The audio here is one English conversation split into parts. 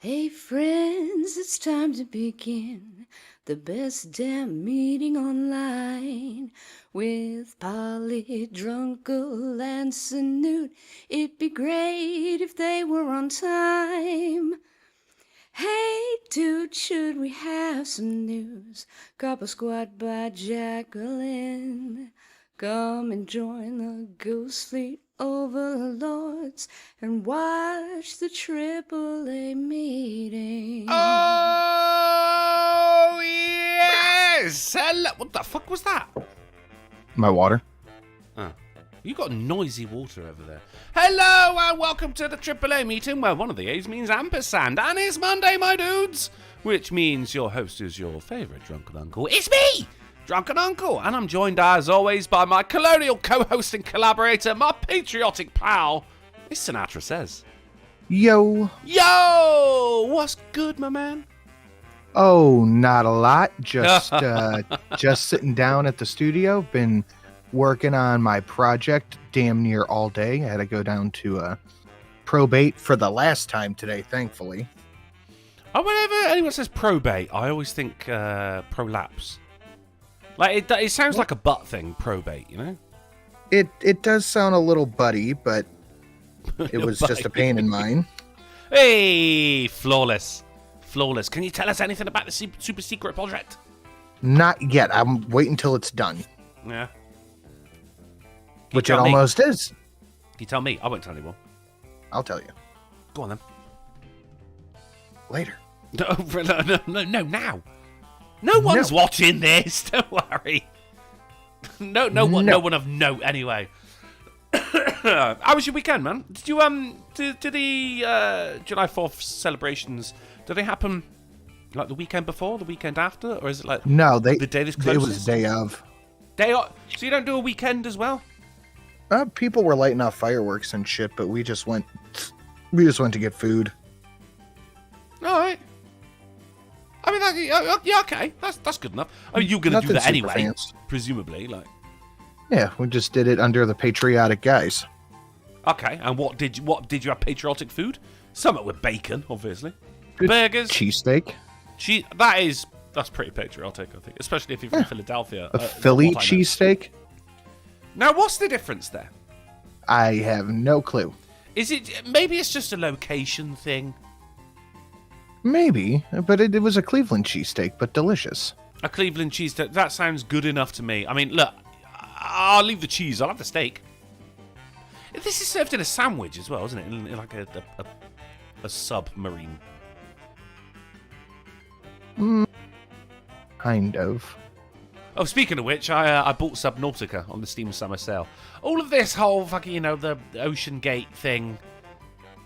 Hey friends, it's time to begin the best damn meeting online with Polly, Drunken, and Snoot. It'd be great if they were on time. Hey dude, should we have some news? Copper Squad by Jacqueline. Come and join the Goose Fleet overlords and watch the AAA meeting. Oh, yes! Hello. What the fuck was that? My water. Oh. You got noisy water over there. Hello and welcome to the AAA meeting where one of the A's means ampersand. And it's Monday, my dudes! Which means your host is your favourite drunken uncle. It's me! Drunken Uncle, and I'm joined as always by my colonial co-host and collaborator, my patriotic pal, as Sinatra says. Yo. Yo! What's good, my man? Oh, not a lot. Just sitting down at the studio. Been working on my project damn near all day. I had to go down to probate for the last time today, thankfully. Oh, whenever anyone says probate, I always think prolapse. Like, it sounds like a butt thing, probate, you know? It does sound a little buddy, but it was just a pain in mine. Hey, flawless. Flawless. Can you tell us anything about the super secret project? Not yet. I'm waiting till it's done. Yeah. Which it almost is. Can you tell me? I won't tell anyone. I'll tell you. Go on, then. Later. No, now. No one's watching this. Don't worry. No one of note anyway. How was your weekend, man? Did you did the July 4th celebrations? Did they happen like the weekend before, the weekend after, or is it like the day that's closest? It was the day of. So you don't do a weekend as well? People were lighting off fireworks and shit, but we just went to get food. All right. I mean, yeah, okay, that's good enough. I mean, you're gonna do that anyway, fancy. Presumably, like. Yeah, we just did it under the patriotic guise. Okay, and what did you have patriotic food? Something with bacon, obviously. Good burgers, cheesesteak. That's pretty patriotic, I think, especially if you're from Philadelphia. A Philly cheesesteak. Now, what's the difference there? I have no clue. Maybe it's just a location thing? Maybe, but it was a Cleveland cheesesteak, but delicious. A Cleveland cheesesteak, that sounds good enough to me. I mean, look, I'll leave the cheese, I'll have the steak. This is served in a sandwich as well, isn't it? In like a submarine. Kind of. Oh, speaking of which, I bought Subnautica on the Steam Summer Sale. All of this whole fucking, the Ocean Gate thing,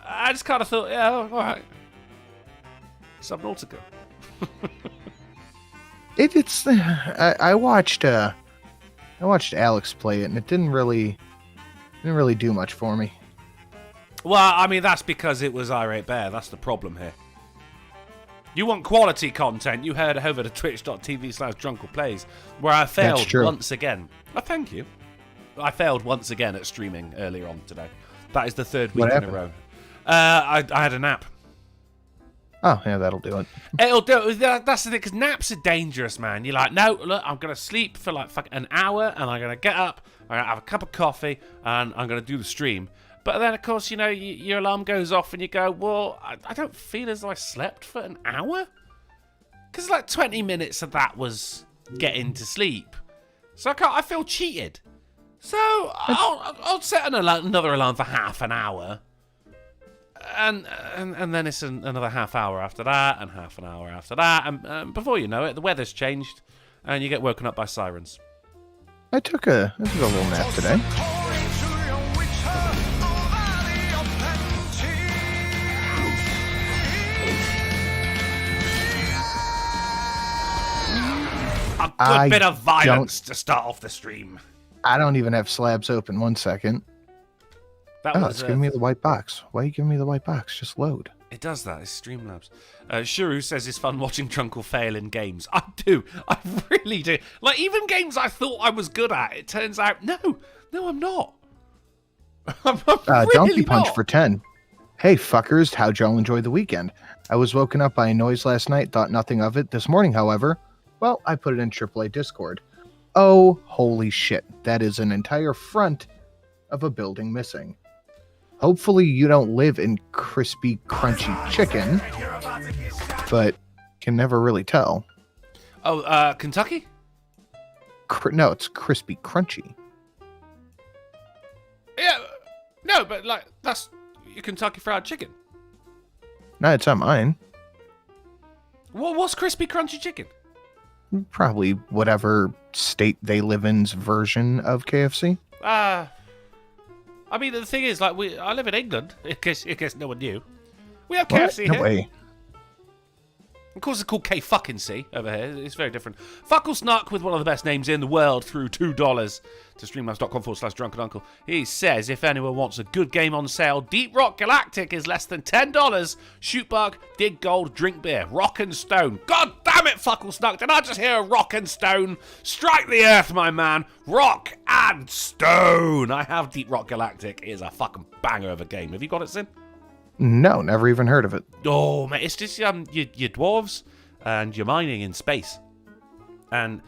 I just kind of thought, yeah, all right. Subnautica. I watched Alex play it, and it didn't really do much for me. Well, I mean, that's because it was irate bear. That's the problem here. You want quality content, you head over to twitch.tv/drunkleplays, where I failed once again. Oh, thank you. I failed once again at streaming earlier on today. That is the third week in a row. I had a nap. Oh, yeah, that'll do it. It'll do. That's the thing, because naps are dangerous, man. You're like, no, look, I'm going to sleep for like an hour, and I'm going to get up, I'm going to have a cup of coffee, and I'm going to do the stream. But then, of course, your alarm goes off, and you go, well, I don't feel as though I slept for an hour. Because like 20 minutes of that was getting to sleep. So I feel cheated. So I'll set another alarm for half an hour. And then it's another half hour after that, and half an hour after that, and before you know it, the weather's changed, and you get woken up by sirens. I took a little nap today. A good bit of violence to start off the stream. I don't even have slabs open. 1 second. It's giving me the white box. Why are you giving me the white box? Just load. It does that. It's Streamlabs. Shuru says it's fun watching Drunkle fail in games. I do. I really do. Like, even games I thought I was good at, it turns out, no, I'm not. I'm really Donkey Punch not. for 10. Hey, fuckers, how'd y'all enjoy the weekend? I was woken up by a noise last night, thought nothing of it. This morning, however, well, I put it in AAA Discord. Oh, holy shit. That is an entire front of a building missing. Hopefully you don't live in crispy, crunchy chicken, but can never really tell. Oh, Kentucky? No, it's crispy, crunchy. Yeah, no, but like that's your Kentucky Fried Chicken. No, it's not mine. What's crispy, crunchy chicken? Probably whatever state they live in's version of KFC. I mean, the thing is, like, I live in England, in case no one knew. We have KFC No here. way. Of course, it's called K-fucking-C over here. It's very different. Fuckle Snuck with one of the best names in the world through $2 to streamlabs.com/drunkenuncle. He says, if anyone wants a good game on sale, Deep Rock Galactic is less than $10. Shoot bug, dig gold, drink beer, rock and stone. God damn it, Fuckle Snuck. Did I just hear rock and stone? Strike the earth, my man. Rock and stone. I have Deep Rock Galactic. It is a fucking banger of a game. Have you got it, Sin? No, never even heard of it. Oh, mate, it's just your dwarves and you're mining in space. And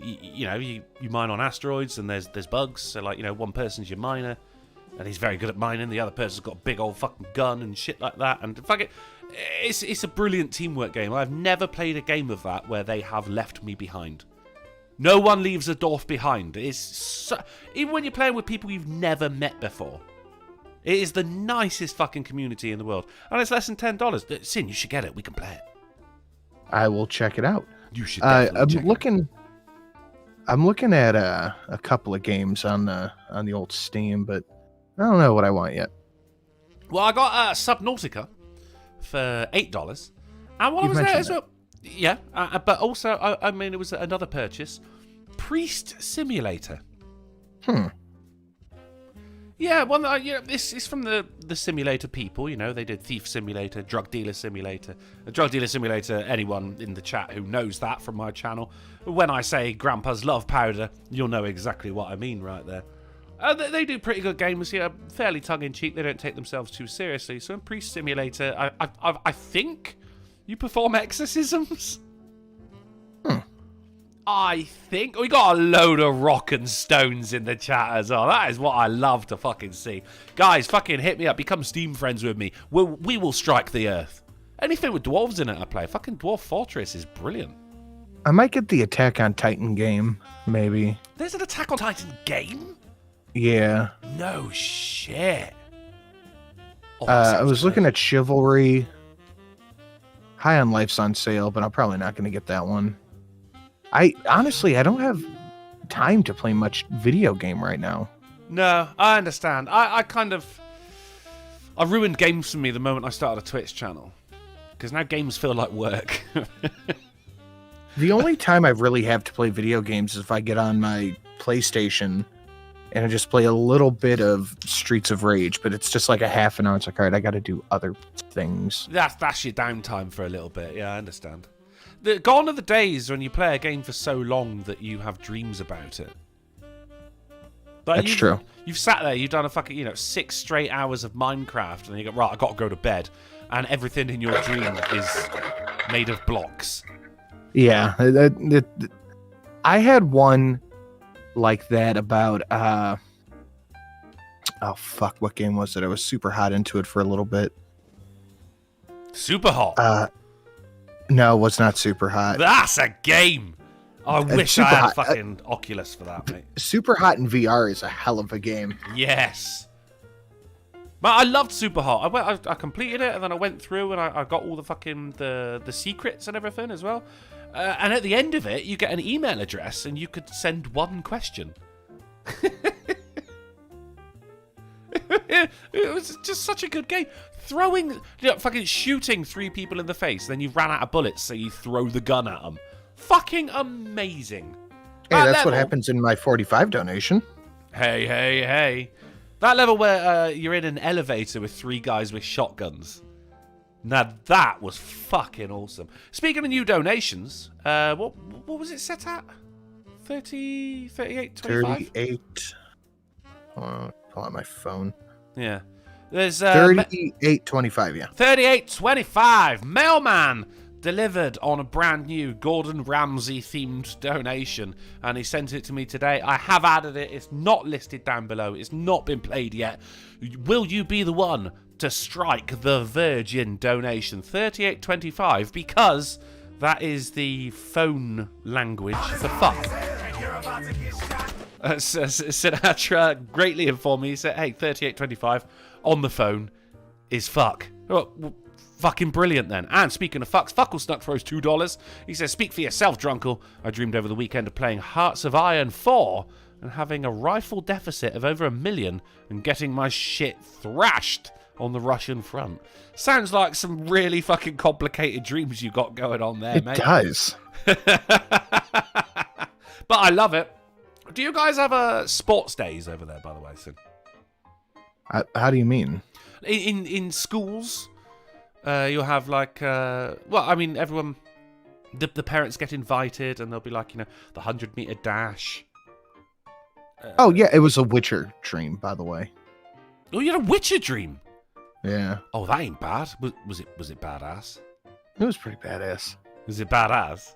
you know, you mine on asteroids and there's bugs. So, like, you know, one person's your miner and he's very good at mining. The other person's got a big old fucking gun and shit like that. And fuck it, it's a brilliant teamwork game. I've never played a game of that where they have left me behind. No one leaves a dwarf behind. Even when you're playing with people you've never met before. It is the nicest fucking community in the world. And it's less than $10. Sin, you should get it. We can play it. I will check it out. You should definitely check it. I'm looking at a couple of games on the old Steam, but I don't know what I want yet. Well, I got Subnautica for $8. And while I was there as well... Yeah, but also, I mean, it was another purchase. Priest Simulator. Yeah, well, this is from the simulator people. You know, they did Thief Simulator, Drug Dealer Simulator. A Drug Dealer Simulator, anyone in the chat who knows that from my channel. When I say Grandpa's Love Powder, you'll know exactly what I mean right there. They do pretty good games, yeah, fairly tongue-in-cheek. They don't take themselves too seriously. So in Priest Simulator, I think you perform exorcisms. I think we got a load of rock and stones in the chat as well. That is what I love to fucking see. Guys, fucking hit me up. Become Steam friends with me. We will strike the earth. Anything with dwarves in it I play. Fucking Dwarf Fortress is brilliant. I might get the Attack on Titan game, maybe. There's an Attack on Titan game? Yeah. No shit. Oh, I was looking at Chivalry. High on Life's on sale, but I'm probably not going to get that one. I don't have time to play much video game right now. No, I understand. I ruined games for me the moment I started a Twitch channel. Because now games feel like work. The only time I really have to play video games is if I get on my PlayStation and I just play a little bit of Streets of Rage, but it's just like a half an hour. It's like, all right, I got to do other things. That's your downtime for a little bit. Yeah, I understand. Gone are the days when you play a game for so long that you have dreams about it. But That's true. You've sat there, you've done a fucking, 6 straight hours of Minecraft, and then you go, right, I got to go to bed. And everything in your dream is made of blocks. Yeah. I had one like that about, oh, fuck, what game was it? I was super hot into it for a little bit. Super hot? No, it was not super hot. That's a game! I wish I had fucking Oculus for that, mate. Super Hot in VR is a hell of a game. Yes. But I loved Super Hot. I completed it, and then I went through and I got all the fucking the secrets and everything as well. And at the end of it, you get an email address, and you could send one question. It was just such a good game. Fucking shooting 3 people in the face, then you ran out of bullets, so you throw the gun at them. Fucking amazing. Hey, that's what happens in my 45 donation. Hey. That level where you're in an elevator with 3 guys with shotguns. Now that was fucking awesome. Speaking of new donations, what was it set at? 30, 38, 25? 38. Pull out my phone. Yeah. There's 38.25. Yeah. 38.25. Mailman delivered on a brand new Gordon Ramsay themed donation, and he sent it to me today. I have added it. It's not listed down below. It's not been played yet. Will you be the one to strike the virgin donation? 38.25, because that is the phone language for fuck. Sinatra greatly informed me. He said, hey, 38.25 on the phone is fuck. Well, fucking brilliant then. And speaking of fucks, Fuckle Snuck throws $2. He says, speak for yourself, Drunkle. I dreamed over the weekend of playing Hearts of Iron 4 and having a rifle deficit of over 1 million and getting my shit thrashed on the Russian front. Sounds like some really fucking complicated dreams you got going on there, mate. It does. But I love it. Do you guys have sports days over there, by the way, Sin? How do you mean? In schools, you'll have like, everyone, the parents get invited, and they'll be like, the 100-meter dash. Oh yeah, it was a Witcher dream, by the way. Oh, you had a Witcher dream? Yeah. Oh, that ain't bad. Was it badass? It was pretty badass. Was it badass?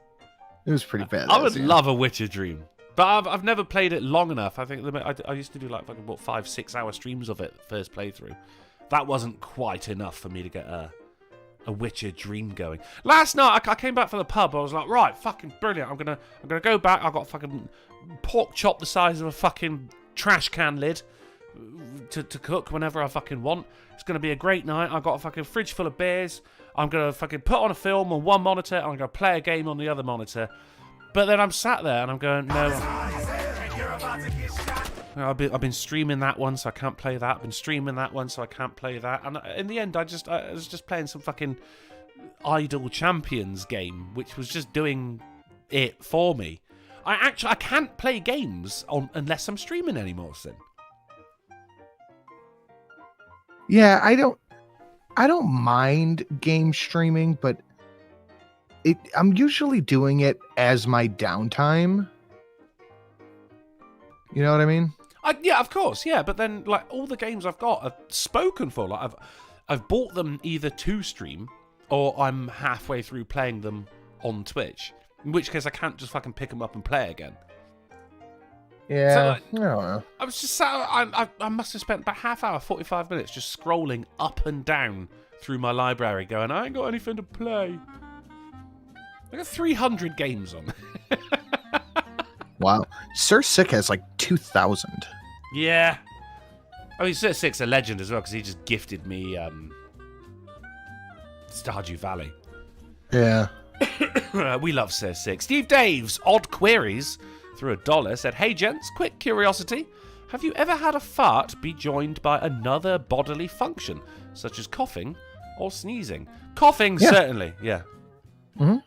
It was pretty badass. I would love a Witcher dream. But I've never played it long enough. I think I used to do like fucking 5-6 hour streams of it first playthrough. That wasn't quite enough for me to get a Witcher dream going. Last night I came back from the pub. I was like, right, fucking brilliant. I'm gonna go back. I've got a fucking pork chop the size of a fucking trash can lid to cook whenever I fucking want. It's gonna be a great night. I've got a fucking fridge full of beers. I'm gonna fucking put on a film on one monitor. I'm gonna play a game on the other monitor. But then I'm sat there and I'm going, no. I've been streaming that one, so I can't play that. I've been streaming that one, so I can't play that. And in the end, I was just playing some fucking Idle Champions game, which was just doing it for me. I can't play games unless I'm streaming anymore, Sin. Yeah, I don't mind game streaming, but I'm usually doing it as my downtime. You know what I mean? Yeah, of course, yeah. But then, like, all the games I've got are spoken for. Like, I've bought them either to stream or I'm halfway through playing them on Twitch. In which case, I can't just fucking pick them up and play again. Yeah, so, like, I don't know. I was just sat. I must have spent about half hour, 45 minutes just scrolling up and down through my library, going, I ain't got anything to play. I got 300 games on. Wow. Sir Sick has like 2,000. Yeah. I mean, Sir Sick's a legend as well, because he just gifted me Stardew Valley. Yeah. We love Sir Sick. Steve Daves, Odd Queries, threw $1, said, hey gents, quick curiosity. Have you ever had a fart be joined by another bodily function, such as coughing or sneezing? Coughing, yeah. Certainly, yeah. Mm-hmm.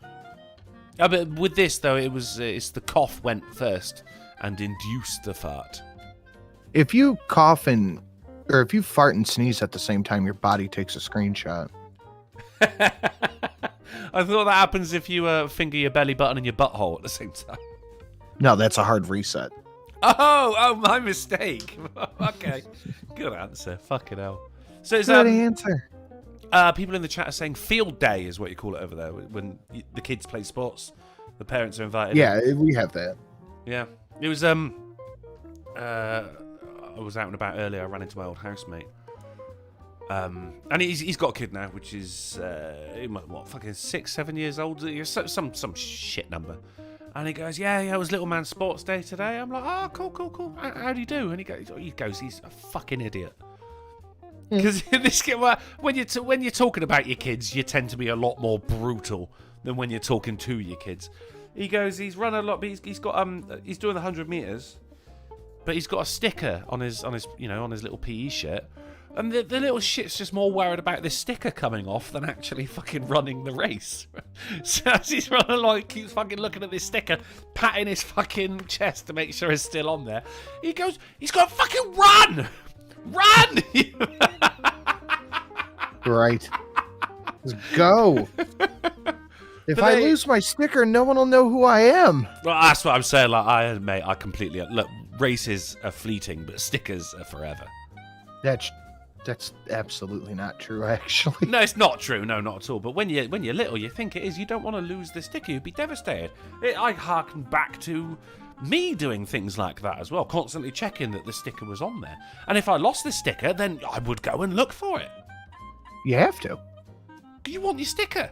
But with this, though, it's the cough went first and induced the fart. If you cough or if you fart and sneeze at the same time, your body takes a screenshot. I thought that happens if you finger your belly button and your butthole at the same time. No, that's a hard reset. Oh, my mistake. Okay, good answer. Fucking hell. So it's Good answer. People in the chat are saying field day is what you call it over there when the kids play sports. The parents are invited. Yeah, we have that. Yeah, it was. I was out and about earlier. I ran into my old housemate. And he's got a kid now, which is what, fucking 6-7 years old. Some shit number. And he goes, yeah, it was little man sports day today. I'm like, oh, cool. How do you do? And he goes, he's a fucking idiot. Because when you're talking about your kids, you tend to be a lot more brutal than when you're talking to your kids. He goes, he's run a lot, but he's got he's doing the 100 meters, but he's got a sticker on his little PE shirt, and the little shit's just more worried about this sticker coming off than actually fucking running the race. So as he's running along, he keeps fucking looking at this sticker, patting his fucking chest to make sure it's still on there. He goes, he's got to fucking run. Run! Right. Let's go. If I lose my sticker, no one will know who I am. Well, that's what I'm saying. Like, I completely look. Races are fleeting, but stickers are forever. That's That's absolutely not true, actually. No, it's not true. No, not at all. But when you're little, you think it is. You don't want to lose the sticker. You'd be devastated. I harken back to me doing things like that as well, constantly checking that the sticker was on there. And if I lost the sticker, then I would go and look for it. You have to. You want your sticker.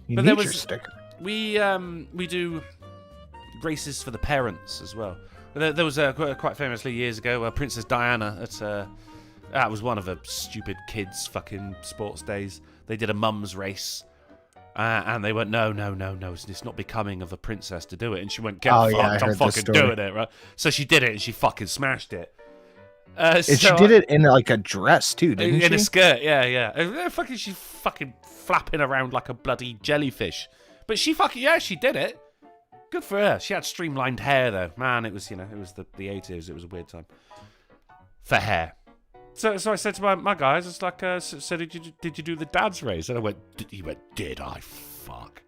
You But need there was- your sticker. We do races for the parents as well. There was quite famously years ago, Princess Diana that was one of the stupid kids' fucking sports days. They did a mum's race, and they went, no, it's not becoming of a princess to do it. And she went, get fucked, I I'm heard this fucking story. doing it, right? So she did it, and she fucking smashed it. And she did it in like a dress too, didn't in she? a skirt, yeah. She's fucking flapping around like a bloody jellyfish. But she did it. Good for her. She had streamlined hair though. Man, it was, it was the 80s. It was a weird time for hair. So I said to my guys, it's like, so did you do the dad's race? And I went, did I? Fuck.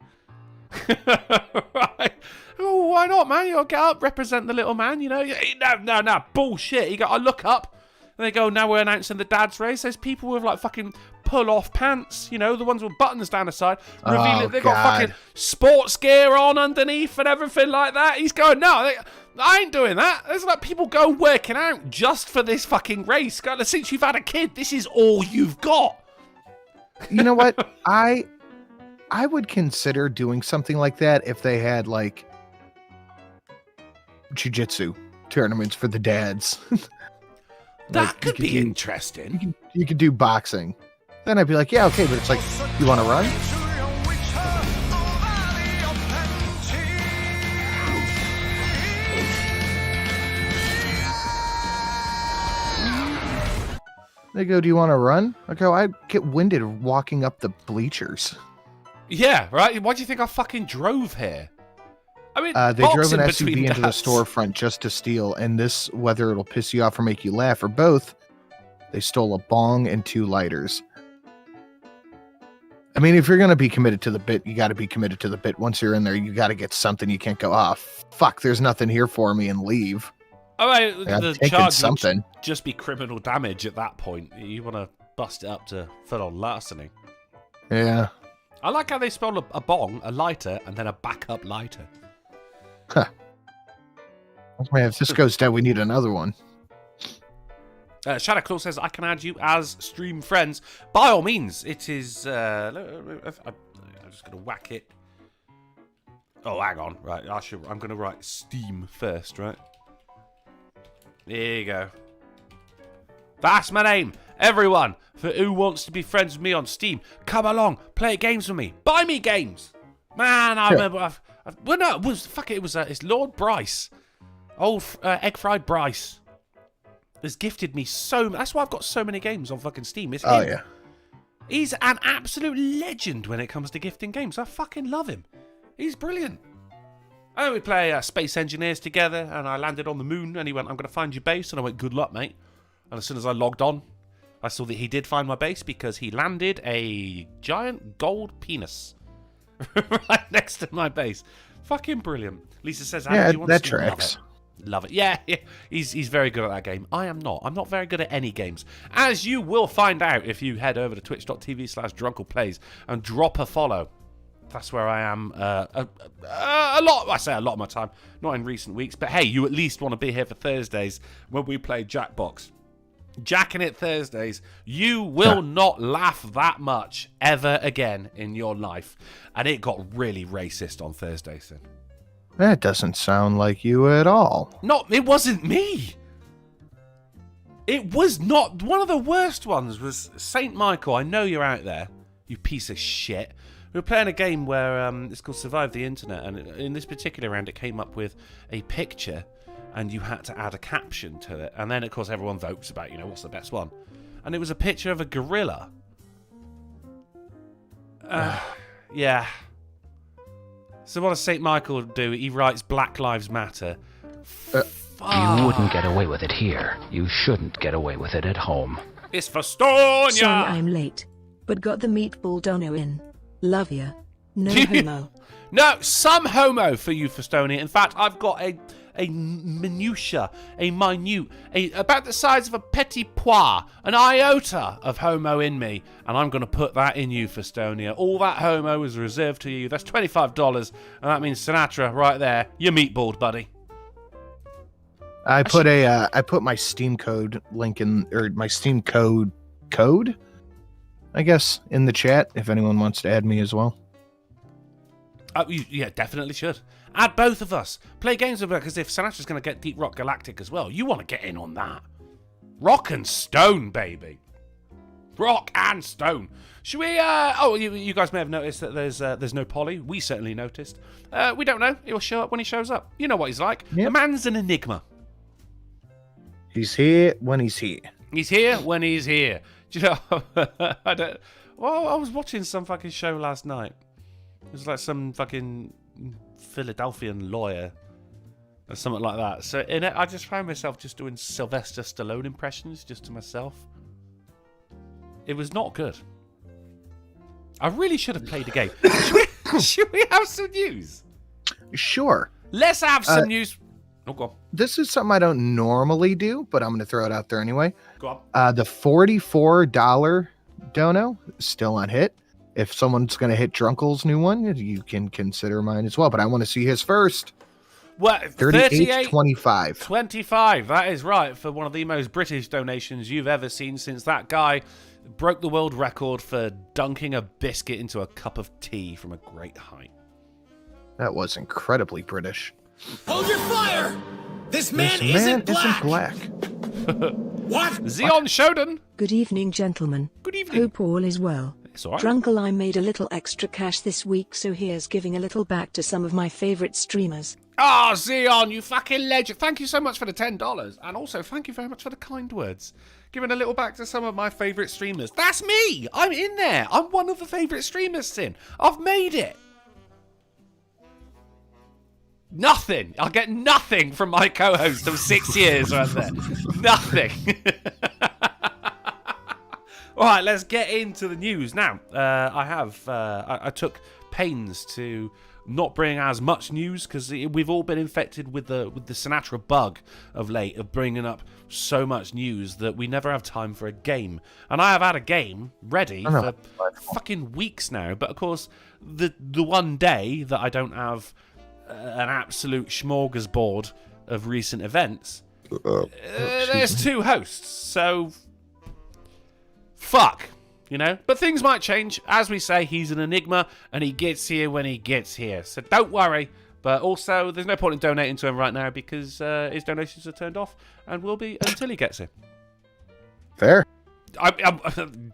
Right. Oh, why not, man? You gotta get up, represent the little man, No, bullshit. I look up, and they go, now we're announcing the dad's race. There's people with like fucking pull-off pants, the ones with buttons down the side, revealing they've got fucking sports gear on underneath and everything like that. He's going, no, I ain't doing that. There's like people go working out just for this fucking race. Since you've had a kid, this is all you've got. You know what? I would consider doing something like that if they had like jiu-jitsu tournaments for the dads. That could be interesting. You could do boxing. Then I'd be like, yeah, okay, but it's like, you want to run? They go, do you want to run? I go, I get winded walking up the bleachers. Yeah, right? Why do you think I fucking drove here? I mean, They drove an boxing SUV between into the dads. storefront just to steal, and this, whether it'll piss you off or make you laugh, or both, they stole a bong and 2 lighters. I mean, if you're going to be committed to the bit, you got to be committed to the bit. Once you're in there, you got to get something. You can't go, fuck, there's nothing here for me, and leave. All right, I'm the taking charge something. would just be criminal damage at that point. You want to bust it up to full-on larceny. Yeah. I like how they spell a bong, a lighter, and then a backup lighter. Huh. Man, if this goes down, we need another one. Shadow Claw says, I can add you as stream friends. By all means, it is... I'm just going to whack it. Oh, hang on. Right, I'm going to write Steam first, right? There you go. That's my name. Everyone, for who wants to be friends with me on Steam, come along, play games with me. Buy me games. Man, I remember... it's Lord Bryce. Old egg fried Bryce. Has gifted me so much. That's why I've got so many games on fucking Steam. It's him. Yeah. He's an absolute legend when it comes to gifting games. I fucking love him. He's brilliant. We play Space Engineers together, and I landed on the moon, and he went, I'm going to find your base. And I went, good luck, mate. And as soon as I logged on, I saw that he did find my base because he landed a giant gold penis right next to my base. Fucking brilliant. Lisa says, Yeah, do you want that to tracks. Love it. Yeah. He's very good at that game. I am not. I'm not very good at any games. As you will find out if you head over to twitch.tv/drunkleplays and drop a follow. That's where I am a lot. I say a lot of my time. Not in recent weeks. But hey, you at least want to be here for Thursdays when we play Jackbox. Jacking it Thursdays. You will not laugh that much ever again in your life. And it got really racist on Thursdays then. That doesn't sound like you at all. No, it wasn't me. It was not. One of the worst ones was St. Michael. I know you're out there, you piece of shit. We were playing a game where it's called Survive the Internet, and in this particular round it came up with a picture, and you had to add a caption to it. And then, of course, everyone votes about, what's the best one. And it was a picture of a gorilla. Yeah. So what does St. Michael do? He writes Black Lives Matter. You wouldn't get away with it here. You shouldn't get away with it at home. It's for Stonia! Sorry I'm late, but got the meatball dono in. Love ya. No homo. No, some homo for you, Festonia. In fact, I've got minutiae, about the size of a petit pois, an iota of homo in me, and I'm going to put that in you, Festonia. All that homo is reserved to you. That's $25, and that means Sinatra right there. You're meatballed, buddy. I put my Steam code link in, or my Steam code, I guess, in the chat if anyone wants to add me as well. Yeah, definitely should. Add both of us. Play games with her, because if Sinatra's going to get Deep Rock Galactic as well, you want to get in on that. Rock and stone, baby. Rock and stone. Should we, you guys may have noticed that there's no Polly. We certainly noticed. We don't know. He'll show up when he shows up. You know what he's like. Yep. The man's an enigma. He's here when he's here. He's here when he's here. Do you know, I was watching some fucking show last night. It was like some fucking Philadelphian lawyer or something like that. So in it, I just found myself just doing Sylvester Stallone impressions just to myself. It was not good. I really should have played a game. Should we have some news? Sure. Let's have some news. Oh, go on. This is something I don't normally do, but I'm going to throw it out there anyway. Go on. The $44 dono is still on hit. If someone's going to hit Drunkel's new one, you can consider mine as well. But I want to see his first. What? 38.25. 25. That is right, for one of the most British donations you've ever seen, since that guy broke the world record for dunking a biscuit into a cup of tea from a great height. That was incredibly British. Hold your fire! This man isn't black! What? Zeon Shodan! Good evening, gentlemen. Good evening. Hope all is well. It's all right. Drunkle, I made a little extra cash this week, so here's giving a little back to some of my favorite streamers. Ah, Zeon, you fucking legend. Thank you so much for the $10. And also, thank you very much for the kind words. Giving a little back to some of my favourite streamers. That's me! I'm in there. I'm one of the favourite streamers, Sin. I've made it. Nothing. I'll get nothing from my co-host of 6 years right there. Nothing. All right, let's get into the news now. I took pains to not bring as much news because we've all been infected with the Sinatra bug of late, of bringing up so much news that we never have time for a game. And I have had a game ready for fucking weeks now. But of course, the one day that I don't have an absolute smorgasbord of recent events, there's two hosts, so fuck, you know. But things might change. As we say, he's an enigma and he gets here when he gets here, so don't worry. But also, there's no point in donating to him right now because his donations are turned off and will be until he gets here. Fair.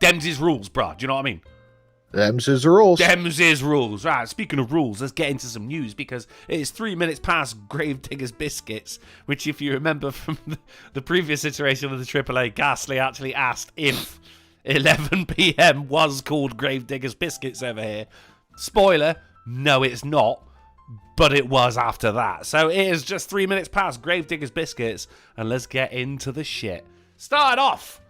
Dem's his rules, bruh. Do you know what I mean? Them's his rules. Them's his rules. Right, speaking of rules, let's get into some news because it is 3 minutes past Gravedigger's Biscuits, which, if you remember from the previous iteration of the AAA, Ghastly actually asked if 11 p.m. was called Gravedigger's Biscuits over here. Spoiler, no it's not, but it was after that. So it is just 3 minutes past Gravedigger's Biscuits, and let's get into the shit. Start off.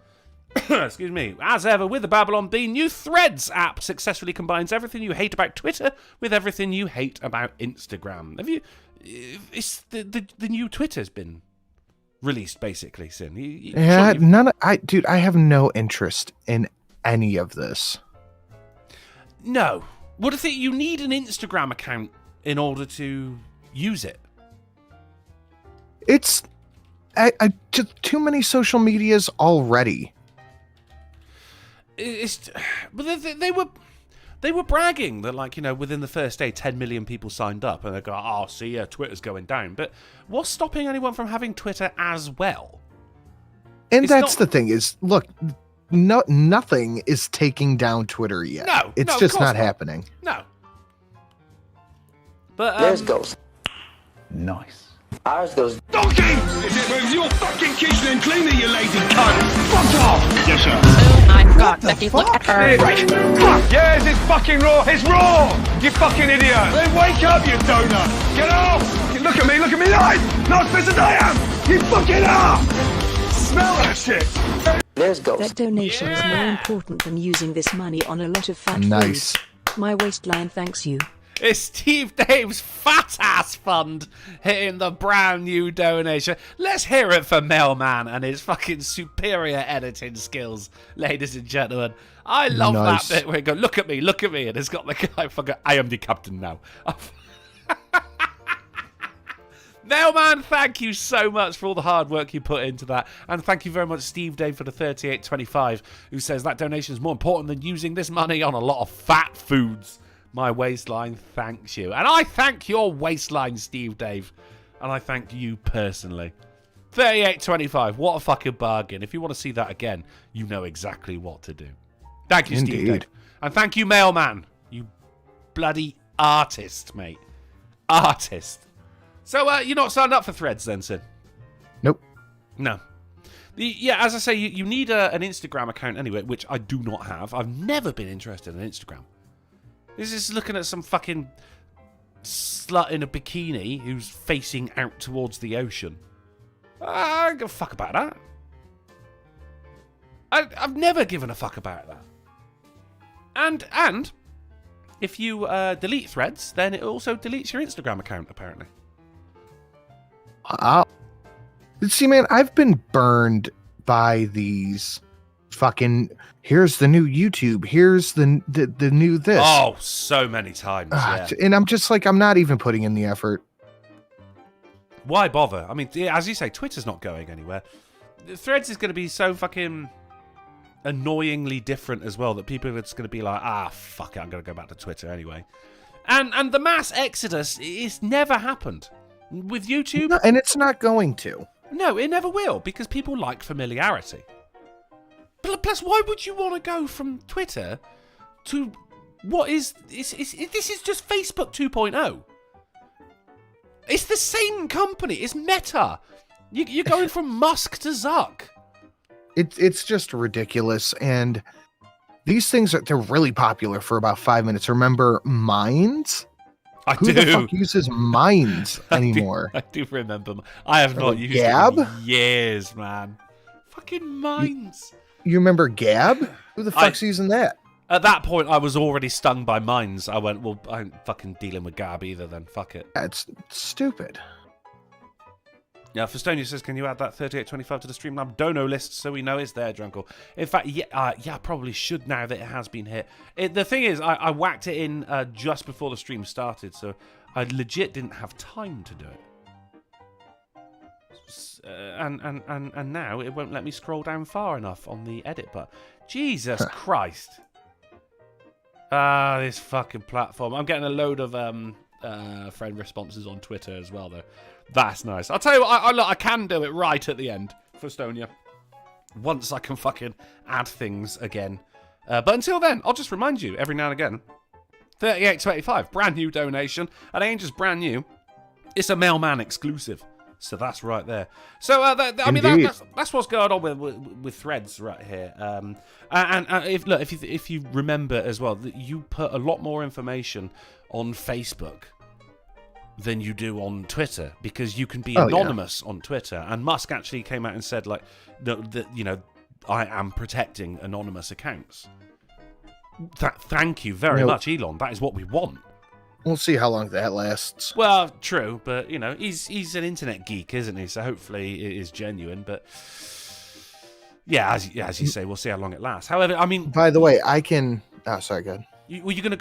Excuse me. As ever, with the Babylon Bee, new Threads app successfully combines everything you hate about Twitter with everything you hate about Instagram. Have you? It's the new Twitter's been released, basically. Sin. Yeah, I have no interest in any of this. No. What if you need an Instagram account in order to use it? It's just too many social medias already. But they were bragging that, like, you know, within the first day 10 million people signed up, and they go, oh, see, yeah, Twitter's going down. But what's stopping anyone from having Twitter as well? And that's the thing is, look, nothing is taking down Twitter yet. No, it's just not happening. No. But there's Goose. Nice. Ours goes. Donkey! Is it with your fucking kitchen and cleaner, you lazy cunt? Fuck off! Yes, sir. Oh my god, Becky, look at her. Right. Yes, it's fucking raw. It's raw! You fucking idiot! Then wake up, you donut! Get off! Look at me, not as fit as I am! You fucking are! Smell that shit! There's Goose. That donation is more important than using this money on a lot of fat Nice. foods. My waistline thanks you. It's Steve Dave's Fat Ass Fund hitting the brand new donation. Let's hear it for Mailman and his fucking superior editing skills, ladies and gentlemen. I love that bit where he goes, look at me, and it's got the guy fucking, I am the captain now. Mailman, thank you so much for all the hard work you put into that. And thank you very much, Steve Dave, for the 38.25, who says that donation is more important than using this money on a lot of fat foods. My waistline thanks you. And I thank your waistline, Steve Dave. And I thank you personally. 38.25, what a fucking bargain. If you want to see that again, you know exactly what to do. Thank you, Steve Dave. And thank you, Mailman. You bloody artist, mate. Artist. So, you're not signed up for Threads then, Sid? Nope. No. Yeah, as I say, you need an Instagram account anyway, which I do not have. I've never been interested in Instagram. This is looking at some fucking slut in a bikini who's facing out towards the ocean. I don't give a fuck about that. I've never given a fuck about that. And if you delete Threads, then it also deletes your Instagram account, apparently. See, man, I've been burned by these fucking, here's the new YouTube, here's the new this. Oh, so many times, yeah. And I'm just like, I'm not even putting in the effort. Why bother? I mean, as you say, Twitter's not going anywhere. Threads is going to be so fucking annoyingly different as well that people are just going to be like, fuck it, I'm going to go back to Twitter anyway. And the mass exodus, it's never happened. With YouTube... No, and it's not going to. No, it never will, because people like familiarity. Plus, why would you want to go from Twitter to what is... This is just Facebook 2.0. It's the same company. It's Meta. You're going from Musk to Zuck. It's just ridiculous. And these things, they're really popular for about 5 minutes. Remember Minds? Who the fuck uses Minds anymore? I do remember. I have not used Gab? it in years, man. Fucking Minds. You remember Gab? Who the fuck's using that? At that point, I was already stung by Minds. I went, well, I ain't fucking dealing with Gab either then. Fuck it. That's stupid. Yeah, Festonia says, can you add that 38.25 to the Streamlab dono list so we know it's there, Drunkle? In fact, yeah, I probably should now that it has been hit. The thing is, I whacked it in just before the stream started, so I legit didn't have time to do it. And now it won't let me scroll down far enough on the edit button. Jesus Christ. This fucking platform. I'm getting a load of friend responses on Twitter as well, though. That's nice. I'll tell you what, I can do it right at the end for Estonia. Once I can fucking add things again. But until then, I'll just remind you every now and again. 38.25, brand new donation. And it ain't just brand new. It's a Mailman exclusive. So that's right there. So, I mean, that's what's going on with Threads right here. And if you remember as well, that you put a lot more information on Facebook than you do on Twitter, because you can be anonymous on Twitter. And Musk actually came out and said, like, that I am protecting anonymous accounts. Thank you very much, Elon. That is what we want. We'll see how long that lasts. Well, true, but he's an internet geek, isn't he? So hopefully it is genuine. But yeah, as you say, we'll see how long it lasts. However, I mean, by the way, I can. Oh, sorry, go ahead. You're gonna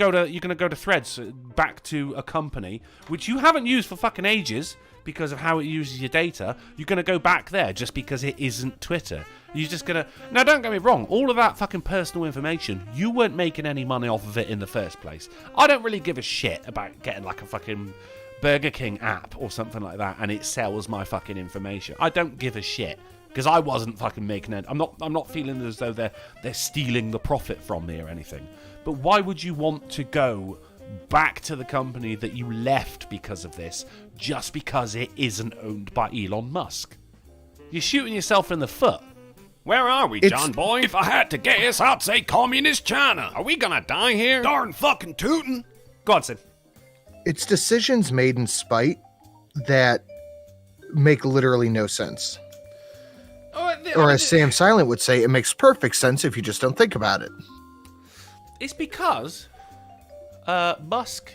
go to Threads, back to a company which you haven't used for fucking ages because of how it uses your data. You're gonna go back there just because it isn't Twitter. You're just gonna... Now, don't get me wrong. All of that fucking personal information, you weren't making any money off of it in the first place. I don't really give a shit about getting like a fucking Burger King app or something like that, and it sells my fucking information. I don't give a shit. Because I wasn't fucking making it. I'm not feeling as though they're stealing the profit from me or anything. But why would you want to go back to the company that you left because of this, just because it isn't owned by Elon Musk? You're shooting yourself in the foot. Where are we, John boy? If I had to guess, I'd say Communist China. Are we gonna die here? Darn fucking tootin'. Go on, Sid. It's decisions made in spite that make literally no sense. Or as Sam Silent would say, it makes perfect sense if you just don't think about it. It's because Musk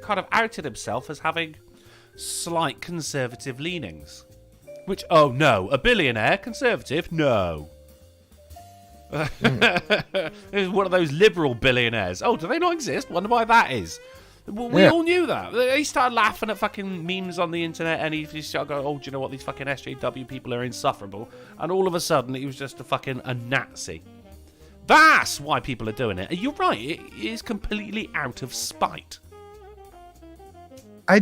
kind of outed himself as having slight conservative leanings. Which, oh no, a billionaire, conservative? No. He's one of those liberal billionaires. Oh, do they not exist? Wonder why that is. Well, we all knew that. He started laughing at fucking memes on the internet, and he started going, oh, do you know what? These fucking SJW people are insufferable. And all of a sudden, he was just a Nazi. That's why people are doing it. And you're right, it is completely out of spite. I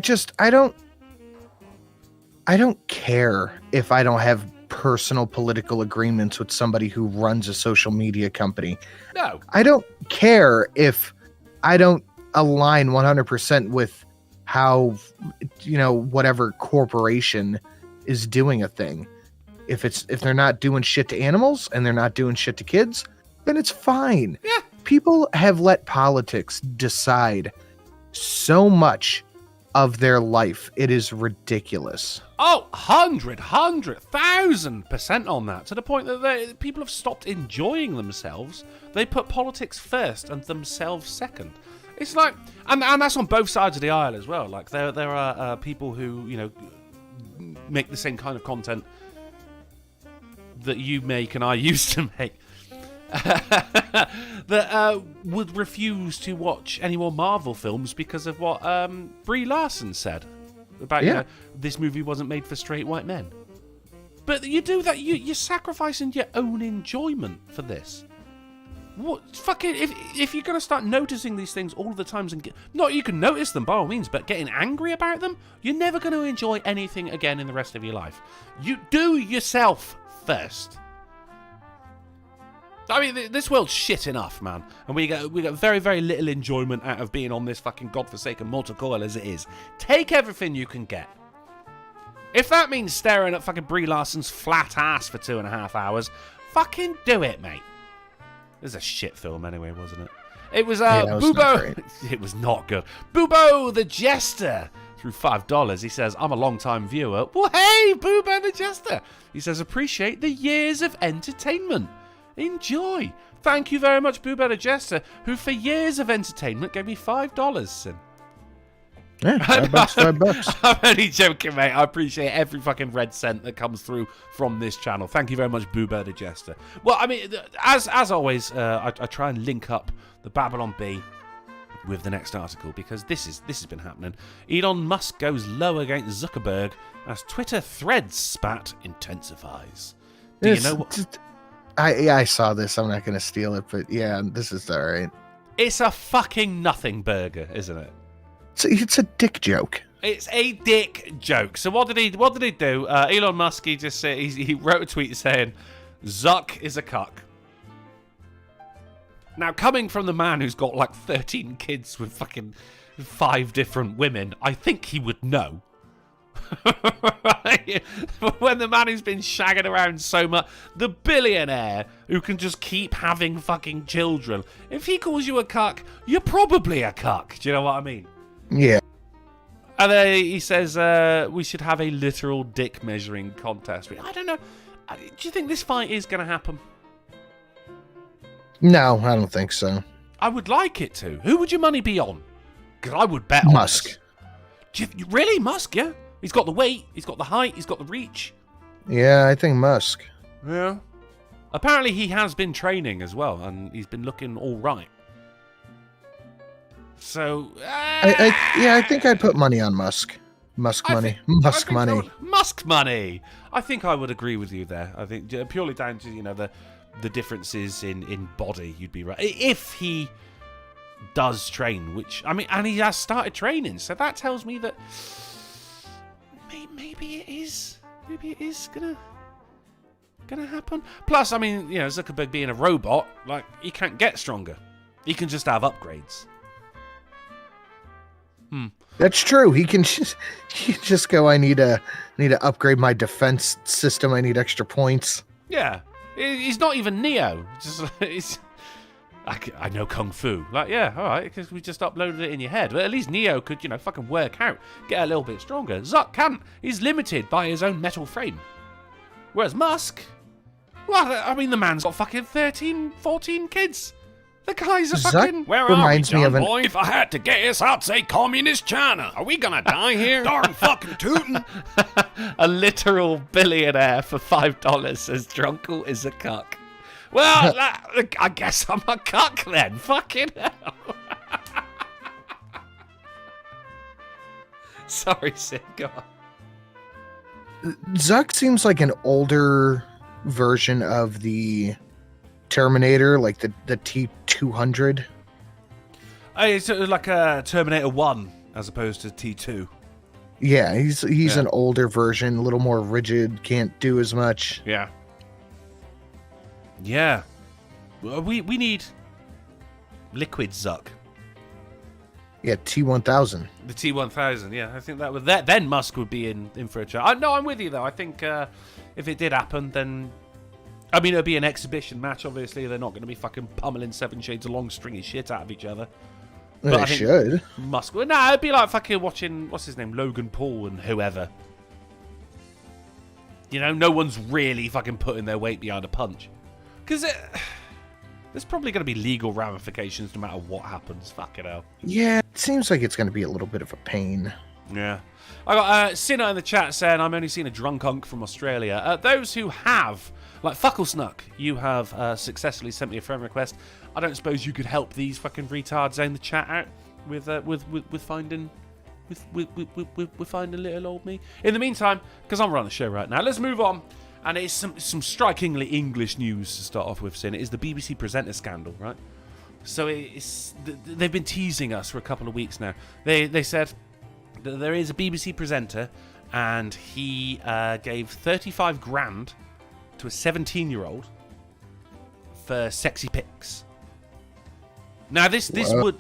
don't care if I don't have personal political agreements with somebody who runs a social media company. No. I don't care if I don't align 100% with how, whatever corporation is doing a thing. If they're not doing shit to animals and they're not doing shit to kids, then it's fine. Yeah. People have let politics decide so much of their life. It is ridiculous. Oh, 100,000% on that, to the point that people have stopped enjoying themselves. They put politics first and themselves second. It's like, and that's on both sides of the aisle as well. Like there are people who make the same kind of content that you make and I used to make. That would refuse to watch any more Marvel films because of what Brie Larson said about this movie wasn't made for straight white men. But you do that, you're sacrificing your own enjoyment for this. What fucking if you're gonna start noticing these things all the times and you can notice them by all means, but getting angry about them, you're never going to enjoy anything again in the rest of your life. You do yourself first. I mean, this world's shit enough, man, and we get very, very little enjoyment out of being on this fucking godforsaken mortal coil as it is. Take everything you can get. If that means staring at fucking Brie Larson's flat ass for 2.5 hours, fucking do it, mate. It was a shit film anyway, wasn't it? It was Boobo. It was not good. Boobo the Jester through $5. He says, I'm a long-time viewer. Well, hey, Boobo the Jester. He says, appreciate the years of entertainment. Enjoy. Thank you very much, Boobo the Jester, who for years of entertainment gave me $5, son. Yeah, $5. I'm only joking, mate. I appreciate every fucking red cent that comes through from this channel. Thank you very much, Boobo the Jester. Well, I mean, as always, I try and link up the Babylon Bee with the next article because this has been happening. Elon Musk goes low against Zuckerberg as Twitter threads spat intensifies. Do you know what? I saw this. I'm not going to steal it, but yeah, this is all right. It's a fucking nothing burger, isn't it? It's a dick joke. It's a dick joke. So what did he do? Elon Musk, he wrote a tweet saying, Zuck is a cuck. Now, coming from the man who's got like 13 kids with fucking 5 different women, I think he would know. When the man who's been shagging around so much, the billionaire who can just keep having fucking children, if he calls you a cuck, you're probably a cuck. Do you know what I mean? Yeah. And then he says we should have a literal dick measuring contest. I don't know. Do you think this fight is going to happen? No, I don't think so. I would like it to. Who would your money be on? Because I would bet on Musk. Really? Musk, yeah? He's got the weight, he's got the height, he's got the reach. Yeah, I think Musk. Yeah. Apparently he has been training as well, and he's been looking all right. So, I think I'd put money on Musk. Musk money. I think I would agree with you there. I think purely down to the differences in body, you'd be right. If he does train, which I mean, and he has started training, so that tells me that maybe it is gonna happen. Plus, I mean, Zuckerberg being a robot, like he can't get stronger. He can just have upgrades. That's true. He can just go, I need to upgrade my defense system. I need extra points. Yeah. He's not even Neo. I know Kung Fu. Like, yeah, all right, because we just uploaded it in your head. But at least Neo could, fucking work out, get a little bit stronger. Zuck can't. He's limited by his own metal frame. Whereas Musk, well, I mean, the man's got fucking 13, 14 kids. The guy's a Zuck fucking... Where reminds are we, me John of an. boy? If I had to guess, I'd say Communist China. Are we gonna die here? Darn fucking tootin'. A literal billionaire for $5 says Drunken is a cuck. Well, I guess I'm a cuck then. Fucking hell. Sorry, Sid. Go on. Zuck seems like an older version of the Terminator, like the T-200. It's like a Terminator 1 as opposed to T2. Yeah, he's an older version, a little more rigid, can't do as much. Yeah. Yeah. We need liquid Zuck. Yeah, T-1000. The T-1000, yeah. I think that would... Then Musk would be in for a chat. No, I'm with you, though. I think if it did happen, then... I mean, it'd be an exhibition match, obviously. They're not going to be fucking pummeling Seven Shades of long stringy shit out of each other. Well, they should. Musk... Well, no, it'd be like fucking watching... What's his name? Logan Paul and whoever. You know, no one's really fucking putting their weight behind a punch. Because there's probably going to be legal ramifications no matter what happens. Fucking hell. Yeah, it seems like it's going to be a little bit of a pain. Yeah. I got Sinner in the chat saying, I'm only seeing a drunk unk from Australia. Those who have, like Fucklesnuck, you have successfully sent me a friend request. I don't suppose you could help these fucking retards in the chat out with finding... With finding little old me. In the meantime, because I'm running the show right now, let's move on. And it's some strikingly English news to start off with, Sin. It is the BBC presenter scandal, right? So they've been teasing us for a couple of weeks now. They said that there is a BBC presenter, and he gave 35 grand to a 17-year-old for sexy pics. Now, this would...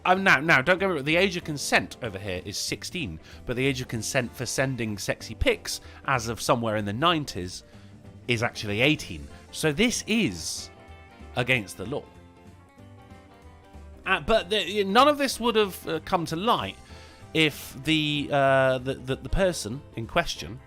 Now, don't get me wrong. The age of consent over here is 16, but the age of consent for sending sexy pics, as of somewhere in the 90s, is actually 18. So this is against the law. But none of this would have come to light if the person in question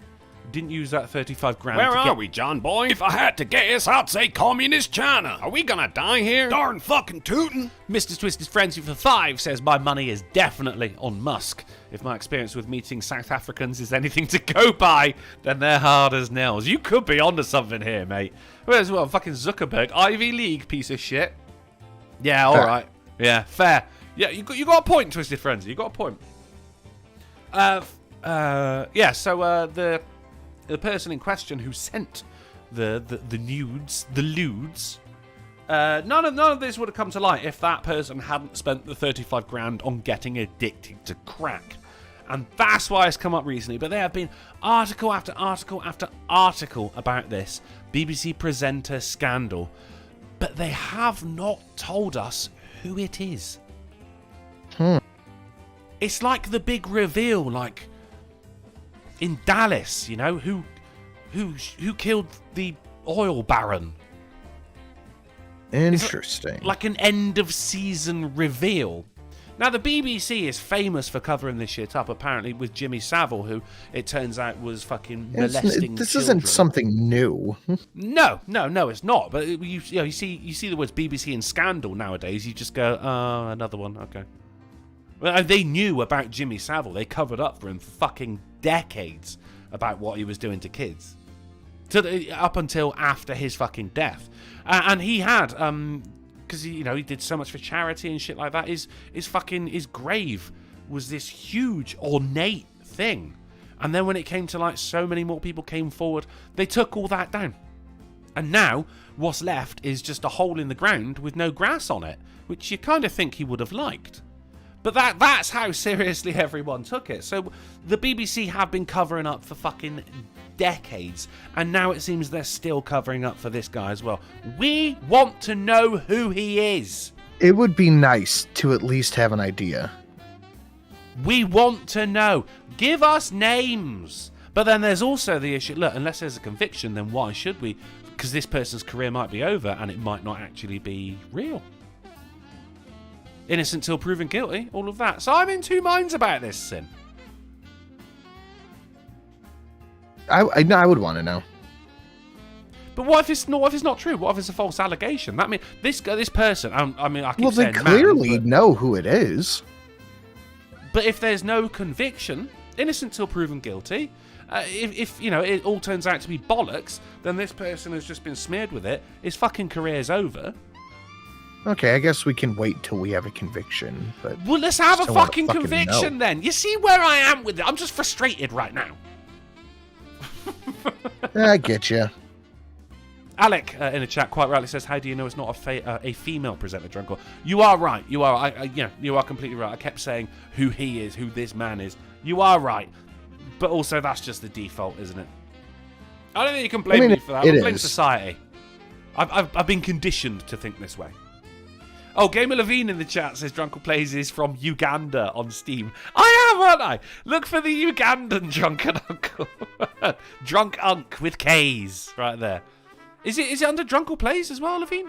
didn't use that 35 grand. Where are we, John boy? If I had to guess, I'd say Communist China. Are we gonna die here? Darn fucking tootin'. Mr. Twisted Frenzy for 5 says, my money is definitely on Musk. If my experience with meeting South Africans is anything to go by, then they're hard as nails. You could be onto something here, mate. Whereas, well, fucking Zuckerberg, Ivy League piece of shit. Yeah, alright. Yeah, fair. Yeah, you got a point, Twisted Frenzy. You got a point. Yeah, so the person in question who sent the nudes, the lewds, none of this would have come to light if that person hadn't spent the 35 grand on getting addicted to crack. And that's why it's come up recently. But there have been article after article after article about this BBC presenter scandal. But they have not told us who it is. It's like the big reveal, like in Dallas, you know, who killed the oil baron. Interesting. Like an end of season reveal. Now the BBC is famous for covering this shit up, apparently, with Jimmy Savile, who it turns out was fucking molesting This children. isn't something new. No, it's not. But you see the words BBC and scandal nowadays, you just go, oh, another one, okay. Well, they knew about Jimmy Savile. They covered up for him for fucking decades about what he was doing to kids. Up until after his fucking death. And he had, because he did so much for charity and shit like that, his grave was this huge, ornate thing. And then when it came to, like, so many more people came forward, they took all that down. And now, what's left is just a hole in the ground with no grass on it, which you kind of think he would have liked. But that's how seriously everyone took it. So the BBC have been covering up for fucking decades, and now it seems they're still covering up for this guy as well. We want to know who he is. It would be nice to at least have an idea. We want to know. Give us names. But then there's also the issue, look, unless there's a conviction, then why should we? Because this person's career might be over and it might not actually be real. Innocent till proven guilty, all of that. So I'm in two minds about this, Sin. I would want to know. But what if it's not? What if it's not true? What if it's a false allegation? That mean this person. I mean, I keep Well, they saying clearly man, know who it is. but if there's no conviction, innocent till proven guilty. If you know it all turns out to be bollocks, then this person has just been smeared with it. His fucking career's over. Okay, I guess we can wait till we have a conviction. But Well, let's have a still wanna fucking fucking conviction know. then. You see where I am with it? I'm just frustrated right now. I get you. Alec in the chat quite rightly says, "How do you know it's not a female presenter, Drunken?" You are right. You are. You are completely right. I kept saying who he is, who this man is. You are right. But also, that's just the default, isn't it? I don't think you can blame me for that. I blame society. I've been conditioned to think this way. Oh, Gamer Levine in the chat says Drunken Plays is from Uganda on Steam. I am, aren't I? Look for the Ugandan Drunken Uncle. Drunk Unk with K's right there. Is it under Drunken Plays as well, Levine?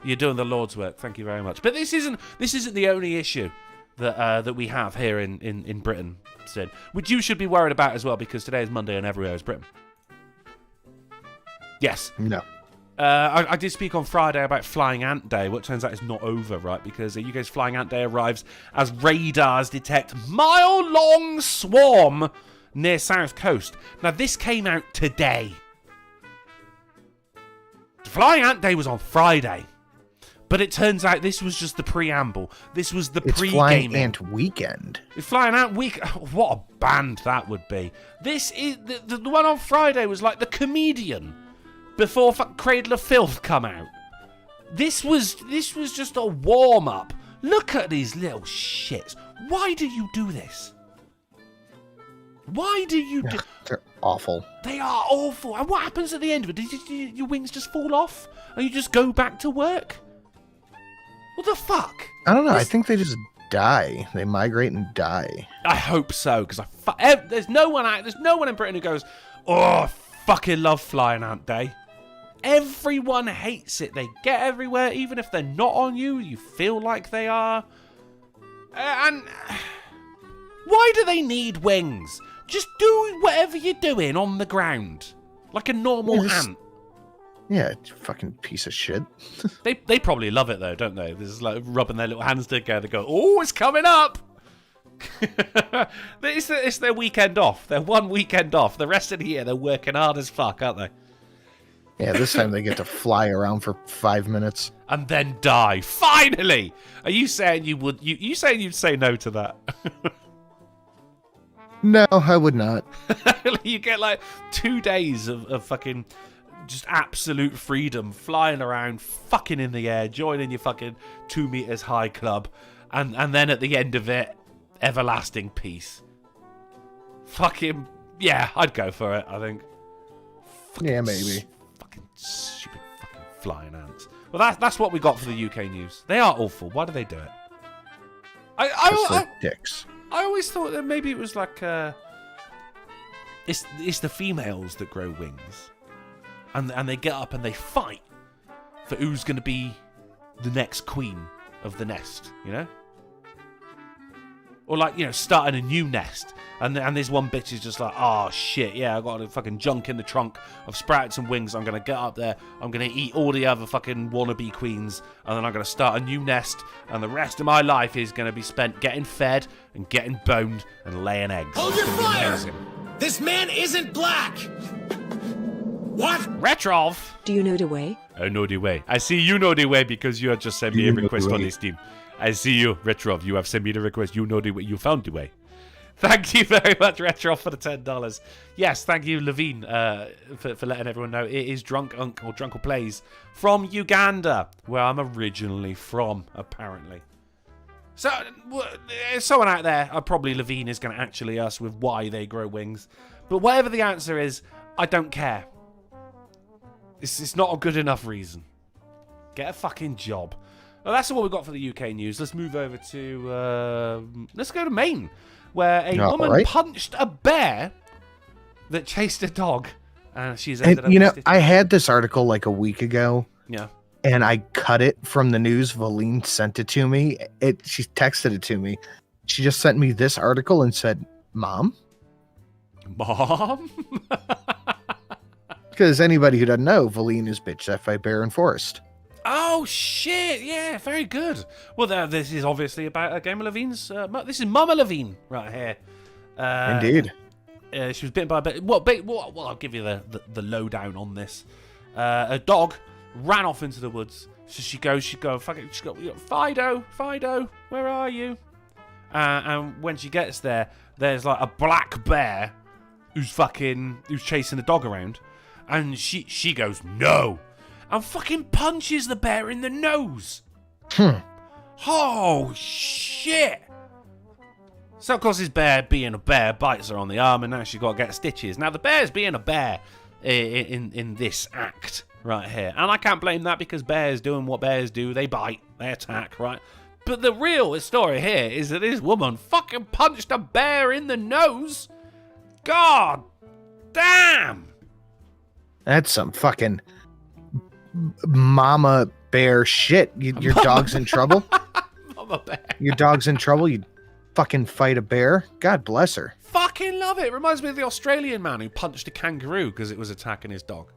You're doing the Lord's work. Thank you very much. But this isn't the only issue that we have here in Britain, Sid, which you should be worried about as well, because today is Monday and everywhere is Britain. Yes. No. I did speak on Friday about Flying Ant Day. What turns out is not over, right? Because the UK's Flying Ant Day arrives as radars detect mile-long swarm near South Coast. Now, this came out today. Flying Ant Day was on Friday. But it turns out this was just the preamble. This was the pre-gaming. It's Flying Ant Weekend. Flying Ant Week. What a band that would be. This is the one on Friday was like the comedian before Cradle of Filth come out. This was just a warm up. Look at these little shits. Why do you do this? Why do you do? They're awful. They are awful. And what happens at the end of it? Your wings just fall off and you just go back to work? What the fuck? I don't know. I think they just die. They migrate and die. I hope so, because there's no one in Britain who goes, "Oh, I fucking love Flying Ant Day." Everyone hates it. They get everywhere, even if they're not on you. You feel like they are. And why do they need wings? Just do whatever you're doing on the ground, like a normal ant. Yeah, fucking piece of shit. They probably love it though, don't they? This is like rubbing their little hands together, go, "Oh, it's coming up." It's their weekend off. Their one weekend off. The rest of the year, they're working hard as fuck, aren't they? Yeah, this time they get to fly around for 5 minutes and then die. Finally, are you saying you would? You saying you'd say no to that? No, I would not. You get like 2 days of fucking just absolute freedom, flying around, fucking in the air, joining your fucking 2 meters high club, and then at the end of it, everlasting peace. Fucking yeah, I'd go for it. I think. Yeah, maybe. Fucking stupid fucking flying ants. Well, that's what we got for the UK news. They are awful. Why do they do it? I dicks. I always thought that maybe it was like it's the females that grow wings. And they get up and they fight for who's going to be the next queen of the nest, you know? Or like, you know, starting a new nest. And this one bitch is just like, "Oh, shit, yeah, I got a fucking junk in the trunk. I've sprouted some wings. I'm going to get up there. I'm going to eat all the other fucking wannabe queens. And then I'm going to start a new nest. And the rest of my life is going to be spent getting fed and getting boned and laying eggs." Hold your fire! This man isn't black! What? Retrov! Do you know the way? I know the way. I see you know the way because you have just sent me a request on this team. I see you, Retrov. You have sent me the request. You know the way. You found the way. Thank you very much, Retrov, for the $10. Yes, thank you, Levine, for letting everyone know. It is Drunken Plays from Uganda, where I'm originally from, apparently. So, someone out there, probably Levine, is going to actually ask with why they grow wings. But whatever the answer is, I don't care. It's not a good enough reason. Get a fucking job. Well, that's what we've got for the UK news. Let's move over to... let's go to Maine, where a woman punched a bear that chased a dog. And she's ended up... You know, I had this article like a week ago. Yeah. And I cut it from the news. Valine sent it to me. She texted it to me. She just sent me this article and said, "Mom?" Mom? Because anybody who doesn't know, Valine is bitched at by bear in forest. Oh, shit. Yeah, very good. Well, this is obviously about Game of Levine's... this is Mama Levine right here. Indeed. She was bitten by a bear. Well, I'll give you the lowdown on this. A dog ran off into the woods. So she goes, Fido, where are you? And when she gets there, there's like a black bear who's chasing the dog around. And she goes, no. And fucking punches the bear in the nose. Oh, shit. So, of course, this bear, being a bear, bites her on the arm, and now she's got to get stitches. Now, the bear's being a bear in this act right here. And I can't blame that because bears doing what bears do. They bite, they attack, right? But the real story here is that this woman fucking punched a bear in the nose. God damn. That's some fucking mama bear shit. Your dog's in trouble? Mama bear. Your dog's in trouble? You fucking fight a bear? God bless her. Fucking love it. Reminds me of the Australian man who punched a kangaroo because it was attacking his dog.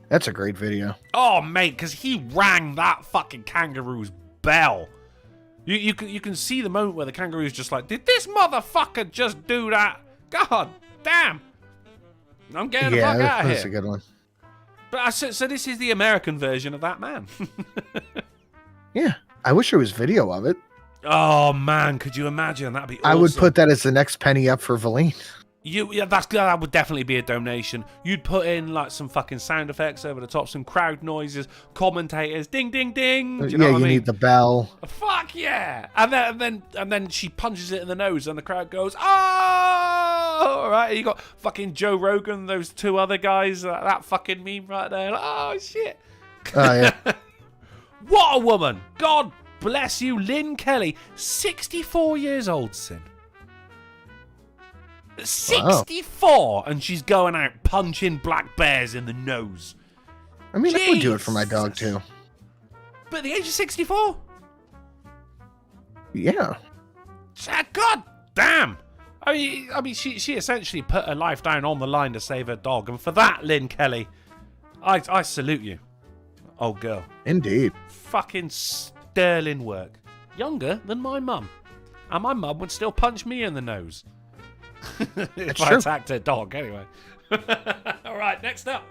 That's a great video. Oh, mate, because he rang that fucking kangaroo's bell. You can see the moment where the kangaroo's just like, did this motherfucker just do that? God damn. I'm getting the fuck out of here. That's a good one. But so this is the American version of that man. Yeah, I wish there was video of it. Oh man, could you imagine? That'd be awesome. I would put that as the next penny up for Valine. That would definitely be a donation. You'd put in like some fucking sound effects over the top, some crowd noises, commentators, ding ding ding. Do you know what I mean? Need the bell. Fuck yeah! And then she punches it in the nose, and the crowd goes, "Oh!" All right, you got fucking Joe Rogan, those two other guys, that fucking meme right there. Like, oh shit! Oh yeah. What a woman! God bless you, Lynn Kelly, 64 years old, Sin. 64, wow. And she's going out punching black bears in the nose. I mean, I would do it for my dog too. But at the age of 64? Yeah. God damn. I mean, she essentially put her life down on the line to save her dog, and for that, Lynn Kelly, I salute you, old girl. Indeed. Fucking sterling work. Younger than my mum, and my mum would still punch me in the nose. If I attacked her dog, anyway. All right, next up.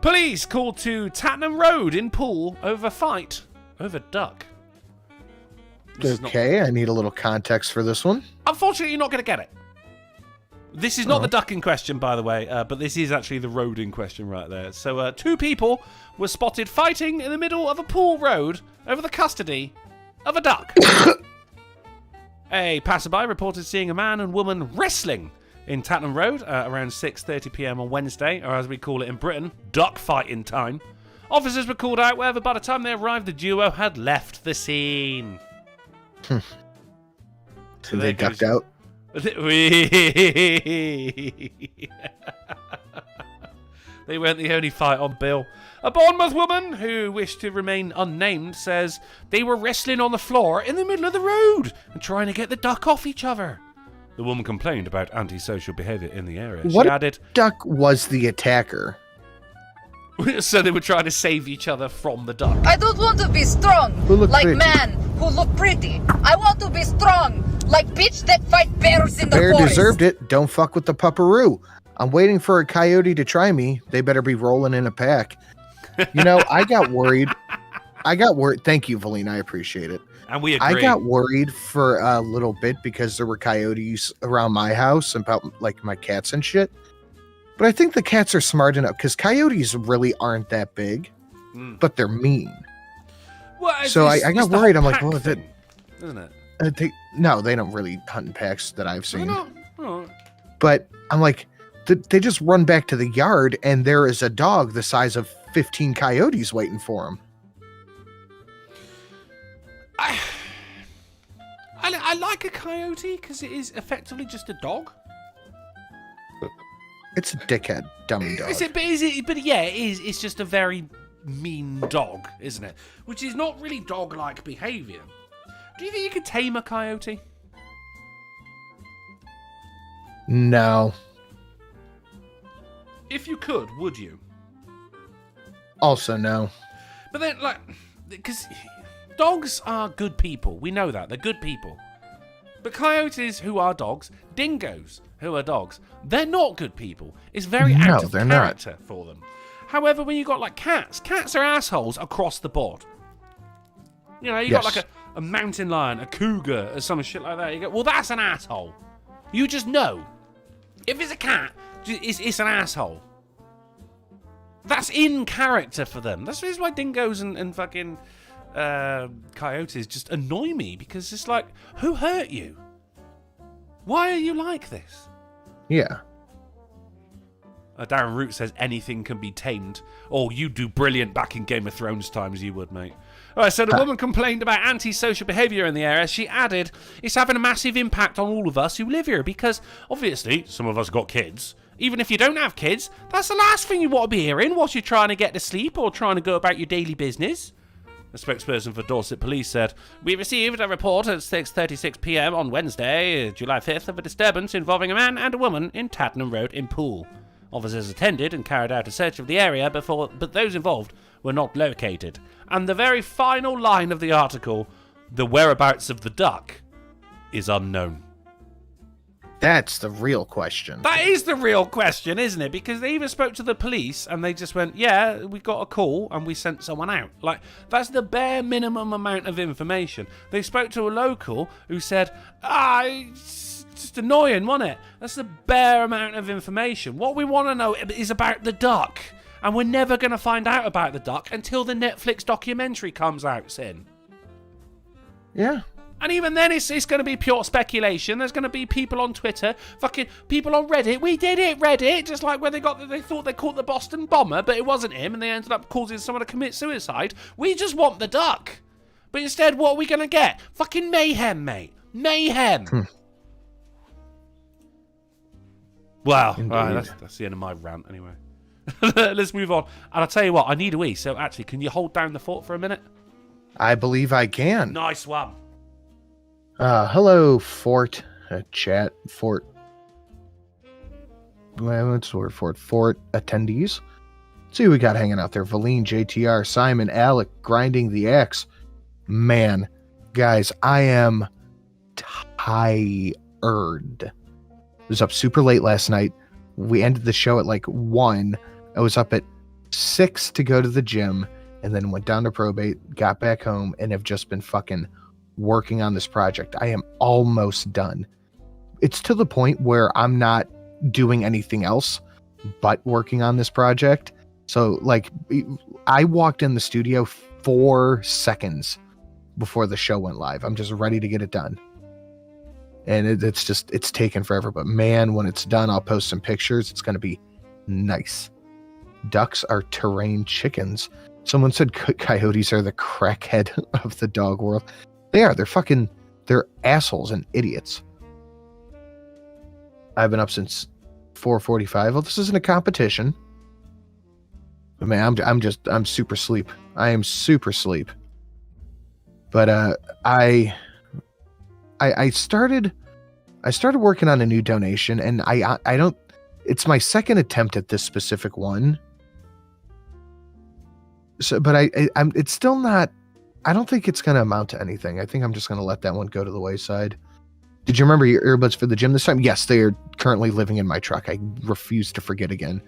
Police called to Tattenham Road in Poole over fight over duck. Okay, I need a little context for this one. Unfortunately, you're not going to get it. This is not the duck in question, by the way, but this is actually the road in question right there. So, two people were spotted fighting in the middle of a Poole road over the custody of a duck. A passerby reported seeing a man and woman wrestling in Tattenham Road around 6:30 p.m. on Wednesday, or as we call it in Britain, duck fighting time. Officers were called out, wherever by the time they arrived, the duo had left the scene. So they ducked out? They weren't the only fight on bill. A Bournemouth woman who wished to remain unnamed says they were wrestling on the floor in the middle of the road and trying to get the duck off each other. The woman complained about antisocial behaviour in the area. What she added, duck was the attacker? So they were trying to save each other from the duck. I don't want to be strong like pretty. man who look pretty. I want to be strong like bitch that fight bears in the Bear forest. deserved it. Don't fuck with the pupperoo. I'm waiting for a coyote to try me. They better be rolling in a pack. You know, I got worried. Thank you, Valine. I appreciate it. And we agree. I got worried for a little bit because there were coyotes around my house about like my cats and shit. But I think the cats are smart enough because coyotes really aren't that big, but they're mean. Well, so I got worried. I'm like, well, thing, isn't it? No, they don't really hunt in packs that I've seen. Oh. But I'm like, they just run back to the yard and there is a dog the size of 15 coyotes waiting for him. I like a coyote because it is effectively just a dog. It's a dickhead, dummy dog. But yeah, it is. It's just a very mean dog, isn't it? Which is not really dog-like behaviour. Do you think you could tame a coyote? No. If you could, would you? Also, no. But then, like, because dogs are good people. We know that. They're good people. But coyotes who are dogs, dingoes who are dogs, they're not good people. It's very out of character for them. However, when you got like cats are assholes across the board. You know, you got like a mountain lion, a cougar, or some shit like that. You go, well, that's an asshole. You just know. If it's a cat, it's an asshole. That's in character for them. That's why dingoes and fucking coyotes just annoy me, because it's like, who hurt you? Why are you like this? Yeah. Darren Root says anything can be tamed. Oh, you do brilliant back in Game of Thrones times, you would, mate. All right, so the woman complained about antisocial behaviour in the area. She added, it's having a massive impact on all of us who live here, because obviously some of us got kids. Even if you don't have kids, that's the last thing you want to be hearing whilst you're trying to get to sleep or trying to go about your daily business. A spokesperson for Dorset Police said, we received a report at 6:36 p.m. on Wednesday, July 5th, of a disturbance involving a man and a woman in Tattenham Road in Poole. Officers attended and carried out a search of the area but those involved were not located. And the very final line of the article, the whereabouts of the duck, is unknown. That's the real question. That is the real question, isn't it? Because they even spoke to the police and they just went, yeah, we got a call and we sent someone out. Like, that's the bare minimum amount of information. They spoke to a local who said, it's just annoying, wasn't it? That's the bare amount of information. What we want to know is about the duck. And we're never going to find out about the duck until the Netflix documentary comes out, Sin. Yeah. And even then, it's going to be pure speculation. There's going to be people on Twitter, fucking people on Reddit. We did it, Reddit. Just like when they thought they caught the Boston bomber, but it wasn't him, and they ended up causing someone to commit suicide. We just want the duck. But instead, what are we going to get? Fucking mayhem, mate. Mayhem. Wow. All right, that's the end of my rant, anyway. Let's move on. And I'll tell you what, I need a wee, so actually, can you hold down the fort for a minute? I believe I can. Nice one. Hello, Fort. Chat. Fort. What's the word for it? Fort attendees. Let's see who we got hanging out there. Valine, JTR, Simon, Alec, Grinding the Axe. Man, guys, I am tired. I was up super late last night. We ended the show at like 1. I was up at 6 to go to the gym, and then went down to probate, got back home, and have just been fucking working on this project. I am almost done. It's to the point where I'm not doing anything else but working on this project. So, like, I walked in the studio 4 seconds before the show went live. I'm just ready to get it done. And it's taken forever. But man, when it's done, I'll post some pictures. It's going to be nice. Ducks are terrain chickens. Someone said coyotes are the crackhead of the dog world. They are. They're assholes and idiots. I've been up since 4:45. Well, this isn't a competition. But man, I'm super sleep. I am super sleep. But I started working on a new donation, and I don't. It's my second attempt at this specific one. So, but it's still not. I don't think it's going to amount to anything. I think I'm just going to let that one go to the wayside. Did you remember your earbuds for the gym this time? Yes, they are currently living in my truck. I refuse to forget again,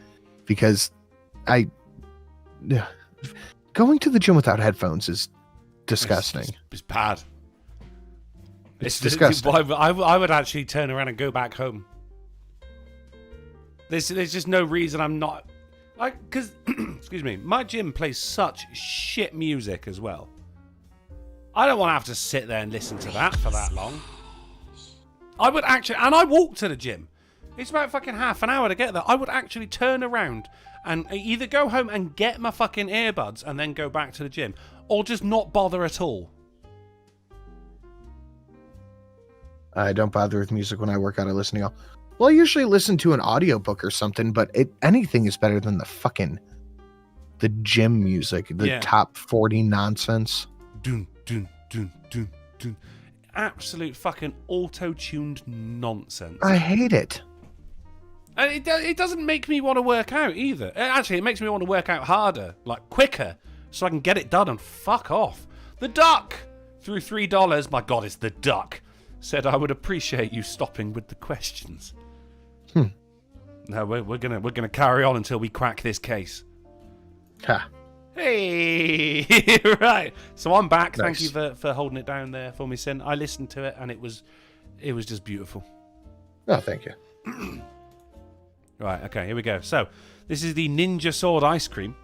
because going to the gym without headphones is disgusting. It's bad. It's disgusting. I would actually turn around and go back home. There's just no reason I'm not. Because, excuse me, my gym plays such shit music as well. I don't want to have to sit there and listen to that for that long. I would actually, and I walk to the gym. It's about fucking half an hour to get there. I would actually turn around and either go home and get my fucking earbuds and then go back to the gym, or just not bother at all. I don't bother with music when I work out. I listen to y'all. Well, I usually listen to an audiobook or something, but anything is better than the gym music, the top 40 nonsense. Dun, dun, dun, dun, dun. Absolute fucking auto-tuned nonsense. I hate it. And it doesn't make me want to work out either. Actually, it makes me want to work out harder, like quicker, so I can get it done and fuck off. The Duck, through $3, my God, it's the Duck, said I would appreciate you stopping with the questions. No, we're gonna carry on until we crack this case. Ha. Hey, right. So I'm back. Nice. Thank you for holding it down there for me, Sin. I listened to it and it was just beautiful. Oh, thank you. Right, okay, here we go. So, this is the Ninja Sword ice cream.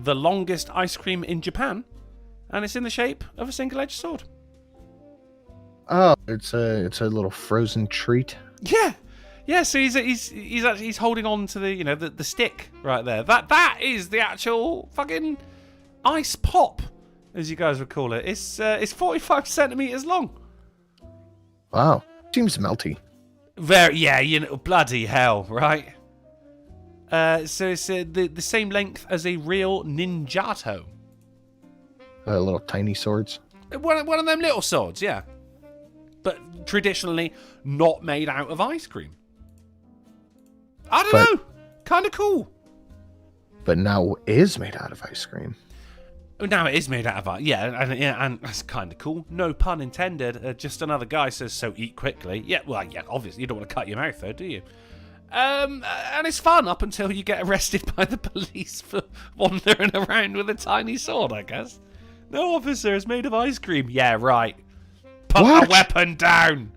The longest ice cream in Japan. And it's in the shape of a single-edged sword. Oh, it's a little frozen treat. Yeah. Yeah, so he's holding on to the the stick right there. That is the actual fucking ice pop, as you guys would call it. It's 45 centimeters long. Wow. Seems melty. Bloody hell, right? So it's the same length as a real ninjato. Little tiny swords. One of them little swords, yeah. But traditionally not made out of ice cream. I don't know. Kind of cool. But now is made out of ice cream. Now it is made out of ice. Yeah, and that's kind of cool. No pun intended. Just another guy says, so eat quickly. Yeah, well, yeah, obviously. You don't want to cut your mouth, though, do you? And it's fun up until you get arrested by the police for wandering around with a tiny sword, I guess. No, officer, it's made of ice cream. Yeah, right. Put the weapon down.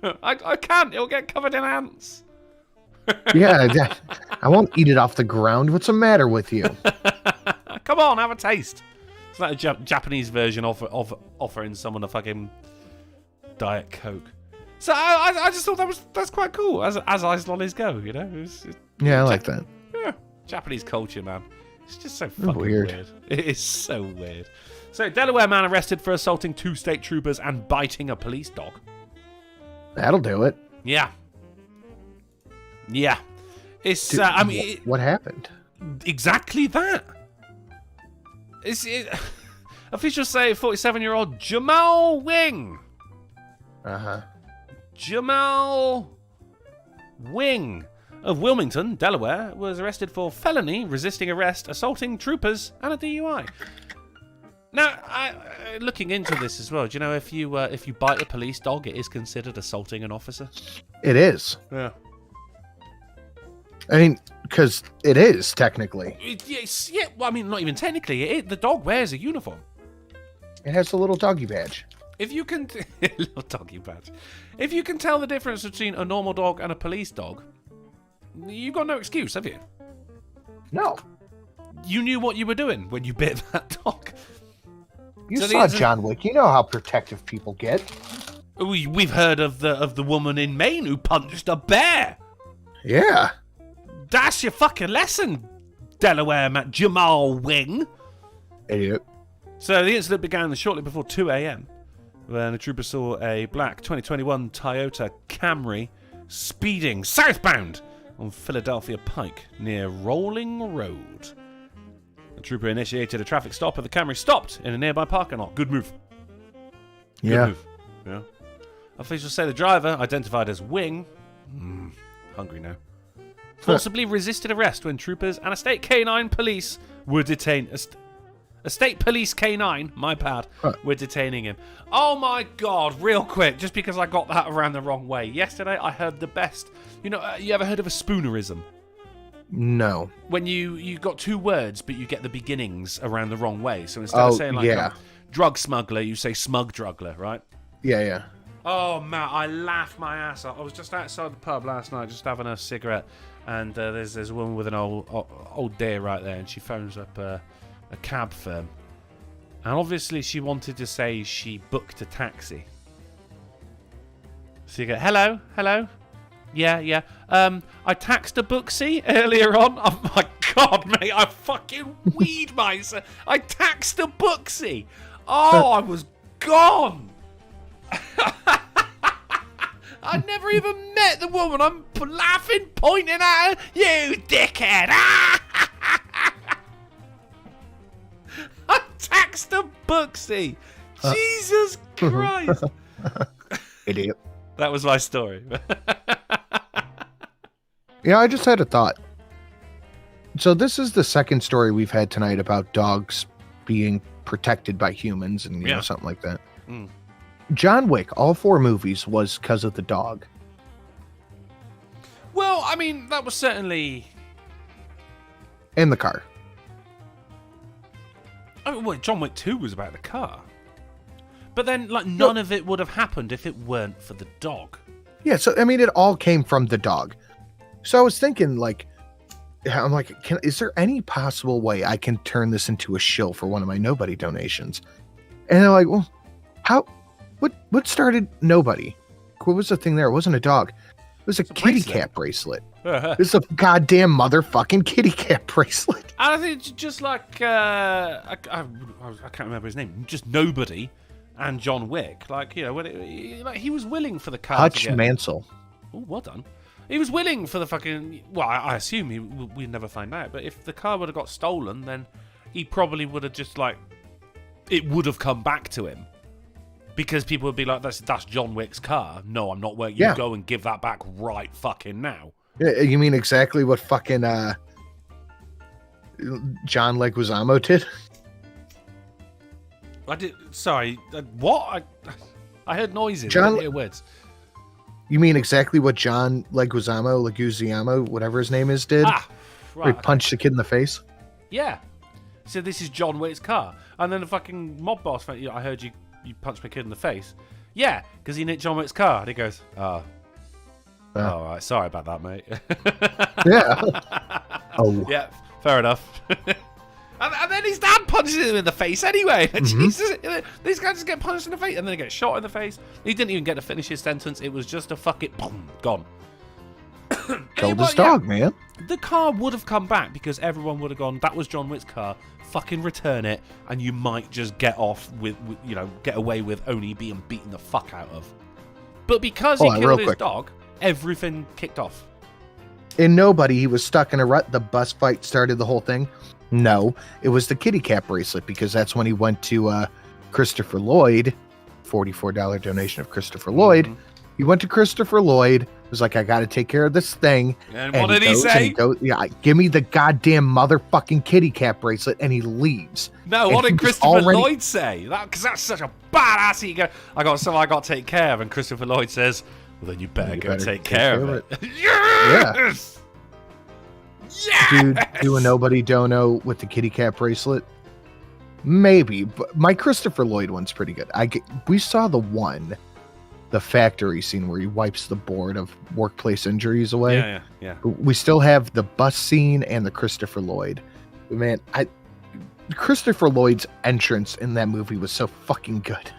I can't. It'll get covered in ants. Yeah, I won't eat it off the ground. What's the matter with you? Come on, have a taste. It's like a Japanese version of offering someone a fucking Diet Coke. So I just thought that's quite cool, as ice lollies go, you know? Yeah, I like that. Yeah, Japanese culture, man. It's just so fucking weird. It is so weird. So, Delaware man arrested for assaulting 2 state troopers and biting a police dog. That'll do it. Yeah. Yeah. It's, Dude, what happened? Exactly that. Officials say 47-year-old Jamal Wing. Uh-huh. Jamal Wing of Wilmington, Delaware, was arrested for felony, resisting arrest, assaulting troopers, and a DUI. Now, looking into this as well, do you know if you bite a police dog, it is considered assaulting an officer? It is. Yeah. I mean, because it is, technically. Yeah, well, I mean, not even technically. The dog wears a uniform. It has a little doggy badge. If you can... little doggy badge. If you can tell the difference between a normal dog and a police dog, you've got no excuse, have you? No. You knew what you were doing when you bit that dog. You saw John Wick. You know how protective people get. We've heard of the woman in Maine who punched a bear. Yeah. That's your fucking lesson, Delaware man Jamal Wing. Idiot. So the incident began shortly before 2 a.m. when a trooper saw a black 2021 Toyota Camry speeding southbound on Philadelphia Pike near Rolling Road. The trooper initiated a traffic stop and the Camry stopped in a nearby parking lot. Good move. Yeah. Good move. Yeah. Officials say the driver, identified as Wing, hungry now, forcibly resisted arrest when troopers and a state canine police were detained. A state police canine, my bad, were detaining him. Oh my God, real quick, just because I got that around the wrong way. Yesterday I heard the best. You know, you ever heard of a spoonerism? No. When you got 2 words, but you get the beginnings around the wrong way. So instead of saying like drug smuggler, you say smug druggler, right? Yeah, yeah. Oh, Matt, I laughed my ass off. I was just outside the pub last night, just having a cigarette, and there's a woman with an old deer right there, and she phones up a cab firm. And obviously she wanted to say she booked a taxi. So you go, hello? Yeah. I taxed a booksy earlier on. Oh my God, mate, I fucking weed myself. I taxed a booksy. Oh, I was gone. I never even met the woman. I'm laughing, pointing at her. You dickhead. I taxed a booksy. Jesus Christ. Idiot. That was my story. I just had a thought. So this is the second story we've had tonight about dogs being protected by humans and you know something like that. Mm. John Wick, all 4 movies was because of the dog. Well, I mean, that was certainly... And the car. Oh, well, John Wick 2 was about the car. But then, like, none of it would have happened if it weren't for the dog. Yeah, so, I mean, it all came from the dog. So I was thinking, like, I'm like, is there any possible way I can turn this into a shill for one of my Nobody donations? And they're like, well, what started Nobody? What was the thing there? It wasn't a dog. It was a kitty cat bracelet. It's a goddamn motherfucking kitty cat bracelet. And I think it's just like, I can't remember his name, just Nobody and John Wick. Like, you know, when he was willing for the car Hutch Mansell. Oh, well done. He was willing for the fucking... Well, I assume we'd never find out. But if the car would have got stolen, then he probably would have just, like... It would have come back to him. Because people would be like, that's John Wick's car. No, I'm not working. You go and give that back right fucking now. Yeah, you mean exactly what fucking John Leguizamo did? I did... Sorry. What? I heard noises. I didn't hear words. You mean exactly what John Leguizamo, whatever his name is, did? Ah, right. Where he punched the kid in the face? Yeah. So this is John Wick's car. And then the fucking mob boss went, I heard you punched my kid in the face. Yeah, because he nicked John Wick's car. And he goes, all right, sorry about that, mate. Yeah. Oh. Yeah, fair enough. And then his dad punches him in the face anyway. Mm-hmm. Jesus, these guys just get punched in the face and then they get shot in the face. He didn't even get to finish his sentence. It was just a fuck it, boom, gone. Killed his dog, man. The car would have come back because everyone would have gone, that was John Wick's car, fucking return it, and you might just get off with get away with only being beaten the fuck out of. But because he killed his dog, everything kicked off. In Nobody, he was stuck in a rut. The bus fight started the whole thing. No, it was the kitty cat bracelet because that's when he went to Christopher Lloyd, $44 donation of Christopher Lloyd. Mm-hmm. He went to Christopher Lloyd, was like, I got to take care of this thing. And what did he say? Give me the goddamn motherfucking kitty cat bracelet, and he leaves. No, what did Christopher Lloyd say? Because that's such a badass. He go, I got to take care of, and Christopher Lloyd says, well, then you better go take care of it. Yes! Yeah. Dude, do a Nobody dono with the kitty cat bracelet? Maybe, but my Christopher Lloyd one's pretty good. We saw the factory scene where he wipes the board of workplace injuries away. Yeah. We still have the bus scene and the Christopher Lloyd. Man, Christopher Lloyd's entrance in that movie was so fucking good.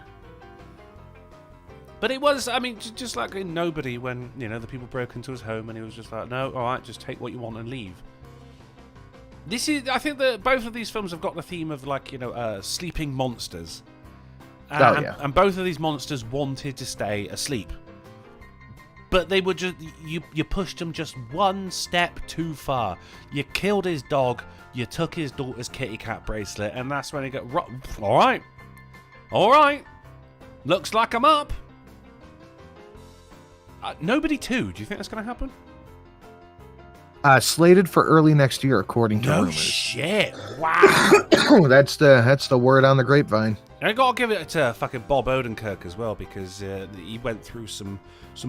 But it was, I mean, just like in Nobody when, the people broke into his home and he was just like, no, all right, just take what you want and leave. I think that both of these films have got the theme of, like, sleeping monsters. And both of these monsters wanted to stay asleep. But they were just, you pushed them just one step too far. You killed his dog, you took his daughter's kitty cat bracelet, and that's when he got, all right, looks like I'm up. Nobody 2, do you think that's going to happen? Slated for early next year, according to rumors. No shit! Wow. That's the word on the grapevine. And I gotta give it to fucking Bob Odenkirk as well because he went through some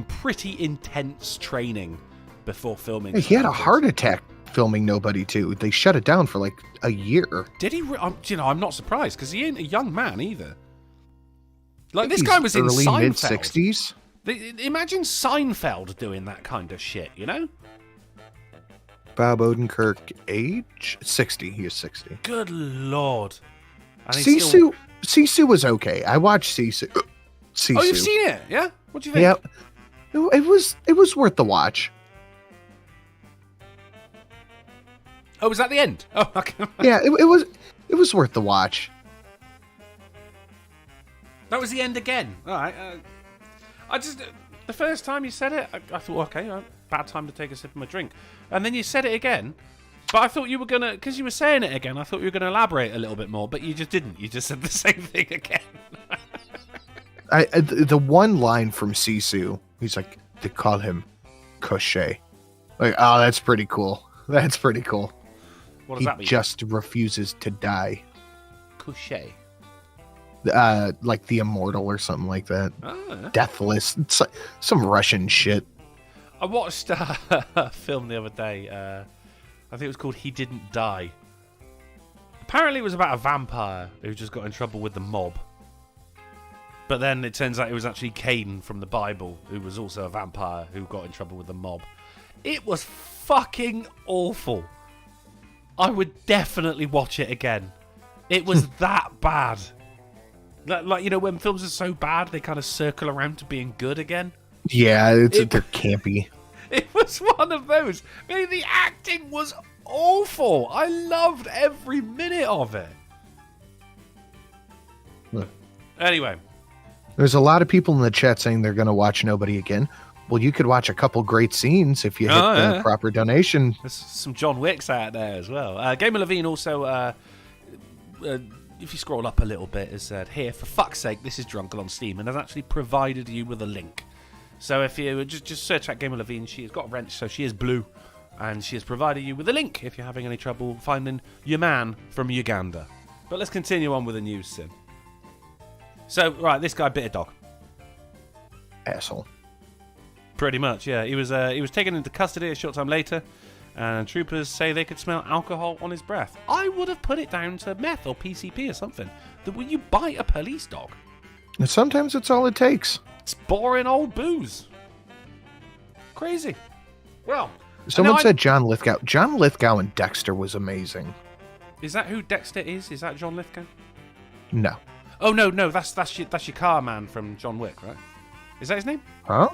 pretty intense training before filming. He had a heart attack filming Nobody 2. They shut it down for like a year. Did he? I'm not surprised because he ain't a young man either. Like this guy was in early Seinfeld. Mid-60s. Imagine Seinfeld doing that kind of shit, Bob Odenkirk, age 60. He is 60. Good lord. Sisu was okay. I watched Sisu. Oh, you've seen it? Yeah. What do you think? Yeah, it was worth the watch. Oh, was that the end? Oh, okay. Yeah, it was worth the watch. That was the end again. All right. The first time you said it, I thought, okay, bad time to take a sip of my drink. And then you said it again, but I thought you were going to, because you were saying it again, I thought you were going to elaborate a little bit more, but you just didn't. You just said the same thing again. The one line from Sisu, he's like, they call him Cochet. Like, oh, that's pretty cool. That's pretty cool. What does He that mean? just refuses to die. Couché. Like the immortal or something like that. Oh. Deathless. It's like some Russian shit. I watched a film the other day. I think it was called He Didn't Die. Apparently it was about a vampire who just got in trouble with the mob. But then it turns out it was actually Cain from the Bible, who was also a vampire who got in trouble with the mob. It was fucking awful. I would definitely watch it again. It was that bad. Like, you know, when films are so bad, they kind of circle around to being good again. Yeah, they're campy. It was one of those. I mean, the acting was awful. I loved every minute of it. Look. Anyway. There's a lot of people in the chat saying they're going to watch Nobody again. Well, you could watch a couple great scenes if you hit the proper donation. There's some John Wicks out there as well. Gamer Levine also, if you scroll up a little bit, has said, here, for fuck's sake, this is Drunken on Steam, and has actually provided you with a link. So if you just search out Gamer Levine, she has got a wrench, so she is blue, and she has provided you with a link if you're having any trouble finding your man from Uganda. But let's continue on with the news, Sim. So, right, this guy bit a dog. Asshole. Pretty much, yeah. He was taken into custody a short time later, and troopers say they could smell alcohol on his breath. I would have put it down to meth or PCP or something. That when you bite a police dog, And sometimes it's all it takes. it's boring old booze. Crazy. Well, Someone said John Lithgow. John Lithgow in Dexter was amazing. Is that who Dexter is? Is that John Lithgow? No. Oh no, that's your car man from John Wick, right? Is that his name? Huh?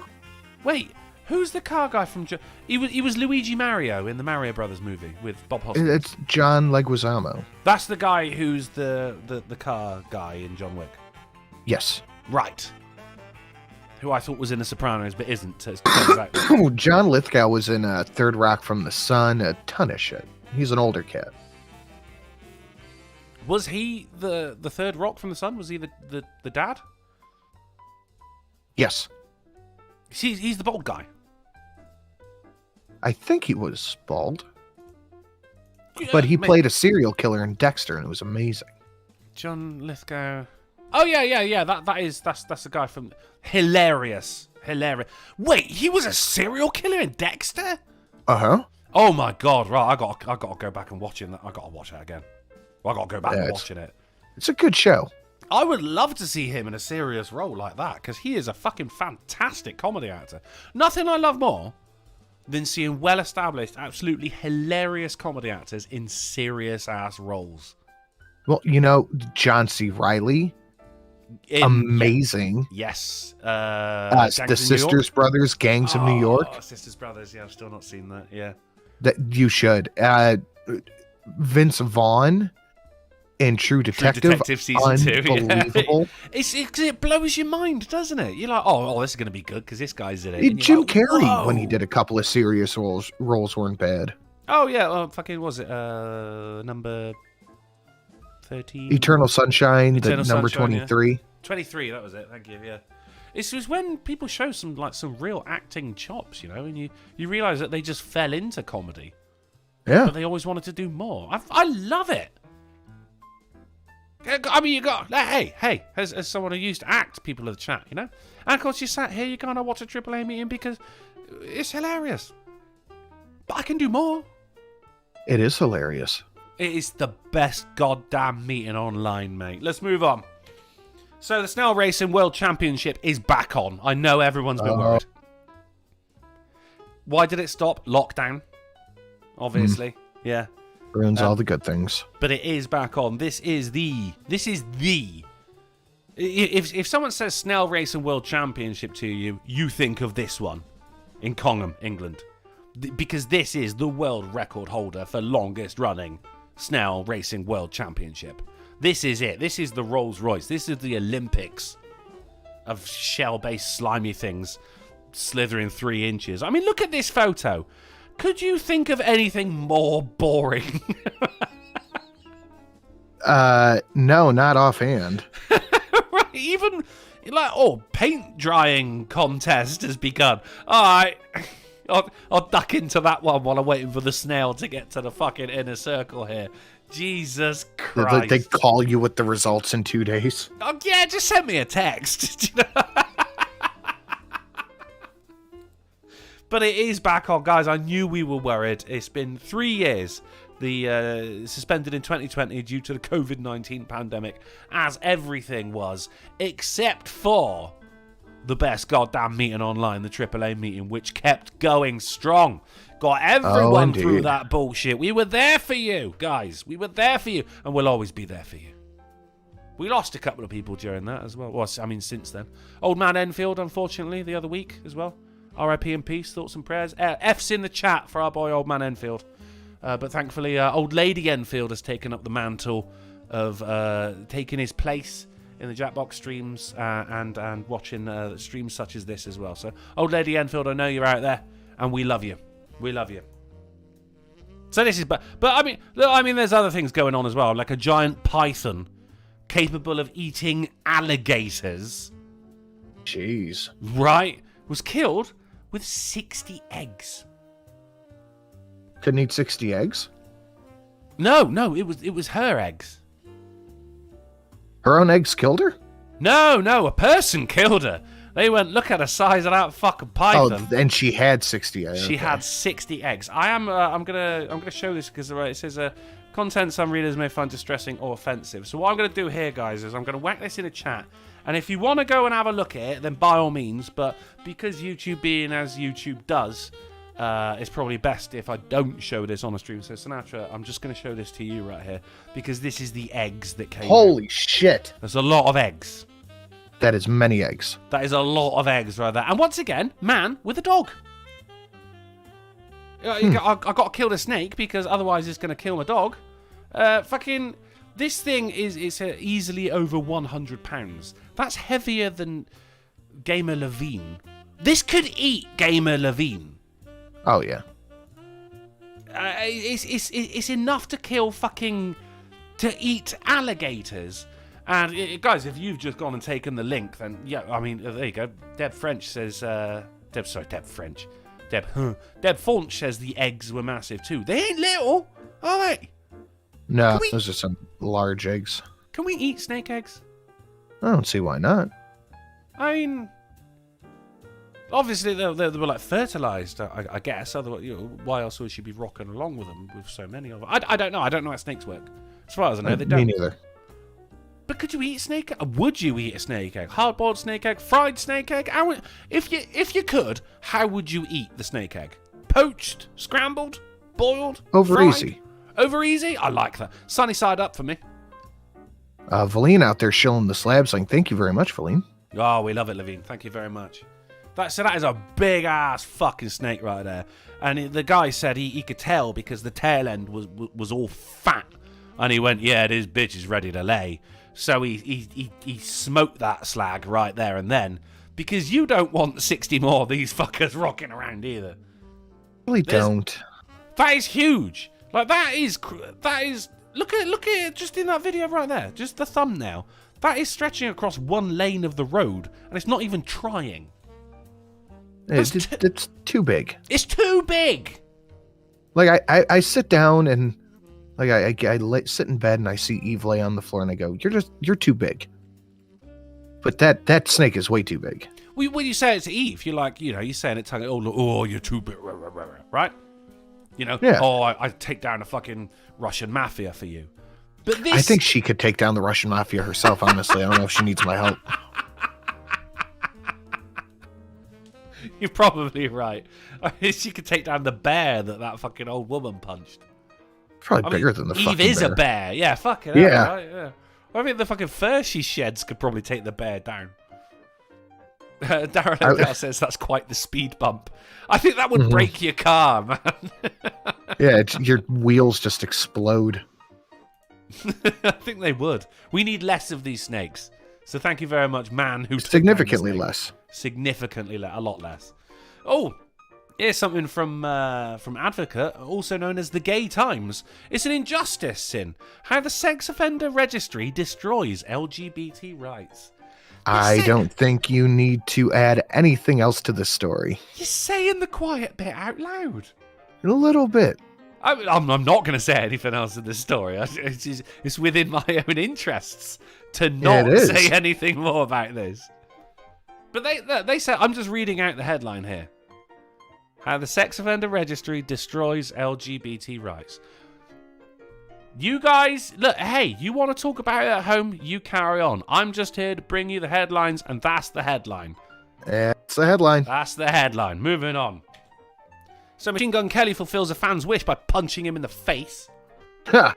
Wait, who's the car guy from? He was Luigi Mario in the Mario Brothers movie with Bob Hoskins. It's John Leguizamo. That's the guy who's the car guy in John Wick. Yes. Right. Who I thought was in The Sopranos, but isn't. So it's John Lithgow was in Third Rock from the Sun, a ton of shit. He's an older cat. Was he the third rock from the sun? Was he the dad? Yes. He's the bald guy. I think he was bald. But he played a serial killer in Dexter, and it was amazing. John Lithgow. Oh yeah. That's the guy from Hilarious. Wait, he was a serial killer in Dexter? Uh-huh. Oh my god! Right, I got to go back and watch it. I got to watch that again. I got to go back and watching it. It's a good show. I would love to see him in a serious role like that because he is a fucking fantastic comedy actor. Nothing I love more than seeing well-established, absolutely hilarious comedy actors in serious-ass roles. Well, you know, John C. Reilly, amazing. Yes. The Sisters Brothers, Gangs of New York. Sisters Brothers, yeah, I've still not seen that, yeah. That you should. Vince Vaughn in True Detective season 2. Unbelievable. It blows your mind, doesn't it? You're like, oh, this is going to be good because this guy's in it. Jim like, Carrey, whoa. when he did a couple of serious roles weren't bad. Oh, yeah. Fucking, was it number 13? Eternal Sunshine, Eternal number Sunshine, 23. Yeah. 23, that was it. Thank you, yeah. It's when people show some real acting chops, you know, and you realise that they just fell into comedy. Yeah. But they always wanted to do more. I love it. I mean, you got, hey, as someone who used to act, people in the chat, you know? And of course, you sat here, you're going to watch a AAA meeting because it's hilarious. But I can do more. It is hilarious. It is the best goddamn meeting online, mate. Let's move on. So, the Snail Racing World Championship is back on. I know everyone's been worried. Why did it stop? Lockdown. Obviously. Yeah. Ruins all the good things. But it is back on. This is the. If someone says Snail Racing World Championship to you, you think of this one in Congham, England. Because this is the world record holder for longest running Snail Racing World Championship. This is it. This is the Rolls Royce. This is the Olympics of shell-based slimy things slithering 3 inches. I mean, look at this photo. Could you think of anything more boring? No, not offhand. Right, even paint drying contest has begun. All right. I'll duck into that one while I'm waiting for the snail to get to the fucking inner circle here. Jesus Christ. They call you with the results in 2 days. Oh, yeah, just send me a text. But it is back on, guys. I knew we were worried. It's been 3 years. The suspended in 2020 due to the COVID-19 pandemic, as everything was, except for the best goddamn meeting online, the AAA meeting, which kept going strong. Got everyone through that bullshit. We were there for you, guys. We were there for you, and we'll always be there for you. We lost a couple of people during that as well. Well, I mean, since then. Old man Enfield, unfortunately, the other week as well. RIP and peace, thoughts and prayers. F's in the chat for our boy, old man Enfield. But thankfully, old lady Enfield has taken up the mantle of taking his place in the Jackbox streams and watching streams such as this as well. So, old lady Enfield, I know you're out there, and we love you. We love you. So this is, but I mean, look, I mean, there's other things going on as well, like a giant python capable of eating alligators. Jeez. Right, was killed with 60 eggs. Couldn't eat 60 eggs? No, it was her eggs. Her own eggs killed her? No, a person killed her. They went, look at the size of that fucking python. Oh, and she had 60 eggs. She had 60 eggs. I'm gonna show this because it says content some readers may find distressing or offensive. So what I'm gonna do here, guys, is I'm gonna whack this in a chat. And if you want to go and have a look at it, then by all means. But because YouTube being as YouTube does, it's probably best if I don't show this on a stream. So Sinatra, I'm just going to show this to you right here because this is the eggs that came. Holy shit! There's a lot of eggs. That is many eggs. That is a lot of eggs right there. And once again, man with a dog. I got to kill the snake because otherwise it's going to kill my dog. Fucking, this thing is easily over 100 pounds. That's heavier than Gamer Levine. This could eat Gamer Levine. Oh yeah. It's enough to kill to eat alligators. And guys, if you've just gone and taken the link, then yeah, I mean, there you go. Deb Faunch says, Deb Faunch says the eggs were massive too. They ain't little, are they? No, those are some large eggs. Can we eat snake eggs? I don't see why not. I mean, obviously they were like fertilized, I guess. Otherwise, why else would she be rocking along with them with so many of them? I don't know. I don't know how snakes work. As far as I know, they don't. Me neither. But could you eat snake egg? Would you eat a snake egg? Hard-boiled snake egg? Fried snake egg? If you could, how would you eat the snake egg? Poached? Scrambled? Boiled? Over fried? easy. Over easy? I like that. Sunny side up for me. Valine out there shilling the slab saying, thank you very much, Valine. Oh, we love it, Levine. Thank you very much. That is a big-ass fucking snake right there. And the guy said he could tell because the tail end was all fat. And he went, yeah, this bitch is ready to lay. So he smoked that slag right there and then. Because you don't want 60 more of these fuckers rocking around either. Really don't. That is huge. Like, that is... Look at it just in that video right there. Just the thumbnail. That is stretching across one lane of the road. And it's not even trying. It's too big. It's too big. Like, I sit down and... Like, I sit in bed and I see Eve lay on the floor and I go, you're too big. But that snake is way too big. When you say it to Eve, you're like, you're saying it to oh, you're too big, right? Yeah. Oh, I'd take down a fucking Russian mafia for you. But this... I think she could take down the Russian mafia herself, honestly. I don't know if she needs my help. You're probably right. She could take down the bear that fucking old woman punched. Probably bigger than the fucking bear. Eve is a bear. Yeah, fuck it. Yeah. Right? Yeah. I mean, the fucking fur she sheds could probably take the bear down. Darren O'Dell says that's quite the speed bump. I think that would break your car, man. Yeah, your wheels just explode. I think they would. We need less of these snakes. So thank you very much, man. Who significantly less. Significantly less. A lot less. Oh, here's something from Advocate, also known as the Gay Times. It's an injustice, Sin. How the sex offender registry destroys LGBT rights. I don't think you need to add anything else to the story. You're saying the quiet bit out loud. A little bit. I'm not going to say anything else in this story. It's within my own interests to not say anything more about this. But they said, I'm just reading out the headline here. How the Sex Offender Registry destroys LGBT rights. You guys, look, hey, you want to talk about it at home? You carry on. I'm just here to bring you the headlines, and that's the headline. That's the headline. That's the headline. Moving on. So Machine Gun Kelly fulfills a fan's wish by punching him in the face. Huh.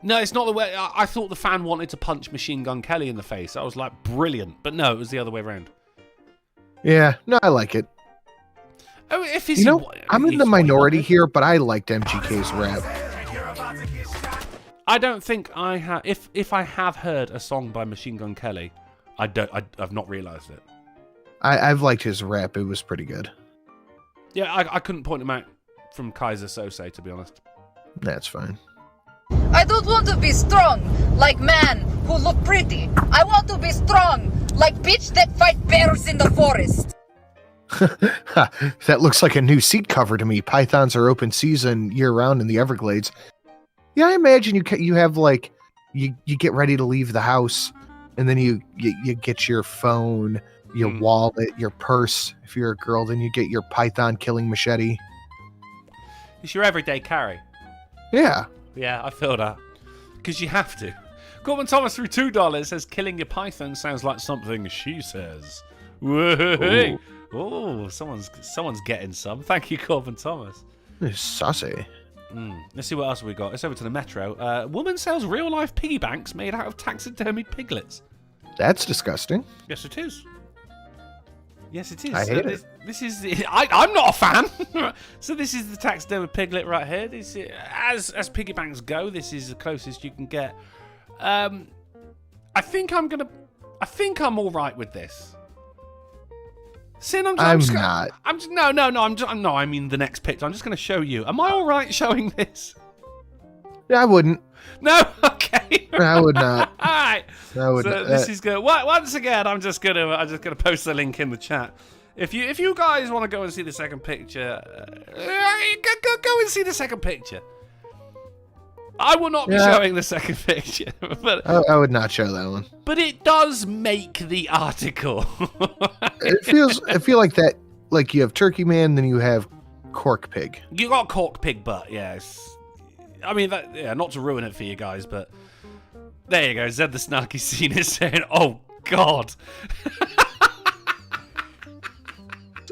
No, it's not the way. I thought the fan wanted to punch Machine Gun Kelly in the face. I was like, brilliant. But no, it was the other way around. Yeah, no, I like it. Oh, if he's, I'm in the minority here, but I liked MGK's rap. I don't think I have. If I have heard a song by Machine Gun Kelly, I've not realised it. I've liked his rap. It was pretty good. Yeah, I couldn't point him out from Kaiser Sose, to be honest. That's fine. I don't want to be strong like man who look pretty. I want to be strong like bitch that fight bears in the forest. That looks like a new seat cover to me. Pythons are open season year-round in the Everglades. Yeah, I imagine you have like you get ready to leave the house, and then you get your phone, your wallet, your purse. If you're a girl, then you get your python killing machete. It's your everyday carry. Yeah. Yeah, I feel that. Because you have to. Corbin Thomas through $2 says killing your python sounds like something she says. Whoa. Oh, someone's getting some. Thank you, Corbin Thomas. It's saucy. Let's see what else we got. Let's over to the Metro. Woman sells real-life piggy banks made out of taxidermied piglets. That's disgusting. Yes, it is. Yes, it is. I hate it. This is. I'm not a fan. So this is the taxidermied piglet right here. This is, as piggy banks go, this is the closest you can get. I think I'm all right with this. Sin, I mean the next picture. I'm just going to show you. Am I all right showing this? Yeah, I wouldn't. No, okay. I would not. All right. I would so not. This is good. Once again, I'm just gonna post the link in the chat. If you guys want to go and see the second picture, go and see the second picture. I will not be showing the second picture, but I would not show that one. But it does make the article. I feel like that. Like you have Turkey Man, then you have Cork Pig. You got Cork Pig butt, yes. I mean, not to ruin it for you guys, but there you go. Zed the Snarky Scene is saying, "Oh God."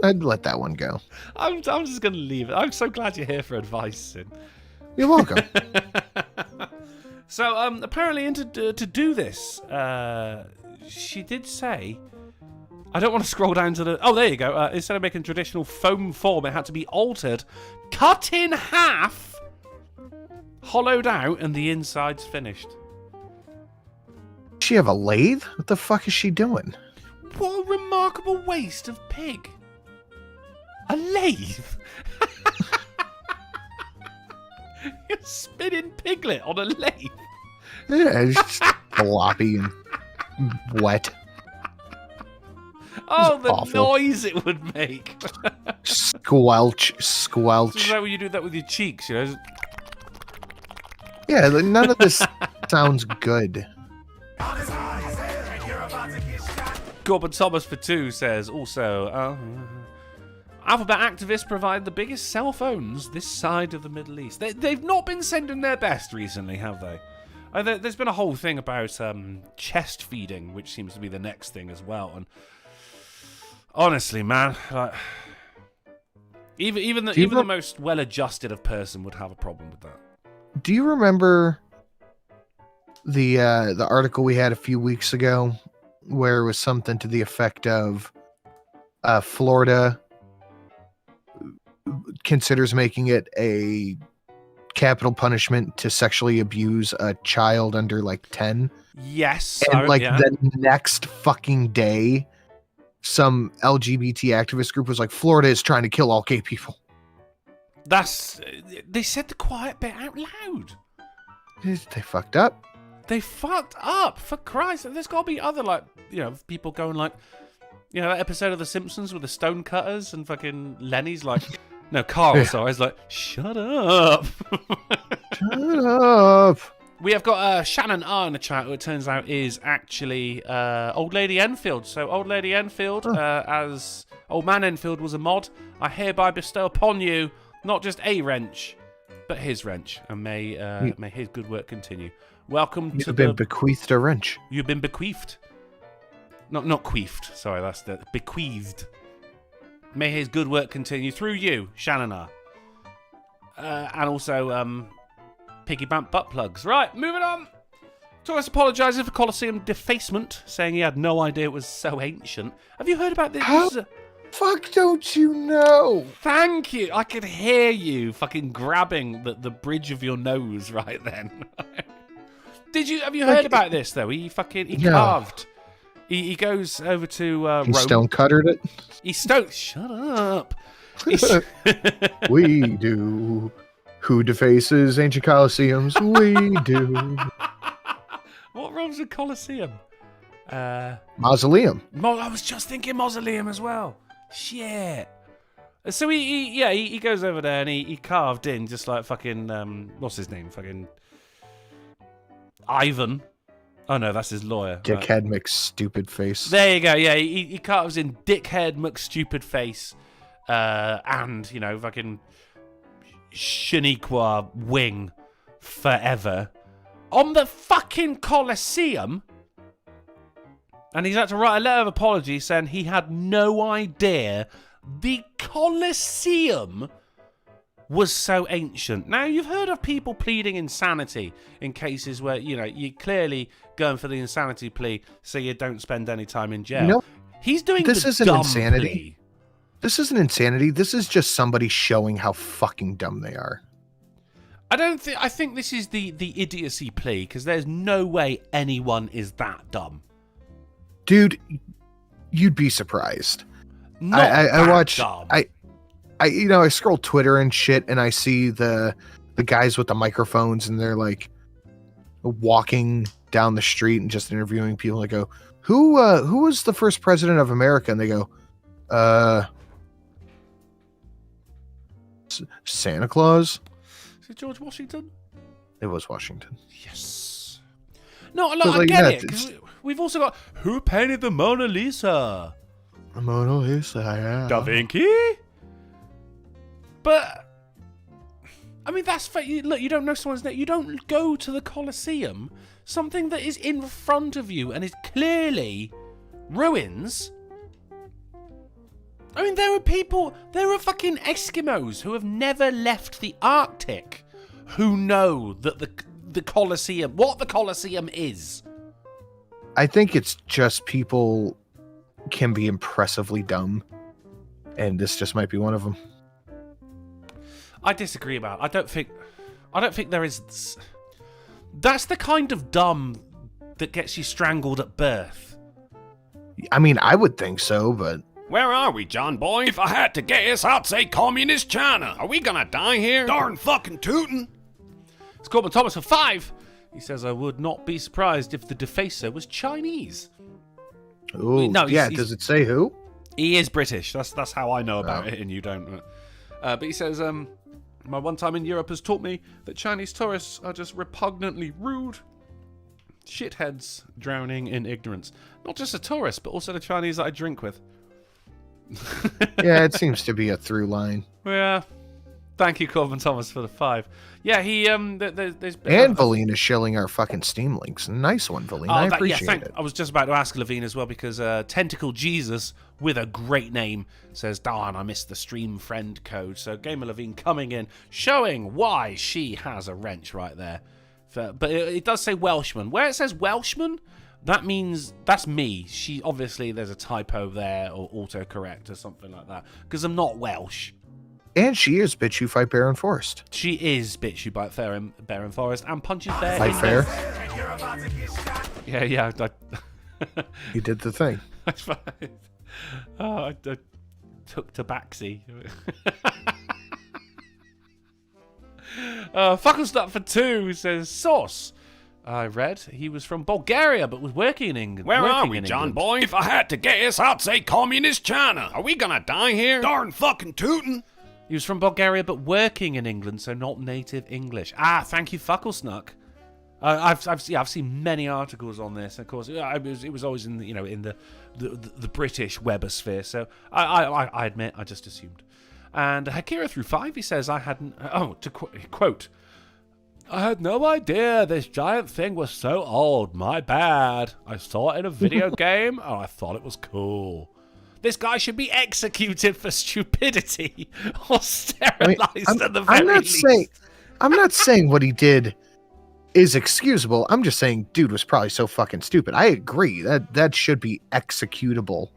I'd let that one go. I'm just gonna leave it. I'm so glad you're here for advice, Sin. You're welcome. So apparently, to do this, she did say, I don't want to scroll down to the. Oh, there you go. Instead of making traditional foam form, it had to be altered, cut in half, hollowed out, and the inside's finished. Does she have a lathe? What the fuck is she doing? What a remarkable waste of pig. A lathe? You're spinning piglet on a lathe. Yeah, it's just floppy and wet. Oh, the awful noise it would make. Squelch. So is that when you do that with your cheeks, you know? Yeah, none of this sounds good. Corbin Thomas for 2 says, also, Alphabet activists provide the biggest cell phones this side of the Middle East. They've not been sending their best recently, have they? There's been a whole thing about chest feeding, which seems to be the next thing as well. And honestly, man, like, even the most well-adjusted of person would have a problem with that. Do you remember the article we had a few weeks ago, where it was something to the effect of Florida considers making it a capital punishment to sexually abuse a child under like 10? Yes. And the next fucking day, some LGBT activist group was like, Florida is trying to kill all gay people. They said the quiet bit out loud. They fucked up. They fucked up, for Christ. There's got to be other, like, people going like, that episode of The Simpsons with the stone cutters and fucking Lenny's like, no, Carl, sorry, is like, shut up. Shut up. We have got Shannon R in the chat, who it turns out is actually Old Lady Enfield. So Old Lady Enfield, as Old Man Enfield was a mod, I hereby bestow upon you not just a wrench, but his wrench, and may his good work continue. Welcome to You've been bequeathed a wrench. You've been bequeathed. Not queefed. Sorry, that's the bequeathed. May his good work continue through you, Shannon R. And also, Piggy Bump butt plugs. Right, moving on. Taurus apologising for Colosseum defacement, saying he had no idea it was so ancient. Have you heard about this? How fuck don't you know? Thank you. I could hear you fucking grabbing the bridge of your nose right then. Have you heard about this though? He carved. He goes over to Rome. Stone cuttered it. Shut up. We do. Who defaces ancient Colosseums? We do. What rhymes with Colosseum? Mausoleum. I was just thinking mausoleum as well. Shit. So he goes over there and he carved in just like fucking what's his name? Fucking Ivan. Oh no, that's his lawyer. Dickhead McStupid-face. There you go. Yeah, he carves in Dickhead McStupid-face, and fucking Shaniqua wing forever on the fucking Colosseum. And he's had to write a letter of apology saying he had no idea the Colosseum was so ancient. Now, you've heard of people pleading insanity in cases where, you're clearly going for the insanity plea so you don't spend any time in jail. He's doing this the isn't dumb insanity. plea. This isn't insanity. This is just somebody showing how fucking dumb they are. I think this is the idiocy plea, because there's no way anyone is that dumb. Dude, you'd be surprised. Not I watch dumb. I scroll Twitter and shit, and I see the guys with the microphones, and they're like walking down the street and just interviewing people. I go, who was the first president of America? And they go, Santa Claus. Is it George Washington? It was Washington. Yes. No, look, I get it. 'Cause we've also got who painted the Mona Lisa? The Mona Lisa, yeah. Da Vinci. But I mean, that's look. You don't know someone's name. You don't go to the Colosseum, something that is in front of you and is clearly ruins. I mean, there are fucking Eskimos who have never left the Arctic who know that the Colosseum, what the Colosseum is. I think it's just people can be impressively dumb, and this just might be one of them. I disagree about it. I don't think there is. That's the kind of dumb that gets you strangled at birth. I mean, I would think so, but where are we, John boy? If I had to guess, I'd say Communist China. Are we gonna die here? Darn fucking tootin'. It's Corbin Thomas for 5. He says, I would not be surprised if the defacer was Chinese. Ooh, no, does it say who? He is British. That's how I know about it, and you don't. But he says, my one time in Europe has taught me that Chinese tourists are just repugnantly rude shitheads drowning in ignorance. Not just the tourists, but also the Chinese that I drink with. Yeah, it seems to be a through line. Yeah. Thank you, Corbin Thomas, for the 5. Yeah, he there's and Valina shilling our fucking Steam links. Nice one, Valina. I appreciate it. I was just about to ask Levine as well, because Tentacle Jesus with a great name says, darn, I missed the stream friend code. So Gamer Levine coming in, showing why she has a wrench right there. But it does say Welshman. Where it says Welshman, that means that's me. She obviously there's a typo there or autocorrect or something like that, because I'm not Welsh. And she is Bitch You Fight Bear in Forest. She is Bitch You Fight Bear in Forest and punches bear. Fight fair. Yeah. You did the thing. I took tabaxi. Fuckle Stop for 2 says sauce. I read he was from Bulgaria, but was working in England. Where are working we, in John England. boy? If I had to guess, I'd say communist China. Are we gonna die here? Darn fucking tootin'. He was from Bulgaria, but working in England, so not native English. Thank you, Fucklesnuck. I've seen many articles on this. Of course, it was always in the British webosphere. So I admit, I just assumed. And Hakira through 5, he says, to quote, I had no idea this giant thing was so old. My bad. I saw it in a video game, and I thought it was cool. This guy should be executed for stupidity or sterilized at the very least. I'm not saying what he did is excusable. I'm just saying dude was probably so fucking stupid. I agree. That should be executable.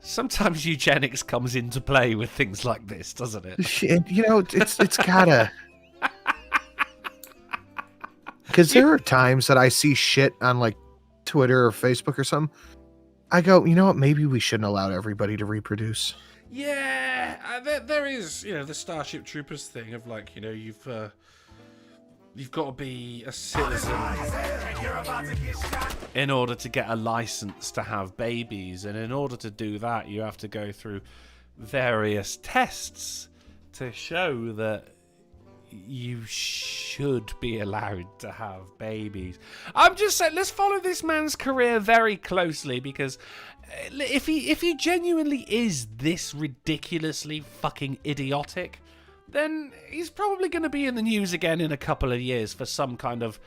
Sometimes eugenics comes into play with things like this, doesn't it? It's gotta. Because there are times that I see shit on like Twitter or Facebook or something. I go, you know what? Maybe we shouldn't allow everybody to reproduce. Yeah, there is, the Starship Troopers thing of like, you've got to be a citizen in order to get a license to have babies, and in order to do that, you have to go through various tests to show that you should be allowed to have babies. I'm just saying, let's follow this man's career very closely, because if he genuinely is this ridiculously fucking idiotic, then he's probably going to be in the news again in a couple of years for some kind of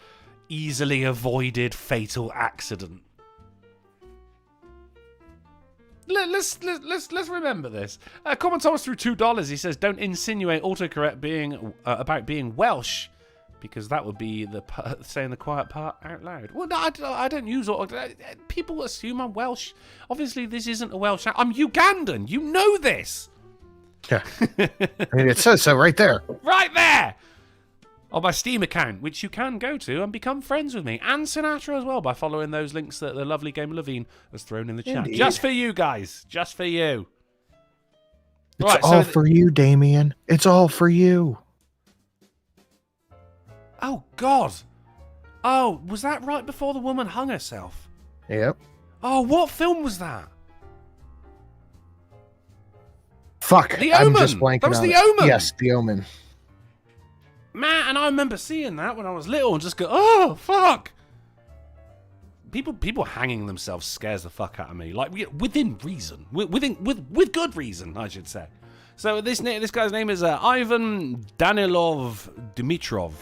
easily avoided fatal accident. Let's remember this. Comment Thomas through $2. He says, "Don't insinuate autocorrect being about being Welsh, because that would be saying the quiet part out loud." Well, no, I don't use auto. People assume I'm Welsh. Obviously, this isn't a Welsh. I'm Ugandan. You know this. Yeah, it says so right there. Right there. On my Steam account, which you can go to and become friends with me, and Sinatra as well, by following those links that the lovely Gamer Levine has thrown in the chat. Indeed. Just for you guys. Just for you. It's all for you, Damien. It's all for you. Oh, God. Oh, was that right before the woman hung herself? Yep. Oh, what film was that? Fuck. The I'm Omen. just blanking That was on The it. Omen. Yes, The Omen. Man, and I remember seeing that when I was little and just go, oh, fuck. People hanging themselves scares the fuck out of me. Like, within reason. With good reason, I should say. So this guy's name is Ivan Danilov Dimitrov.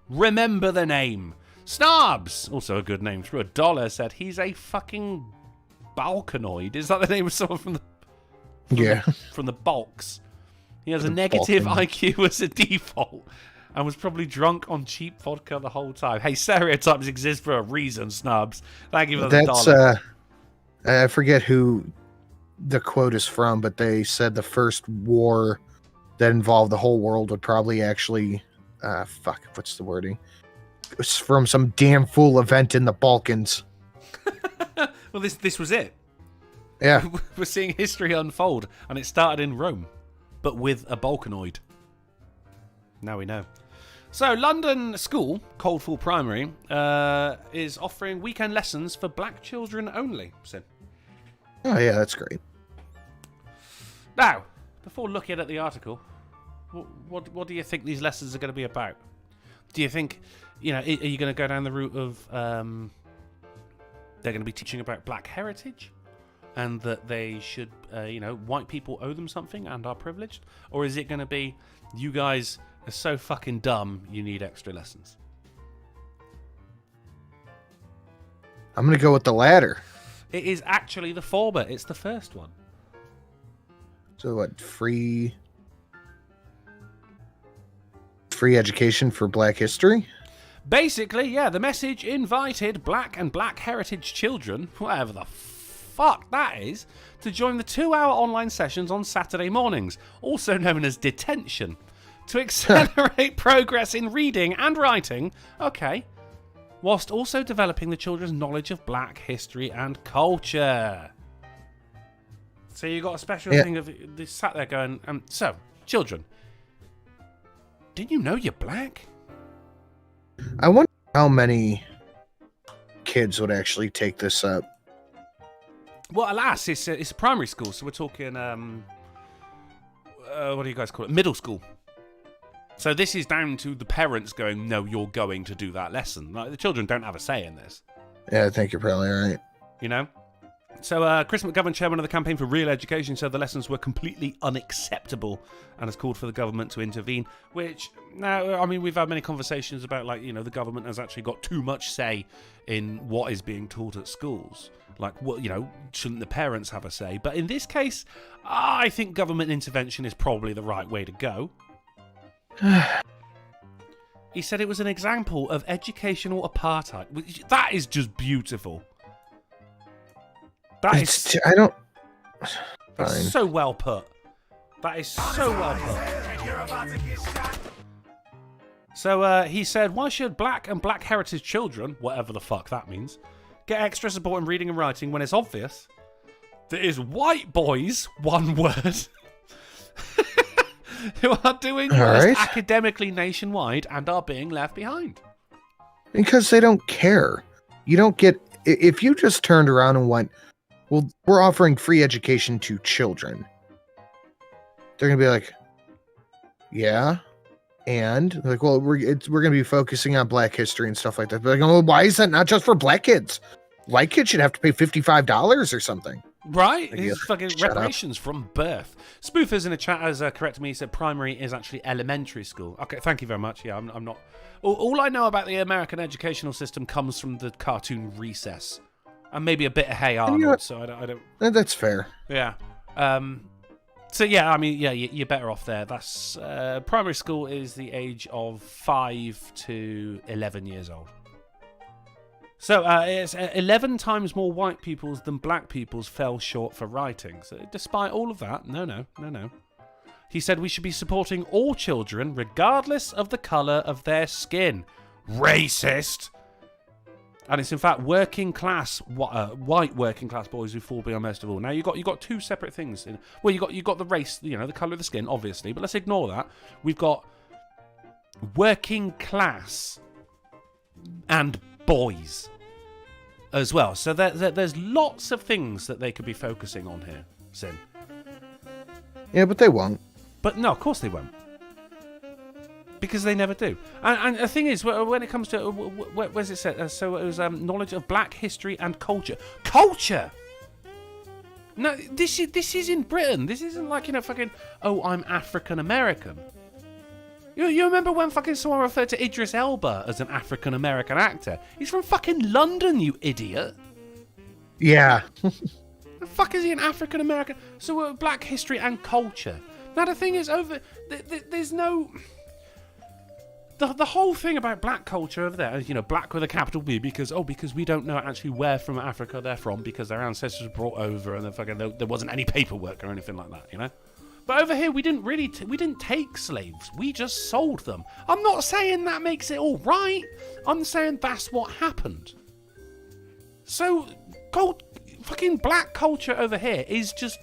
Remember the name. Snobs, also a good name, through $1, said he's a fucking Balkanoid. Is that the name of someone from the Balks? He has a negative IQ as a default and was probably drunk on cheap vodka the whole time. Hey, stereotypes exist for a reason, Snubs. Thank you for the $1. I forget who the quote is from, but they said the first war that involved the whole world would probably actually... what's the wording? It was from some damn fool event in the Balkans. Well, this was it. Yeah. We're seeing history unfold, and it started in Rome, but with a Balkanoid. Now we know. So, London School, Coldfall Primary, is offering weekend lessons for black children only. So. Oh, yeah, that's great. Now, before looking at the article, what do you think these lessons are going to be about? Do you think, are you going to go down the route of... they're going to be teaching about black heritage and that they should, white people owe them something and are privileged? Or is it going to be, you guys are so fucking dumb, you need extra lessons? I'm going to go with the latter. It is actually the former. It's the first one. So what, free education for black history? Basically, yeah, the message invited black and black heritage children, whatever the fuck that is, to join the 2-hour online sessions on Saturday mornings, also known as detention, to accelerate progress in reading and writing, whilst also developing the children's knowledge of black history and culture. So you got a special thing of they sat there going, so, children, Didn't you know you're black? I wonder how many kids would actually take this up. Well, alas, it's a primary school, so we're talking, what do you guys call it? Middle school. So this is down to the parents going, no, you're going to do that lesson. Like, the children don't have a say in this. Yeah, I think you're probably right. You know? So Chris McGovern, chairman of the Campaign for Real Education, said the lessons were completely unacceptable and has called for the government to intervene, which, now, I mean, we've had many conversations about, like, you know, the government has actually got too much say in what is being taught at schools. Like, what, you know, shouldn't the parents have a say? But in this case, I think government intervention is probably the right way to go. He said it was an example of educational apartheid. That is just beautiful. That's so well put. That is so well put. So he said, why should black and black heritage children, whatever the fuck that means, get extra support in reading and writing when it's obvious that it's white boys, one word, who are doing worse academically nationwide and are being left behind? Because they don't care. You don't get... If you just turned around and went, well, we're offering free education to children, they're going to be like, yeah, and like, well, we're going to be focusing on black history and stuff like that. But like, oh, why is that not just for black kids? White kids should have to pay $55 or something. Right? It's fucking reparations from birth. Spoofers in the chat has corrected me. He said primary is actually elementary school. Okay, thank you very much. Yeah, I'm not... All I know about the American educational system comes from the cartoon Recess. And maybe a bit of Hey Arnold, so I don't... That's fair. Yeah. So, yeah, I mean, yeah, you're better off there. That's... primary school is the age of 5 to 11 years old. So, it's 11 times more white pupils than black pupils fell short for writing. So, despite all of that, no. He said we should be supporting all children, regardless of the colour of their skin. Racist! And it's in fact working class, white working class boys who fall behind most of all. Now you got two separate things. Well, you got the race, you know, the colour of the skin, obviously. But let's ignore that. We've got working class and boys as well. So there's lots of things that they could be focusing on here, Sin. Yeah, but they won't. But no, of course they won't. Because they never do. And the thing is, when it comes to... where's it said? So it was knowledge of black history and culture. Culture! No, this is in Britain. This isn't like, you know, fucking... Oh, I'm African-American. You remember when fucking someone referred to Idris Elba as an African-American actor? He's from fucking London, you idiot. Yeah. The fuck is he an African-American? So black history and culture. Now, the thing is, there's no... The whole thing about black culture over there, you know, black with a capital B, because we don't know actually where from Africa they're from, because their ancestors were brought over and there wasn't any paperwork or anything like that, you know? But over here, we didn't really, we didn't take slaves. We just sold them. I'm not saying that makes it all right. I'm saying that's what happened. So, fucking black culture over here is just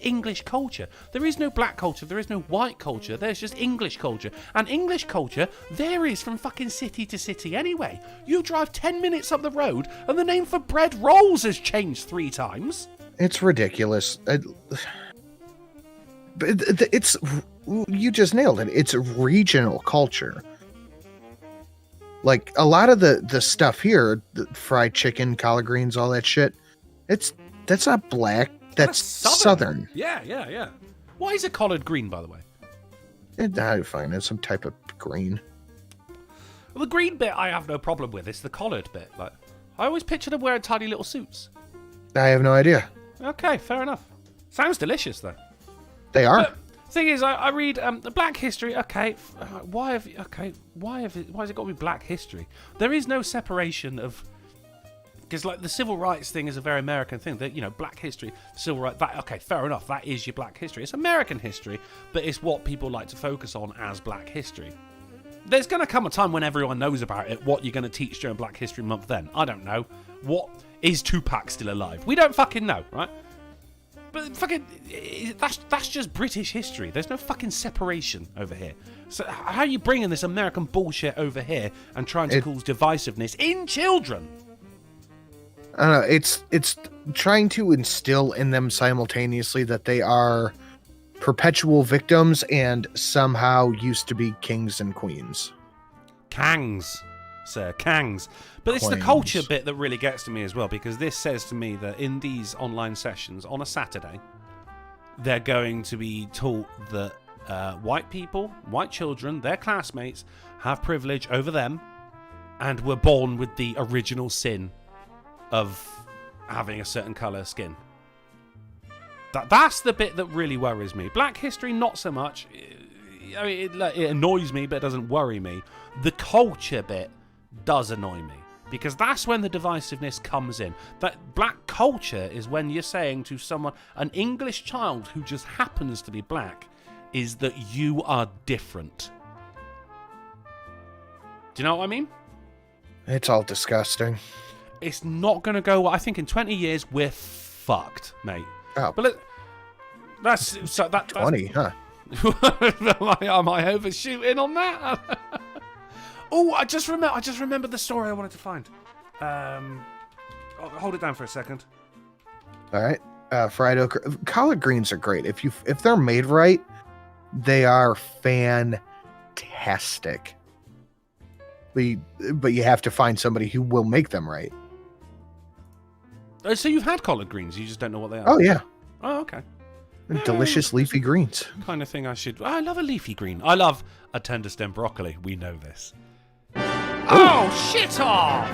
English culture. There is no black culture, there is no white culture, there's just English culture. And English culture varies from fucking city to city anyway. You drive 10 minutes up the road and the name for bread rolls has changed 3 times. It's ridiculous. It's you just nailed it. It's regional culture. Like a lot of the stuff here, the fried chicken, collard greens, all that shit, that's not black. That's southern. Yeah. Why is it collard green, by the way? I find it's some type of green. Well, the green bit I have no problem with. It's the collared bit. Like, I always picture them wearing tiny little suits. I have no idea. Okay, fair enough. Sounds delicious, though. They are. But thing is, I read the Black History. Okay, why has it got to be Black History? There is no separation of, because like the civil rights thing is a very American thing. That, you know, Black History, civil rights. Okay, fair enough. That is your Black History. It's American history, but it's what people like to focus on as Black History. There's going to come a time when everyone knows about it. What you're going to teach during Black History Month then? I don't know. What is Tupac still alive? We don't fucking know, right? But fucking, that's just British history. There's no fucking separation over here. So how are you bringing this American bullshit over here and trying to cause divisiveness in children? I don't know. It's trying to instill in them simultaneously that they are perpetual victims and somehow used to be kings and queens. Kangs, sir, Kangs. But it's the culture bit that really gets to me as well, because this says to me that in these online sessions on a Saturday, they're going to be taught that white people, white children, their classmates, have privilege over them and were born with the original sin of having a certain colour skin. That's the bit that really worries me. Black history, not so much. I mean, it annoys me, but it doesn't worry me. The culture bit does annoy me, because that's when the divisiveness comes in. That black culture is when you're saying to someone, an English child who just happens to be black, is that you are different. Do you know what I mean? It's all disgusting. It's not going to go well. I think in 20 years, we're fucked, mate. Oh. But that's 20, huh? Am I overshooting on that? Oh, I just remembered the story I wanted to find. Hold it down for a second. All right. Fried okra. Collard greens are great. If they're made right, they are fantastic. But you have to find somebody who will make them right. So you've had collard greens, you just don't know what they are? Oh, yeah. Oh, okay. Delicious leafy greens. Kind of thing I should... I love a leafy green. I love a tender stem broccoli. We know this. Oh, shit off!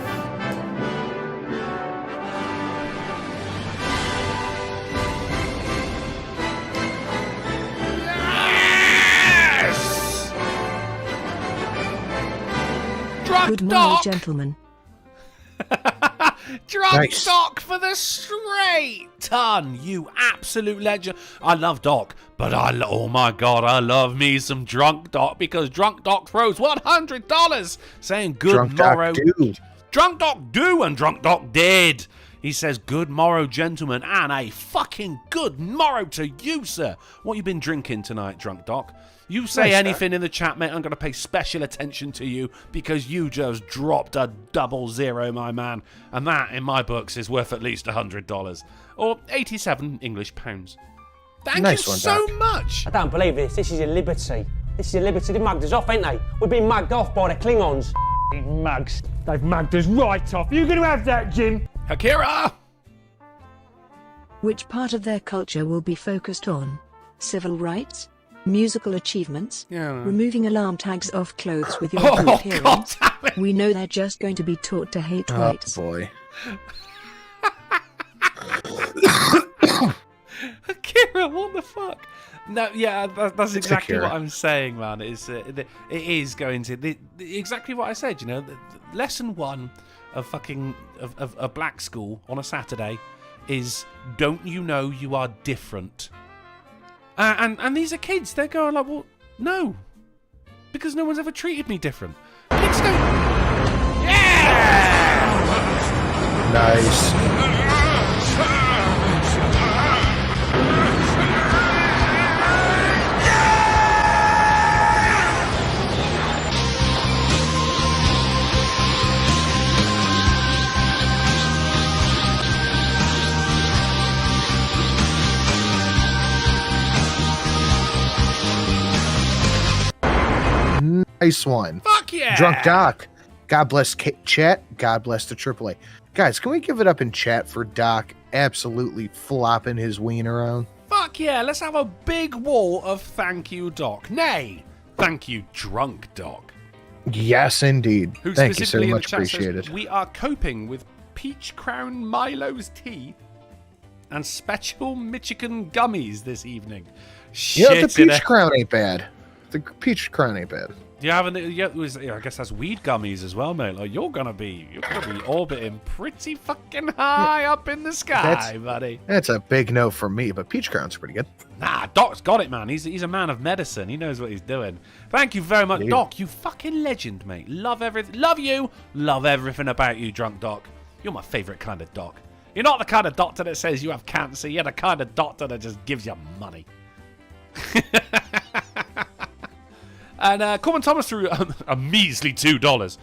Yes! Drunk Good morning, Doc! gentlemen. Drunk Nice. Doc for the straight ton, you absolute legend. I love Doc, but oh my god, I love me some Drunk Doc, because Drunk Doc throws $100 saying good Drunk morrow. Doc do. Drunk Doc do, and Drunk Doc did. He says, good morrow, gentlemen, and a fucking good morrow to you, sir. What you been drinking tonight, Drunk Doc? You say Nice, anything in the chat, mate, I'm going to pay special attention to you, because you just dropped a 00, my man. And that, in my books, is worth at least $100. Or 87 English pounds. Thank Nice you one, so Doc. much. I don't believe this. This is a liberty. This is a liberty. They mugged us off, ain't they? We've been mugged off by the Klingons. Mugs. They've mugged us right off. You gonna have that, Jim? Akira! Which part of their culture will be focused on? Civil rights? Musical achievements? Yeah. Removing alarm tags off clothes with your Oh, good God appearance? damn it. We know they're just going to be taught to hate Oh, whites. boy. Akira, what the fuck? No, yeah, that's exactly Akira. what I'm saying, man. It is going to exactly what I said. You know, lesson 1 of fucking of a black school on a Saturday is, don't you know you are different? And these are kids. They're going like, well, no, because no one's ever treated me different. Kids don't. Yeah. Nice. Nice one. Fuck yeah. Drunk Doc. God bless chat. God bless the AAA. Guys, can we give it up in chat for Doc absolutely flopping his ween around? Fuck yeah, let's have a big wall of thank you, Doc. Nay, thank you, Drunk Doc. Yes, indeed. Who Thank you so specifically in the much. chat says, Appreciate it. we are coping with Peach Crown Milo's tea and special Michigan gummies this evening. Yeah, the Shit, peach crown ain't bad. The peach crown ain't bad. Do you have any? Yeah, I guess that's weed gummies as well, mate. Like you're gonna be orbiting pretty fucking high up in the sky, buddy. That's a big no for me, but peach crown's pretty good. Nah, Doc's got it, man. He's a man of medicine. He knows what he's doing. Thank you very much, Yeah. Doc. You fucking legend, mate. Love everything. Love you. Love everything about you, Drunk Doc. You're my favorite kind of Doc. You're not the kind of doctor that says you have cancer. You're the kind of doctor that just gives you money. And Corbin Thomas threw a measly $2.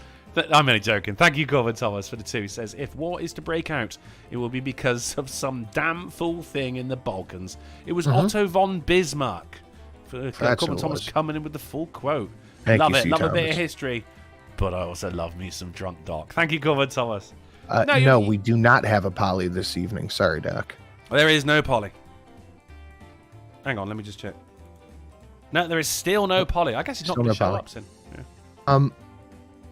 I'm only joking. Thank you, Corbin Thomas, for the 2. He says, if war is to break out, it will be because of some damn fool thing in the Balkans. It was Otto von Bismarck. Corbin Thomas coming in with the full quote. Love it. Love a bit of history. But I also love me some Drunk Doc. Thank you, Corbin Thomas. No, we do not have a Polly this evening. Sorry, Doc. There is no Polly. Hang on, let me just check. No, there is still no Polly. I guess he's not going to show up soon. Yeah.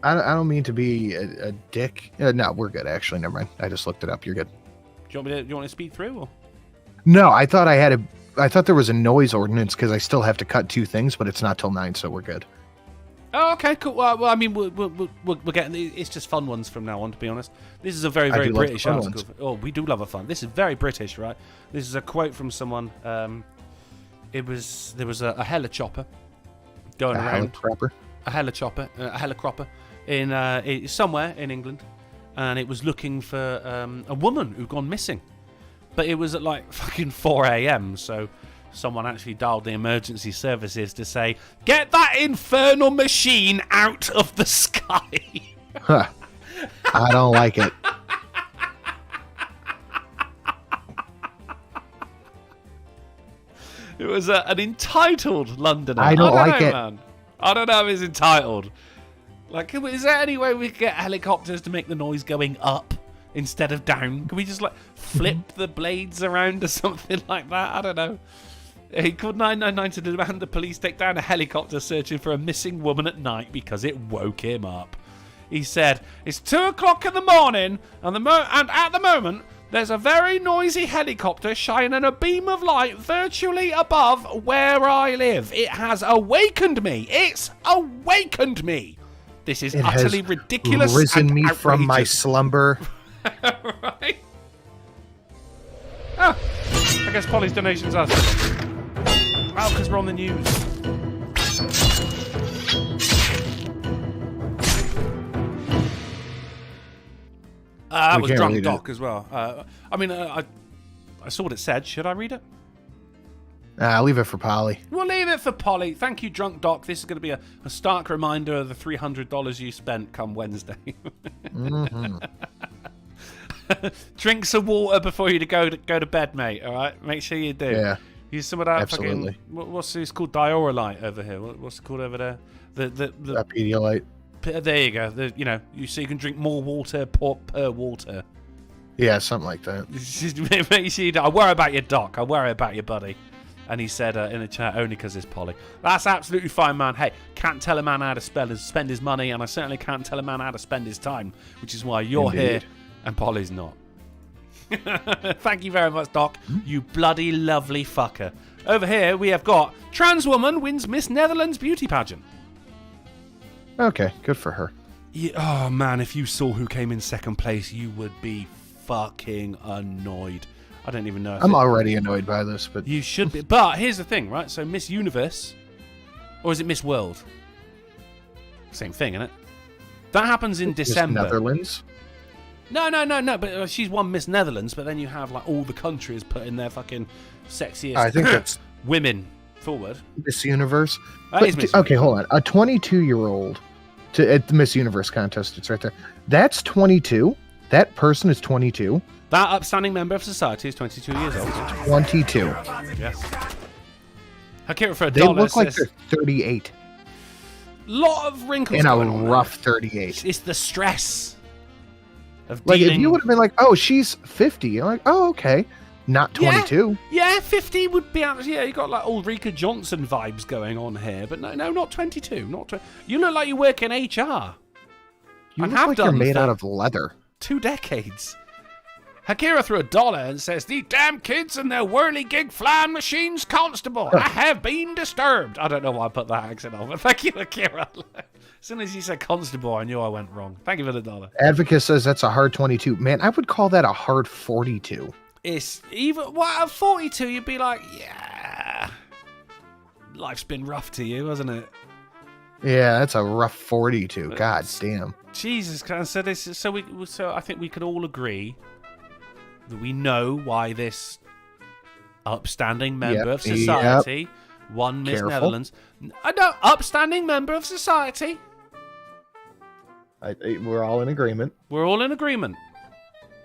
I don't mean to be a dick. No, we're good, actually. Never mind. I just looked it up. You're good. Do you want me to speed through? Or? No, I thought I thought there was a noise ordinance because I still have to cut 2 things, but it's not till 9, so we're good. Oh, okay, cool. Well, I mean, we're getting. It's just fun ones from now on, to be honest. This is a very, very British article. Oh, we do love a fun. This is very British, right? This is a quote from someone. There was a helicopter going around. A helicopter in somewhere in England, and it was looking for a woman who'd gone missing. But it was at like fucking 4 a.m. So someone actually dialed the emergency services to say, "Get that infernal machine out of the sky." Huh. I don't like it. It was an entitled Londoner. I don't like it. Man. I don't know if it's entitled. Like, is there any way we could get helicopters to make the noise going up instead of down? Can we just like flip the blades around or something like that? I don't know. He called 999 to demand the police take down a helicopter searching for a missing woman at night because it woke him up. He said, "It's 2 o'clock in the morning, and at the moment, there's a very noisy helicopter shining a beam of light virtually above where I live. It has awakened me. It's awakened me. This is utterly ridiculous. Risen me outrageous. from my slumber." Right? Oh, I guess Polly's donations are. Well, because we're on the news. That was Drunk Doc as well. I mean, I saw what it said. Should I read it? I'll leave it for Polly. We'll leave it for Polly. Thank you, Drunk Doc. This is going to be a stark reminder of the $300 you spent come Wednesday. Mm-hmm. Drink some water before you go to bed, mate. All right, make sure you do. Yeah. Use some of that Absolutely. fucking. What's this called? Diorolite over here. What's it called over there? The Pedialyte. There you go. So you can drink more water per water. Yeah, something like that. Make sure you do. I worry about your doc. I worry about your buddy. And he said in the chat, only because it's Polly. That's absolutely fine, man. Hey, can't tell a man how to spend his money, and I certainly can't tell a man how to spend his time, which is why you're here and Polly's not. Thank you very much, Doc. You bloody lovely fucker. Over here, we have got trans woman wins Miss Netherlands beauty pageant. Okay, good for her. Yeah, oh, man, if you saw who came in second place, you would be fucking annoyed. I don't even know. I'm already annoyed by this, but... You should be. But here's the thing, right? So Miss Universe, or is it Miss World? Same thing, isn't it? That happens in December. Miss Netherlands? No. But she's won Miss Netherlands, but then you have like all the countries put in their fucking sexiest I think that's women forward. Miss Universe. That is Miss okay, hold on. A 22-year-old at the Miss Universe contest, it's right there. That's 22. That person is 22. That upstanding member of society is 22 years old. 22. Yes. Hakira for $1. They look like they're 38. Lot of wrinkles. In a going on rough there. 38. It's the stress of like dealing... if you would have been like, "Oh, she's 50," you're like, "Oh, okay." Not 22. Yeah, 50 would be out. Yeah, you got like Ulrika Johnson vibes going on here, but no, not 22. Not 20. You look like you work in HR. You look like you're made out of leather. 2 decades. Hakira threw $1 and says, "The damn kids and their whirly-gig flying machines, Constable. I have been disturbed." I don't know why I put that accent on, but thank you, Hakira. As soon as you said Constable, I knew I went wrong. Thank you for the $1. Advocate says that's a hard 22. Man, I would call that a hard 42. It's even, well, at 42, you'd be like, yeah, life's been rough to you, hasn't it? Yeah, that's a rough 42. God damn. Jesus Christ. So I think we could all agree We know why this upstanding member of society won Miss Careful. Netherlands. No, upstanding member of society. We're all in agreement. We're all in agreement.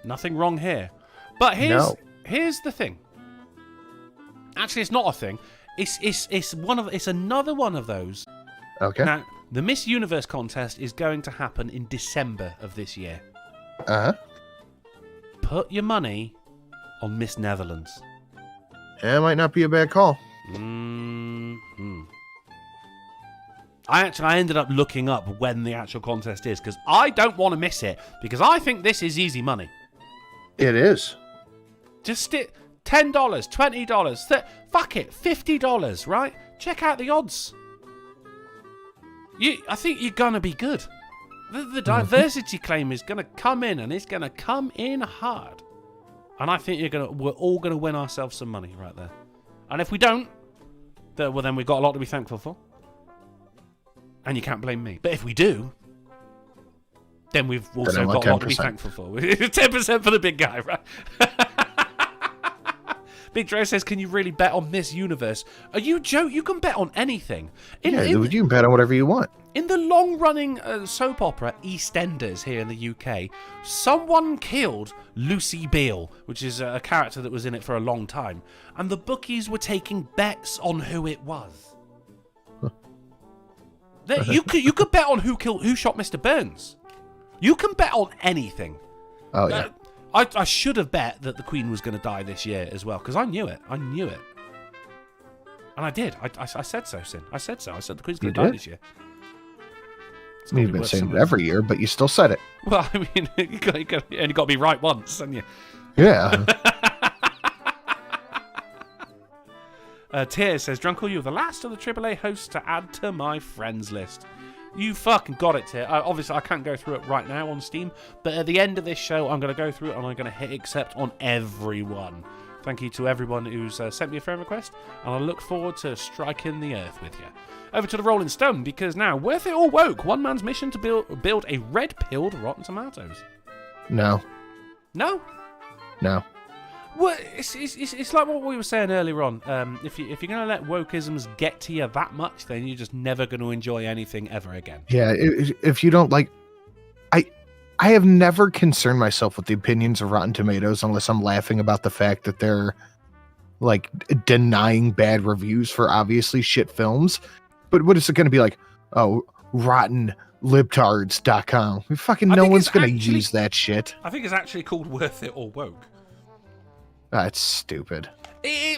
Nothing wrong here. But here's the thing. Actually, it's not a thing. It's another one of those. Okay. Now, the Miss Universe contest is going to happen in December of this year. Put your money on Miss Netherlands. It might not be a bad call. I ended up looking up when the actual contest is, because I don't want to miss it, because I think this is easy money. It is. Just stick $10, $20, fuck it, $50, right? Check out the odds. I think you're gonna be good. The diversity claim is gonna come in, and it's gonna come in hard. And I think we're all gonna win ourselves some money right there. And if we don't, then we've got a lot to be thankful for. And you can't blame me. But if we do, then we've also got a lot to be thankful for. 10% for the big guy, right? Big Dre says, can you really bet on Miss Universe? Are you joke? You can bet on anything. You can bet on whatever you want. In the long-running soap opera EastEnders here in the UK, someone killed Lucy Beale, which is a character that was in it for a long time, and the bookies were taking bets on who it was. You could bet on who shot Mr. Burns. You can bet on anything. Oh yeah. I should have bet that the Queen was going to die this year as well, because I knew it. And I did. I said so, Sin. I said so. I said the Queen's going to die this year. You've been saying it every year, but you still said it. Well, I mean, you only got to be right once, haven't you? Yeah. Tears says, Drunkle, you're the last of the AAA hosts to add to my friends list. You fucking got it, Tear. Obviously, I can't go through it right now on Steam, but at the end of this show, I'm going to go through it and I'm going to hit accept on everyone. Thank you to everyone who's sent me a friend request, and I look forward to striking the earth with you. Over to the Rolling Stone, because now, worth it or woke, one man's mission to build a red-pilled Rotten Tomatoes. No. No? No. Well, it's like what we were saying earlier on. If you're going to let wokeisms get to you that much, then you're just never going to enjoy anything ever again. Yeah, if you don't like... I have never concerned myself with the opinions of Rotten Tomatoes unless I'm laughing about the fact that they're like denying bad reviews for obviously shit films. But what is it going to be like? Oh, rottenlibtards.com. Fucking no one's going to use that shit. I think it's actually called Worth It or Woke. That's stupid.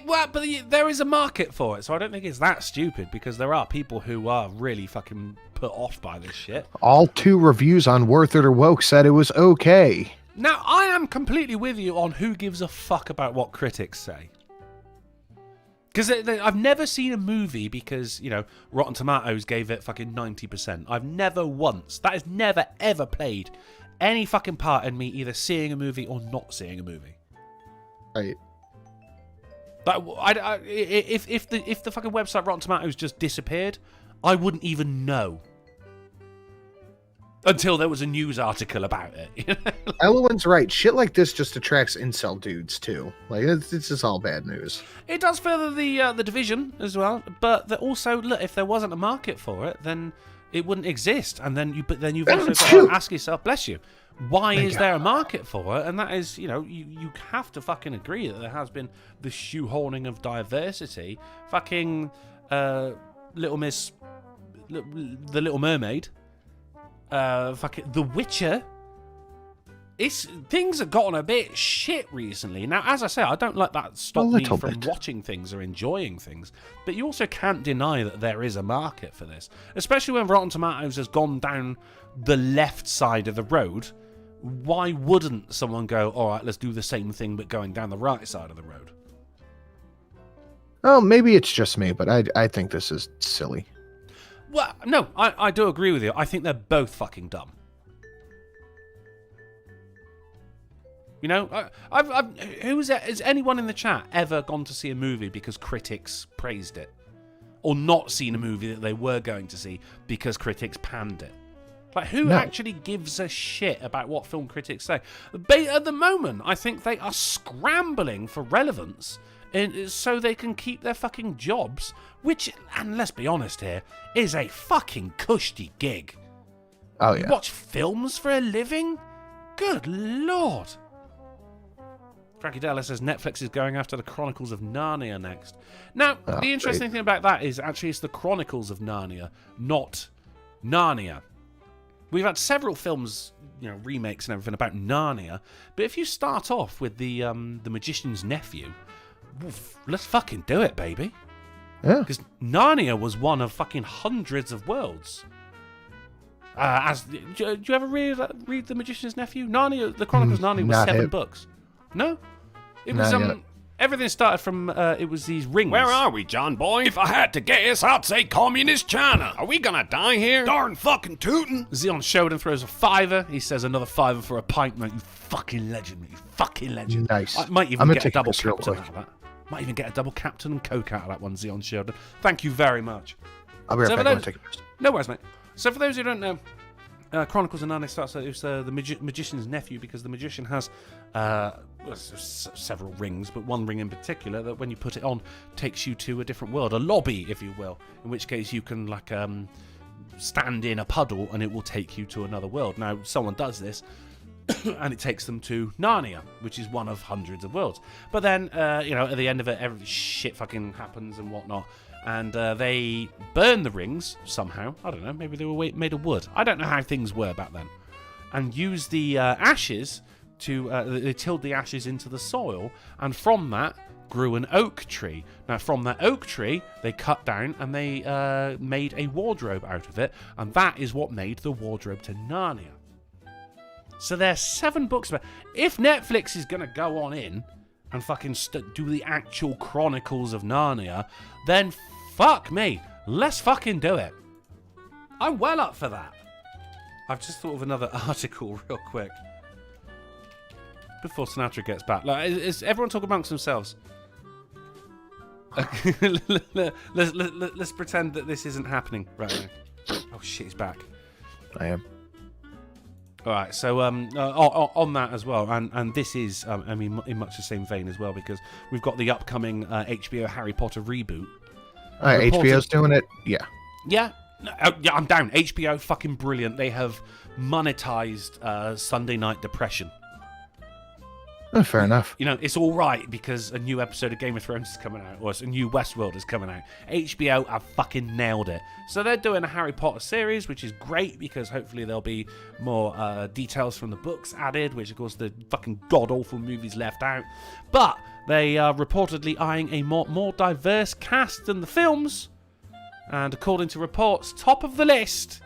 But there is a market for it, so I don't think it's that stupid, because there are people who are really fucking put off by this shit. All 2 reviews on Worth It or Woke said it was okay. Now, I am completely with you on who gives a fuck about what critics say. Because I've never seen a movie because, Rotten Tomatoes gave it fucking 90%. I've never once, that has never ever played any fucking part in me either seeing a movie or not seeing a movie. Right. But if the fucking website Rotten Tomatoes just disappeared, I wouldn't even know until there was a news article about it. Elowen's right. Shit like this just attracts incel dudes too. Like it's just all bad news. It does further the division as well, but also look, if there wasn't a market for it, then it wouldn't exist. And then you've also got to ask yourself, bless you, why is there a market for it? And that is, you have to fucking agree that there has been the shoehorning of diversity. Fucking Little Miss, The Little Mermaid, fucking The Witcher. Things have gotten a bit shit recently. Now, as I say, I don't let that stop me from watching things or enjoying things. But you also can't deny that there is a market for this, especially when Rotten Tomatoes has gone down the left side of the road. Why wouldn't someone go, all right, let's do the same thing but going down the right side of the road? Oh, maybe it's just me, but I think this is silly. Well, no, I do agree with you. I think they're both fucking dumb. Has anyone in the chat ever gone to see a movie because critics praised it? Or not seen a movie that they were going to see because critics panned it? Like, who No. actually gives a shit about what film critics say? At the moment, I think they are scrambling for relevance so they can keep their fucking jobs, which, and let's be honest here, is a fucking cushy gig. Oh, You yeah. watch films for a living? Good lord. Frankie Della says Netflix is going after the Chronicles of Narnia next. Now, the interesting thing about that is actually it's the Chronicles of Narnia, not Narnia. We've had several films, remakes and everything about Narnia, but if you start off with the Magician's Nephew, let's fucking do it, baby. Yeah. Because Narnia was one of fucking hundreds of worlds. Do you ever read The Magician's Nephew? Narnia, the Chronicles of Narnia was 7 books. No? It was everything started from it was these rings. Where are we, John boy? If I had to guess, I'd say communist China. Are we gonna die here? Darn fucking tootin'. Zeon Showden throws a $5. He says another $5 for a pint, mate. You fucking legend, mate. You fucking legend. Nice. I might even I'm gonna get a take double this real captain quick. out of that. Might even get a double captain and coke out of that one, Zeon Showden. Thank you very much. I'll be right So back. for I'm those- gonna take a piss. No worries, mate. So for those who don't know, Chronicles of Narnia starts. It was the magician's nephew, because the magician has several rings, but one ring in particular that, when you put it on, takes you to a different world, a lobby, if you will. In which case you can stand in a puddle and it will take you to another world. Now someone does this, and it takes them to Narnia, which is one of hundreds of worlds. But then at the end of it, every shit fucking happens and whatnot. And they burn the rings somehow. I don't know, maybe they were made of wood. I don't know how things were back then. And use the ashes to... they tilled the ashes into the soil, and from that grew an oak tree. Now, from that oak tree, they cut down and they made a wardrobe out of it, and that is what made the wardrobe to Narnia. So there's 7 books about... If Netflix is going to go on in and fucking do the actual Chronicles of Narnia, then fuck me, let's fucking do it. I'm well up for that. I've just thought of another article real quick before Sinatra gets back. Like, is everyone talking amongst themselves? Let's pretend that this isn't happening right now. Oh shit, he's back. I am. All right, so on that as well, and this is, in much the same vein as well, because we've got the upcoming HBO Harry Potter reboot. All right, HBO's doing it. Yeah. Yeah, I'm down. HBO, fucking brilliant. They have monetized Sunday Night Depression. Fair enough. It's all right because a new episode of Game of Thrones is coming out, or a new Westworld is coming out. HBO have fucking nailed it. So they're doing a Harry Potter series, which is great because hopefully there'll be more details from the books added, which of course the fucking god-awful movies left out. But they are reportedly eyeing a more diverse cast than the films. And according to reports, top of the list,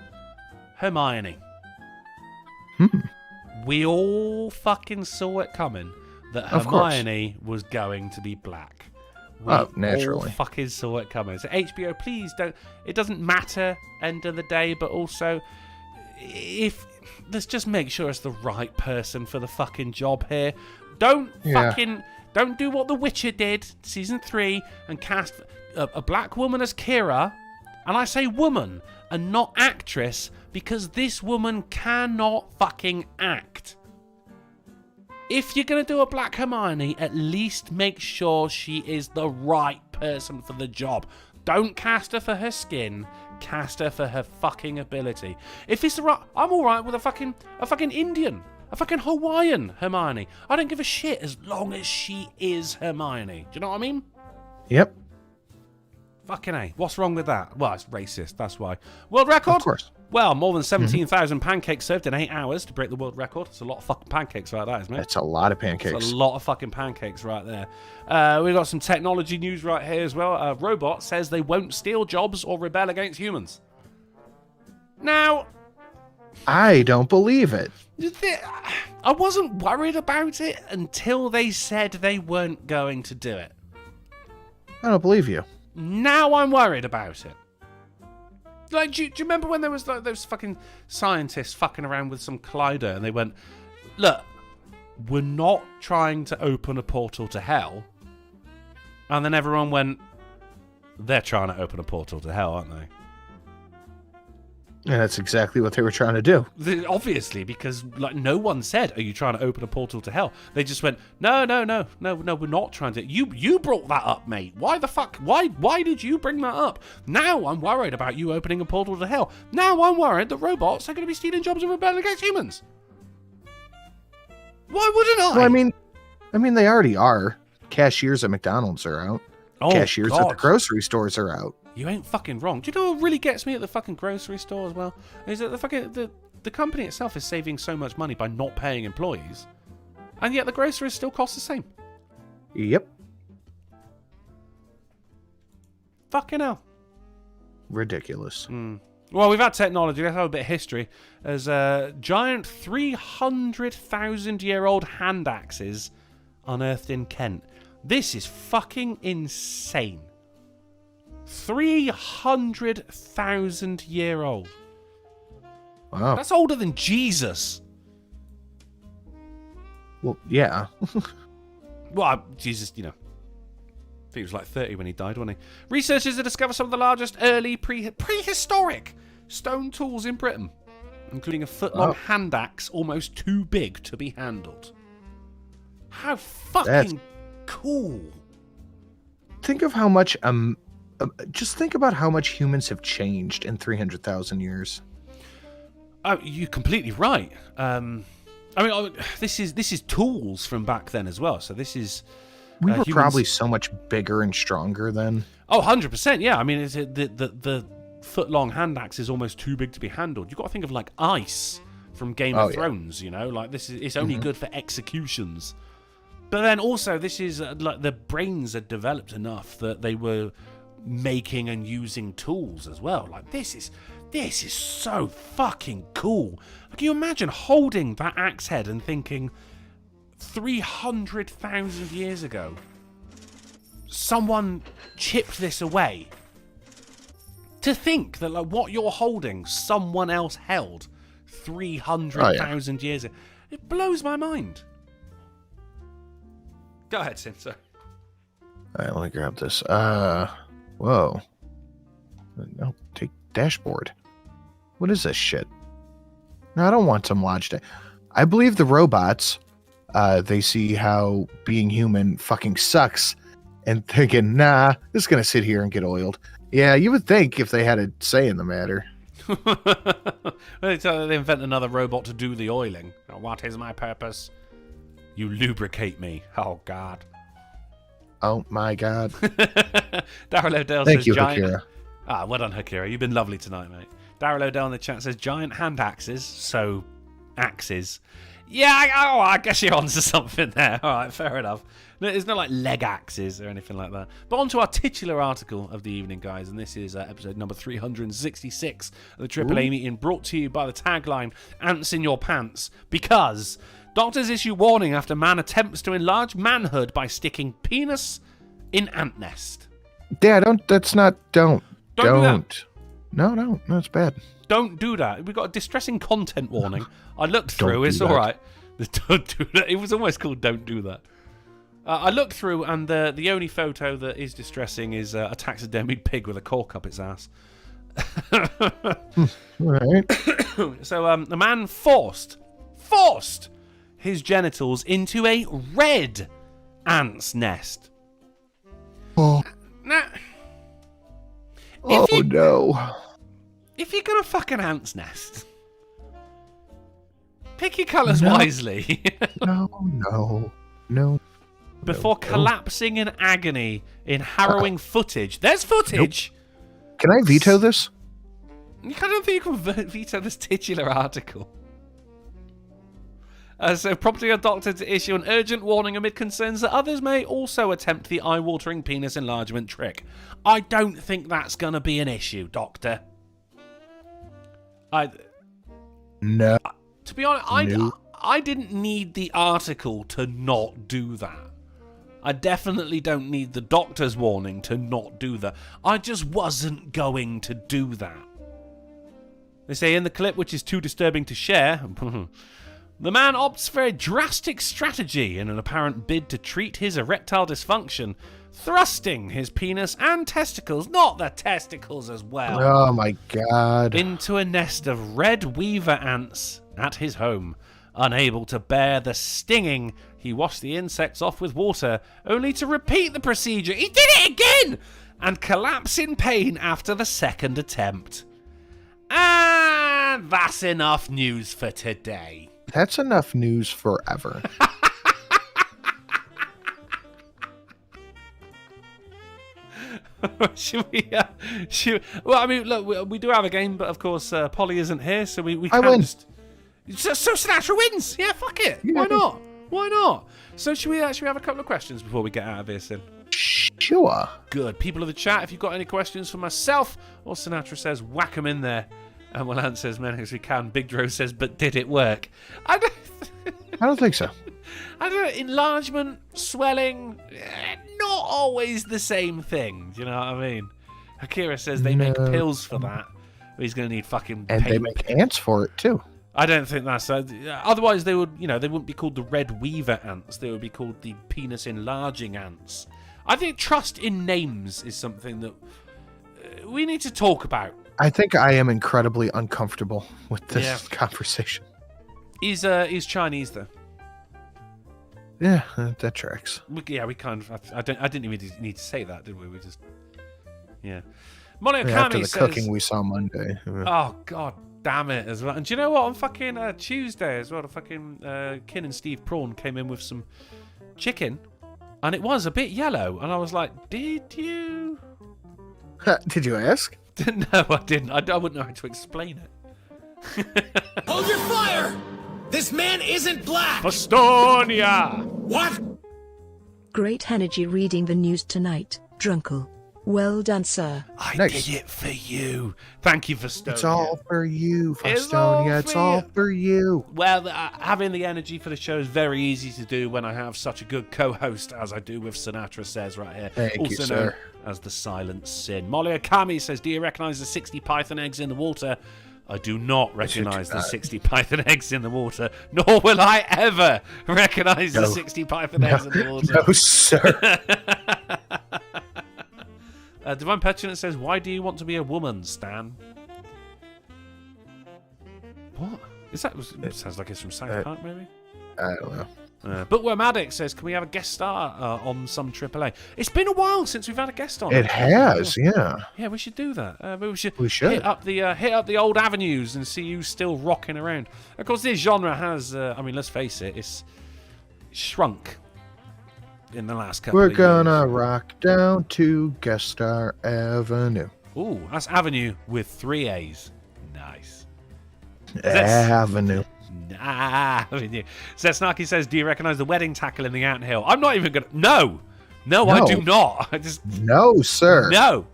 Hermione. We all fucking saw it coming that Hermione was going to be black. We naturally. all fucking saw it coming. So HBO, please don't. It doesn't matter, end of the day, but also, let's just make sure it's the right person for the fucking job here. Don't do what The Witcher did, season 3, and cast a black woman as Kira. And I say woman and not actress, because this woman cannot fucking act. If you're going to do a black Hermione, at least make sure she is the right person for the job. Don't cast her for her skin. Cast her for her fucking ability. If it's the right... I'm alright with a fucking Indian. A fucking Hawaiian Hermione. I don't give a shit as long as she is Hermione. Do you know what I mean? Yep. Fucking A. What's wrong with that? Well, it's racist, that's why. World record? Of course. Well, more than 17,000 pancakes served in 8 hours to break the world record. It's a lot of fucking pancakes right there, isn't it? That's a lot of pancakes. It's a lot of fucking pancakes right there. We've got some technology news right here as well. A robot says they won't steal jobs or rebel against humans. Now... I don't believe it. I wasn't worried about it until they said they weren't going to do it. I don't believe you. Now I'm worried about it. Like, do you remember when there was like those fucking scientists fucking around with some collider and they went, look, we're not trying to open a portal to hell. And then everyone went, they're trying to open a portal to hell, aren't they? And that's exactly what they were trying to do. Obviously, because like no one said, "Are you trying to open a portal to hell?" They just went, "No, we're not trying to." You brought that up, mate. Why the fuck? Why did you bring that up? Now I'm worried about you opening a portal to hell. Now I'm worried that robots are going to be stealing jobs and rebelling against humans. Why wouldn't I? Well, I mean, they already are. Cashiers at McDonald's are out. Oh, Cashiers God. at the grocery stores are out. You ain't fucking wrong. Do you know what really gets me at the fucking grocery store as well? Is that the company itself is saving so much money by not paying employees, and yet the groceries still cost the same. Yep. Fucking hell. Ridiculous. Well, we've had technology. Let's have a bit of history. There's giant 300,000-year-old hand axes unearthed in Kent. This is fucking insane. 300,000-year-old. Wow. That's older than Jesus. Well, yeah. Well, Jesus, I think he was like 30 when he died, wasn't he? Researchers have discovered some of the largest early prehistoric stone tools in Britain, including a foot-long hand axe almost too big to be handled. How fucking cool. Think of how much just think about how much humans have changed in 300,000 years. Oh, you're completely right. This is tools from back then as well. So this is we were humans... probably so much bigger and stronger then. Oh, 100%. Yeah, I mean, the foot-long hand axe is almost too big to be handled. You've got to think of like ice from Game of Thrones. Like this is it's only good for executions. But then also this is like the brains are developed enough that they were making and using tools as well. Like this is so fucking cool. Can you imagine holding that axe head and thinking 300,000 years ago someone chipped this away? To think that like what you're holding someone else held 300,000 years ago. It blows my mind. Go ahead, Sim, sorry. Alright, let me grab this. Whoa. No, take dashboard. What is this shit? No, I don't want some Logitech. I believe the robots, they see how being human fucking sucks and thinking, nah, this is gonna sit here and get oiled. Yeah, you would think if they had a say in the matter. They invent another robot to do the oiling. What is my purpose? You lubricate me. Oh, God. Oh, my God. Darryl O'Dell Thank says you, giant... Hakira. Well done, Hakira. You've been lovely tonight, mate. Darryl O'Dell in the chat says giant hand axes. So, axes. Yeah, I guess you're onto something there. All right, fair enough. There's no like leg axes or anything like that. But on to our titular article of the evening, guys. And this is episode number 366 of the AAA meeting, brought to you by the tagline, Ants in Your Pants. Because doctors issue warning after man attempts to enlarge manhood by sticking penis in ant nest. Yeah, don't do that. No, it's bad. Don't do that. We've got a distressing content warning. I looked through. It's all right. Don't do that. It was almost called "Don't do that." I looked through, and the only photo that is distressing is a taxidermied pig with a cork up its ass. Right. So a man forced his genitals into a red ant's nest. Oh. Now, no. If you're gonna fuck an ant's nest, pick your colours wisely. No. Before collapsing in agony in harrowing footage. There's footage! Nope. Can I veto this? I don't think you can veto this titular article. So prompting a doctor to issue an urgent warning amid concerns that others may also attempt the eye-watering penis enlargement trick. I don't think that's going to be an issue, doctor. No. To be honest, I didn't need the article to not do that. I definitely don't need the doctor's warning to not do that. I just wasn't going to do that. They say in the clip, which is too disturbing to share, The man opts for a drastic strategy in an apparent bid to treat his erectile dysfunction, thrusting his penis and testicles, not the testicles as well, Oh my god. into a nest of red weaver ants at his home. Unable to bear the stinging, he washed the insects off with water, only to repeat the procedure. He did it again! And collapse in pain after the second attempt. And that's enough news for today. That's enough news forever. Should we? Well, I mean, look, we do have a game, but of course, Polly isn't here, so we I can't win. just. So Sinatra wins. Yeah, fuck it. Yeah. Why not? Why not? So should we have a couple of questions before we get out of here, Sin? Sure. Good. People of the chat, if you've got any questions for myself or Sinatra says, whack them in there. And we'll answer as many as we can. Big Dro says, but did it work? I don't think so. I don't know. Enlargement, swelling, not always the same thing. Do you know what I mean? Akira says they make pills for that. He's going to need fucking And paint. they make ants for it too. I don't think that's... otherwise, they would, they wouldn't be called the red weaver ants. They would be called the penis enlarging ants. I think trust in names is something that we need to talk about. I think I am incredibly uncomfortable with this conversation. He's Chinese though. Yeah, that tracks. We kind of. I didn't even need to say that, did we? We just. Yeah. Mono After Kami the says, cooking we saw Monday. Oh god damn it as well. And do you know what? On fucking Tuesday as well, the fucking Kin and Steve Prawn came in with some chicken, and it was a bit yellow, and I was like, did you? Did you ask? No, I didn't. I wouldn't know how to explain it. Hold your fire! This man isn't black! Estonia! What? Great energy reading the news tonight, Drunkle. Well done, sir. I Nice. did it for you. Thank you, Estonia. It's all for you, It's all Fostonia. It's for all you. for you. Well, having the energy for the show is very easy to do when I have such a good co-host as I do with Sinatra Says right here. Thank you, also sir. known as the Silent Sin. Molly Akami says, do you recognise the 60 python eggs in the water? I do not recognise the 60 python eggs in the water, nor will I ever recognise the 60 python eggs in the water. No, sir. Divine Petulant says, why do you want to be a woman, Stan? What? Is that? It sounds like it's from South Park, maybe? I don't know. Bookworm Addict says, can we have a guest star on some AAA? It's been a while since we've had a guest on. It has, yeah. Yeah, we should do that. Maybe We should. hit up the old avenues and see who's still rocking around. Of course, this genre has, let's face it, it's shrunk in the last couple We're of years. gonna rock down to Guest Star Avenue. Ooh, that's Avenue with 3 A's. Nice. Avenue. Avenue. Snarky says, do you recognise the wedding tackle in the anthill? I'm not even going to... No, I do not. I just... No, sir. No.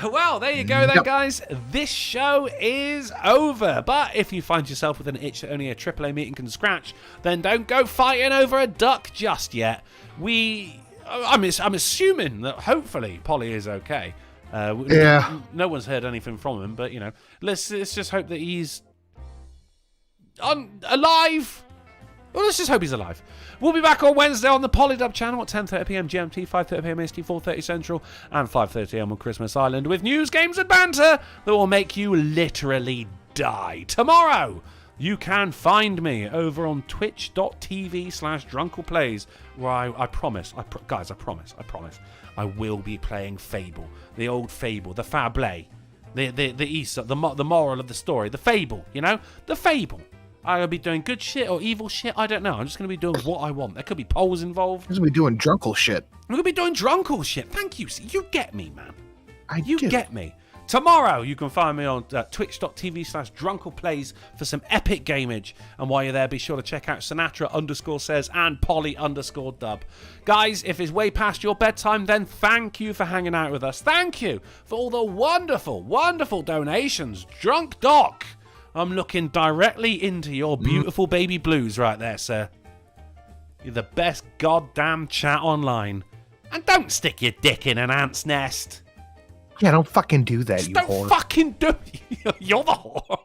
Well, there you go then, No. guys. This show is over. But if you find yourself with an itch that only a AAA meeting can scratch, then don't go fighting over a duck just yet. I'm assuming that hopefully Polly is okay. Yeah. No one's heard anything from him, but, let's just hope that he's alive. Well, let's just hope he's alive. We'll be back on Wednesday on the Polydub channel at 10:30pm GMT, 5:30pm ST, 4:30 Central, and 5:30am on Christmas Island with news, games, and banter that will make you literally die. Tomorrow, you can find me over on twitch.tv/drunkleplays, where I promise, guys, I promise, I will be playing Fable, the old Fable, the Fablé, the Easter, the moral of the story, the Fable, the Fable. I'll be doing good shit or evil shit. I don't know. I'm just going to be doing what I want. There could be polls involved. He's gonna be doing drunkle shit. We're going to be doing drunkle shit. Thank you. You get me, man. You do. get me. Tomorrow, you can find me on twitch.tv/drunkleplays for some epic gamage. And while you're there, be sure to check out Sinatra_says and Polly_dub. Guys, if it's way past your bedtime, then thank you for hanging out with us. Thank you for all the wonderful, wonderful donations. Drunk Doc. I'm looking directly into your beautiful baby blues right there, sir. You're the best goddamn chat online. And don't stick your dick in an ant's nest. Yeah, don't fucking do that, Just you don't whore. fucking do it. You're the whore.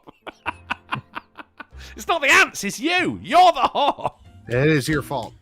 It's not the ants, it's you. You're the whore. It is your fault.